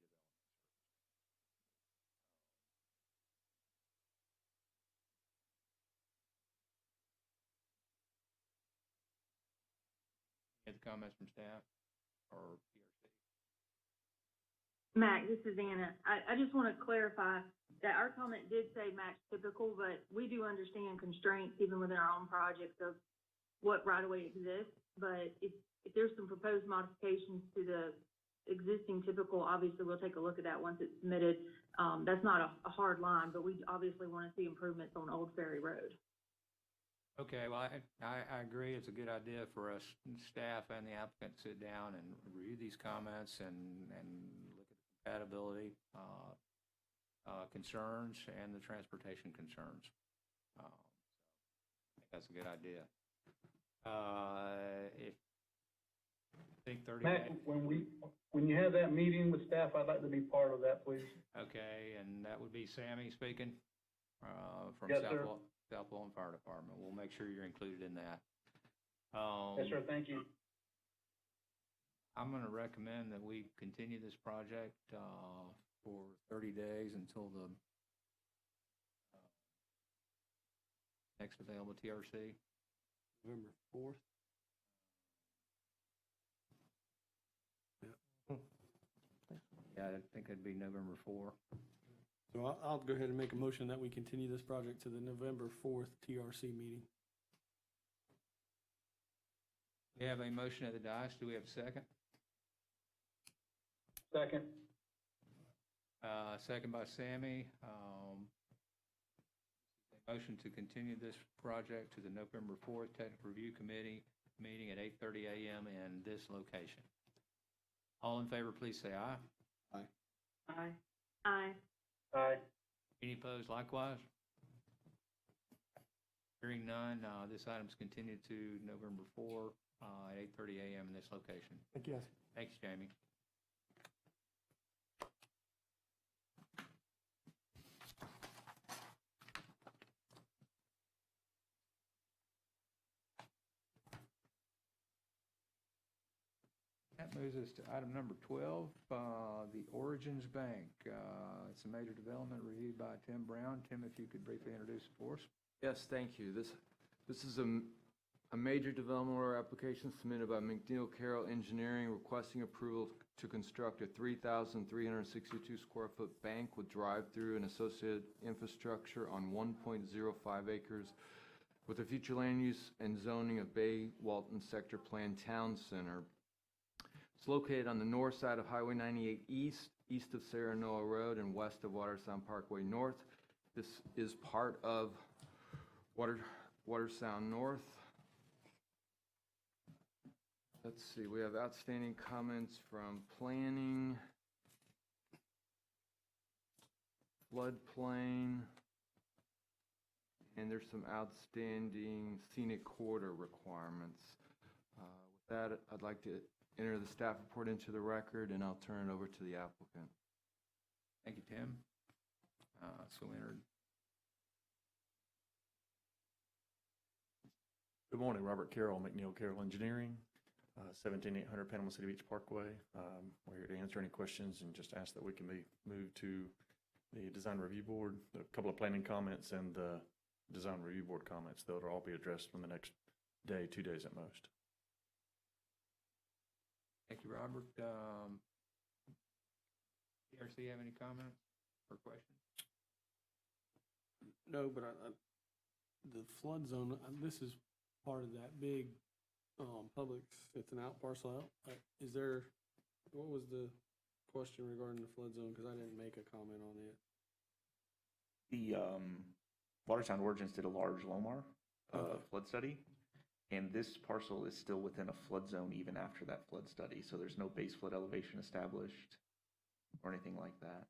Any other comments from staff or PRC? Mac, this is Anna. I just want to clarify that our comment did say match typical, but we do understand constraints even within our own projects of what right-of-way exists. But if there's some proposed modifications to the existing typical, obviously we'll take a look at that once it's submitted. That's not a hard line, but we obviously want to see improvements on Old Ferry Road. Okay, well, I agree. It's a good idea for us, staff and the applicant, to sit down and review these comments and look at the compatibility concerns and the transportation concerns. I think that's a good idea. If I think 30 Matt, days. when you have that meeting with staff, I'd like to be part of that, please. Okay, and that would be Sammy speaking from Yes, sir. South Walton Fire Department. We'll make sure you're included in that. Yes, sir, thank you. I'm going to recommend that we continue this project for 30 days until the next available TRC. November 4th. Yeah, I think it'd be November 4. So I'll go ahead and make a motion that we continue this project to the November 4th TRC meeting. We have a motion at the dais. Do we have a second? Second. Second by Sammy. Motion to continue this project to the November 4th Technical Review Committee meeting at 8:30 a.m. in this location. All in favor, please say aye. Aye. Aye. Aye. Aye. Any opposed likewise? Hearing none, this item's continued to November 4 at 8:30 a.m. in this location. Thank you, guys. Thanks, Jamie. That moves us to item number 12, the Origins Bank. It's a major development reviewed by Tim Brown. Tim, if you could briefly introduce it for us. Yes, thank you. This is a a major development order application submitted by McNeil Carroll Engineering requesting approval to construct a 3,362 square foot bank with drive-through and associated infrastructure on 1.05 acres with a future land use and zoning of Bay Walton Sector Plan Town Center. It's located on the north side of Highway 98 east of Serenoa Road and west of Watersound Parkway North. This is part of Watersound North. Let's see, we have outstanding comments from planning, floodplain, and there's some outstanding scenic corridor requirements. With that, I'd like to enter the staff report into the record, and I'll turn it over to the applicant. Thank you, Tim. So entered. Good morning, Robert Carroll, McNeil Carroll Engineering, 17800 Panama City Beach Parkway. We're here to answer any questions and just ask that we can be moved to the Design Review Board, a couple of planning comments and the Design Review Board comments. They'll all be addressed in the next day, 2 days at most. Thank you, Robert. PRC have any comments or questions? No, but the flood zone, this is part of that big, Publix, it's an out parcel out. Is there, what was the question regarding the flood zone? Because I didn't make a comment on it. The Watersound Origins did a large LOMAR flood study, and this parcel is still within a flood zone even after that flood study, so there's no base flood elevation established or anything like that.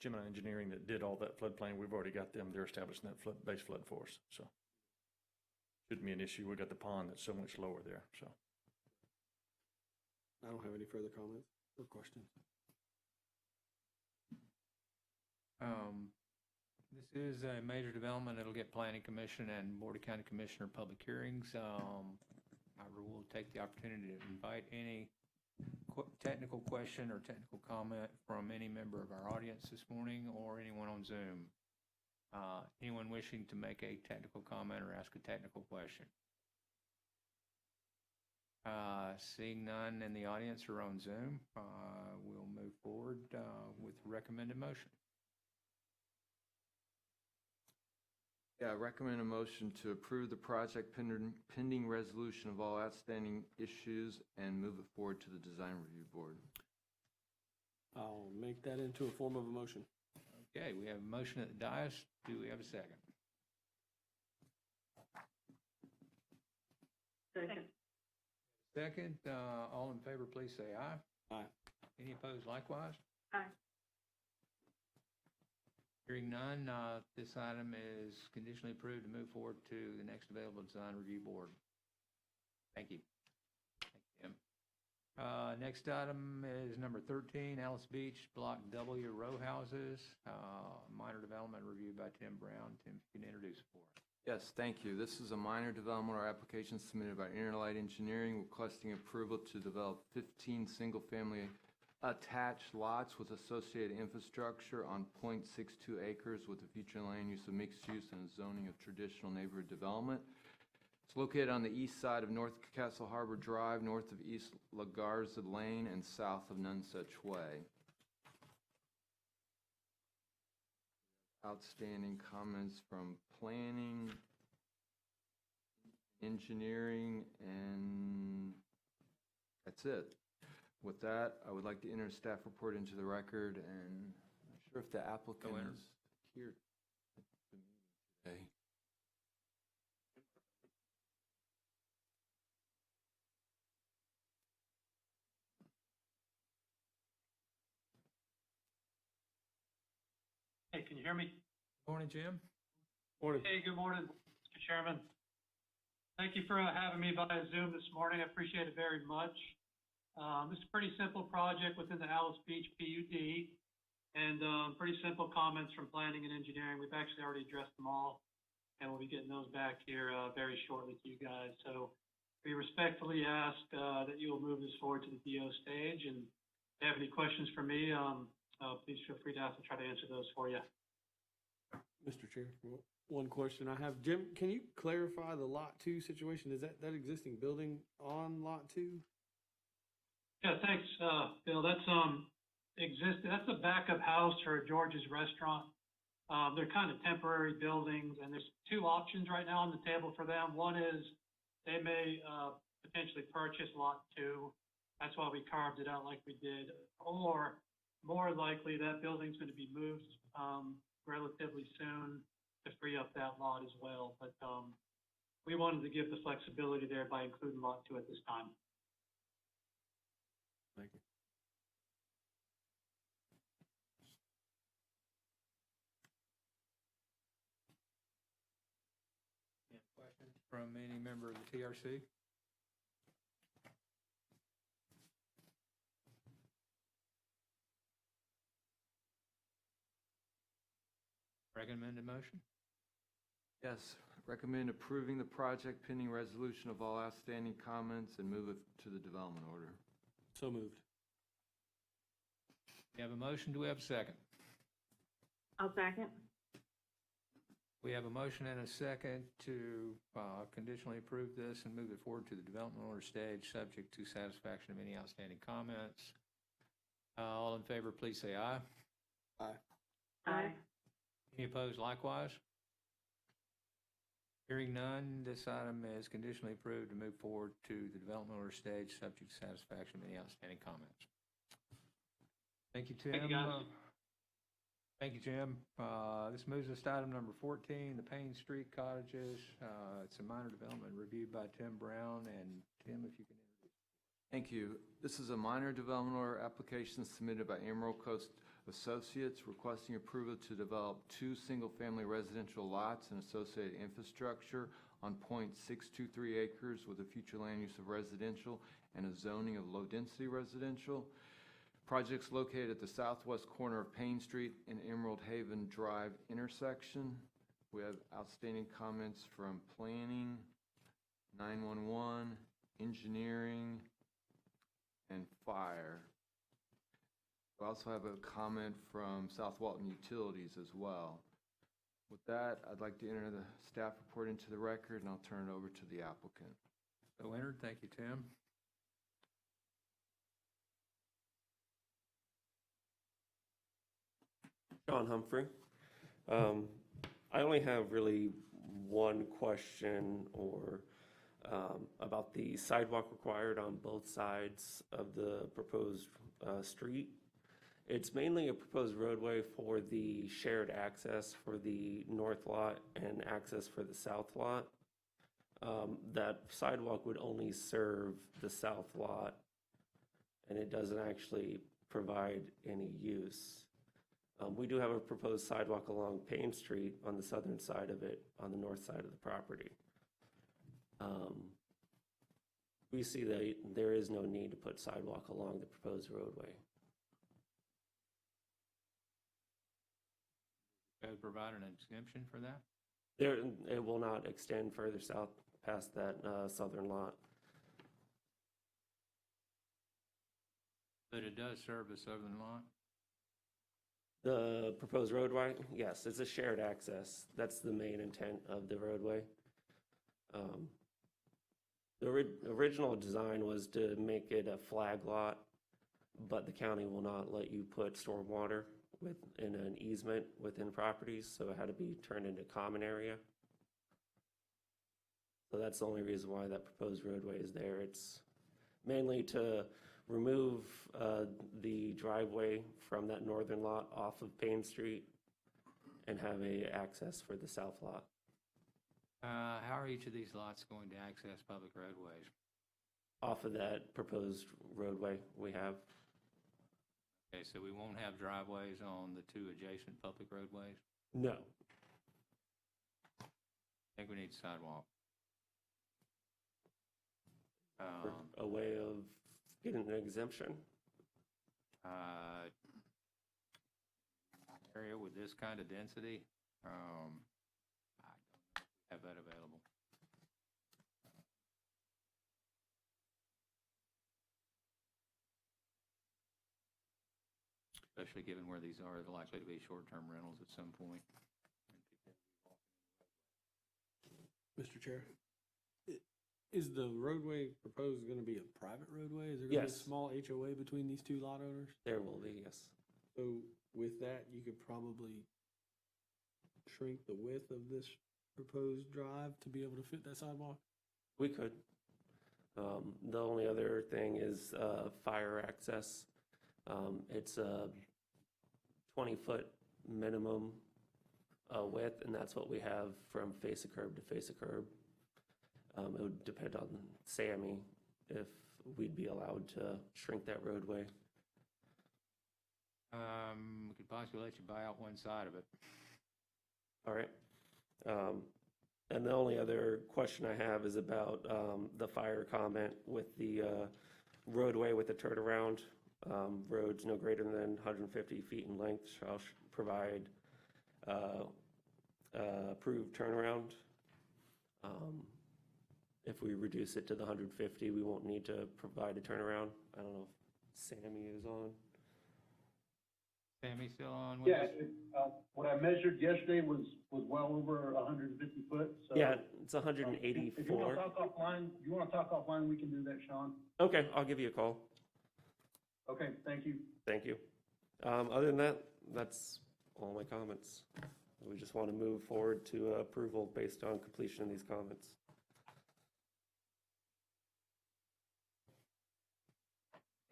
Gemini Engineering that did all that floodplain, we've already got them, they're establishing that base flood for us, so. Shouldn't be an issue. We got the pond that's so much lower there, so. I don't have any further comments or questions. This is a major development. It'll get Planning Commission and Board of County Commissioner public hearings. I will take the opportunity to invite any technical question or technical comment from any member of our audience this morning or anyone on Zoom. Anyone wishing to make a technical comment or ask a technical question? Seeing none in the audience or on Zoom, we'll move forward with recommended motion. Yeah, I recommend a motion to approve the project pending resolution of all outstanding issues and move it forward to the Design Review Board. I'll make that into a form of a motion. Okay, we have a motion at the dais. Do we have a second? Second. Second, all in favor, please say aye. Aye. Any opposed likewise? Aye. Hearing none, this item is conditionally approved to move forward to the next available Design Review Board. Thank you. Thank you, Tim. Next item is number 13, Alice Beach, Block W row houses, minor development reviewed by Tim Brown. Tim, if you can introduce it for us. Yes, thank you. This is a minor development or application submitted by Interlight Engineering requesting approval to develop 15 single-family attached lots with associated infrastructure on .62 acres with a future land use of mixed use and zoning of traditional neighborhood development. It's located on the east side of North Castle Harbor Drive, north of East La Garza Lane, and south of Nonesuch Way. Outstanding comments from planning, engineering, and that's it. With that, I would like to enter a staff report into the record, and I'm not sure if the applicant is here at the meeting today. Hey, can you hear me? Morning, Jim. Morning. Hey, good morning, Mr. Chairman. Thank you for having me via Zoom this morning. I appreciate it very much. This is a pretty simple project within the Alice Beach PUD, and pretty simple comments from planning and engineering. We've actually already addressed them all, and we'll be getting those back here very shortly to you guys. So we respectfully ask that you will move this forward to the DO stage, and if you have any questions for me, please feel free to ask. I'll try to answer those for you. Mr. Chair, one question I have. Jim, can you clarify the Lot 2 situation? Is that existing building on Lot 2? Yeah, thanks, Bill. That's, that's a backup house for George's Restaurant. They're kind of temporary buildings, and there's two options right now on the table for them. One is they may, potentially purchase Lot 2. That's why we carved it out like we did. Or more likely, that building's going to be moved, relatively soon to free up that lot as well. But, we wanted to give the flexibility there by including Lot 2 at this time. Thank you. Any questions from any member of the TRC? Recommended motion? Yes, recommend approving the project pending resolution of all outstanding comments and move it to the development order. So moved. We have a motion. Do we have a second? I'll second. We have a motion and a second to conditionally approve this and move it forward to the development order stage, subject to satisfaction of any outstanding comments. All in favor, please say aye. Aye. Aye. Any opposed likewise? Hearing none, this item is conditionally approved to move forward to the development order stage, subject to satisfaction of any outstanding comments. Thank you, Tim. Thank you, guys. Thank you, Jim. This moves us to item number 14, the Payne Street cottages. It's a minor development reviewed by Tim Brown. And Tim, if you can introduce. Thank you. This is a minor development order application submitted by Emerald Coast Associates requesting approval to develop 2 single-family residential lots and associated infrastructure on .623 acres with a future land use of residential and a zoning of low-density residential. Projects located at the southwest corner of Payne Street and Emerald Haven Drive intersection. We have outstanding comments from planning, 911, engineering, and fire. We also have a comment from South Walton Utilities as well. With that, I'd like to enter the staff report into the record, and I'll turn it over to the applicant. So entered. Thank you, Tim. John Humphrey. I only have really one question about the sidewalk required on both sides of the proposed street. It's mainly a proposed roadway for the shared access for the north lot and access for the south lot. That sidewalk would only serve the south lot, and it doesn't actually provide any use. We do have a proposed sidewalk along Payne Street on the southern side of it, on the north side of the property. We see that there is no need to put sidewalk along the proposed roadway. Provide an exemption for that? It will not extend further south past that southern lot. But it does serve the southern lot? The proposed roadway, yes, it's a shared access. That's the main intent of the roadway. The original design was to make it a flag lot, but the county will not let you put stormwater in an easement within properties, so it had to be turned into common area. So that's the only reason why that proposed roadway is there. It's mainly to remove the driveway from that northern lot off of Payne Street and have access for the south lot. How are each of these lots going to access public roadways? Off of that proposed roadway we have. Okay, so we won't have driveways on the 2 adjacent public roadways? No. I think we need sidewalk. A way of getting an exemption. Area with this kind of density, I don't have that available. Especially given where these are, they're likely to be short-term rentals at some point. Mr. Chair, is the roadway proposed going to be a private roadway? Is there going to be a Yes. small HOA between these two lot owners? There will be, yes. So with that, you could probably shrink the width of this proposed drive to be able to fit that sidewalk? We could. The only other thing is fire access. It's a 20-foot minimum width, and that's what we have from face of curb to face of curb. It would depend on Sammy if we'd be allowed to shrink that roadway. We could possibly let you buy out one side of it. All right. And the only other question I have is about the fire comment with the roadway with the turnaround. Roads no greater than 150 feet in length shall provide approved turnaround. If we reduce it to the 150, we won't need to provide a turnaround. I don't know if Sammy is on. Sammy still on with Yeah, us? what I measured yesterday was well over 150 foot, so. Yeah, it's If you 184. want to talk offline, we can do that, Sean. Okay, I'll give you a call. Okay, thank you. Thank you. Other than that, that's all my comments. We just want to move forward to approval based on completion of these comments.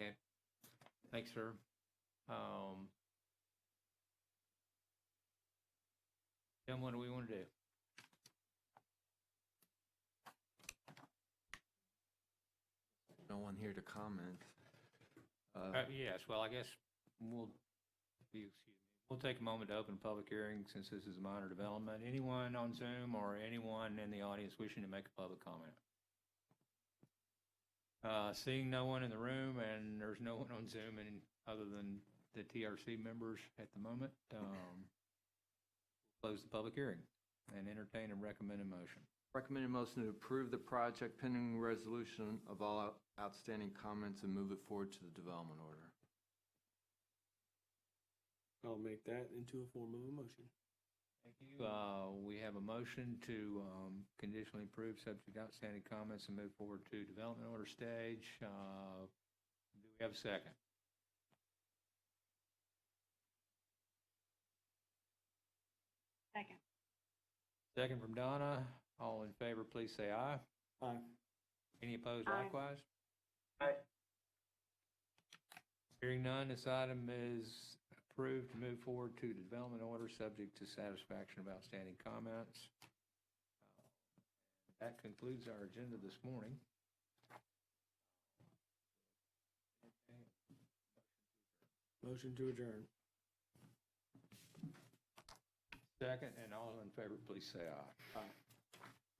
Okay. Thanks, sir. Tim, what do we want to do? No one here to comment. Yes, well, I guess we'll take a moment to open a public hearing since this is a minor development. Anyone on Zoom or anyone in the audience wishing to make a public comment? Seeing no one in the room and there's no one on Zoom and other than the TRC members at the moment, close the public hearing and entertain and recommend a motion. Recommended motion to approve the project pending resolution of all outstanding comments and move it forward to the development order. I'll make that into a form of a motion. Thank you. We have a motion to conditionally approve subject to outstanding comments and move forward to development order stage. Do we have a second? Second. Second from Donna. All in favor, please say aye. Aye. Any opposed Aye. likewise? Aye. Hearing none, this item is approved to move forward to the development order subject to satisfaction of outstanding comments. That concludes our agenda this morning. Motion to adjourn. Second, and all in favor, please say aye. Aye.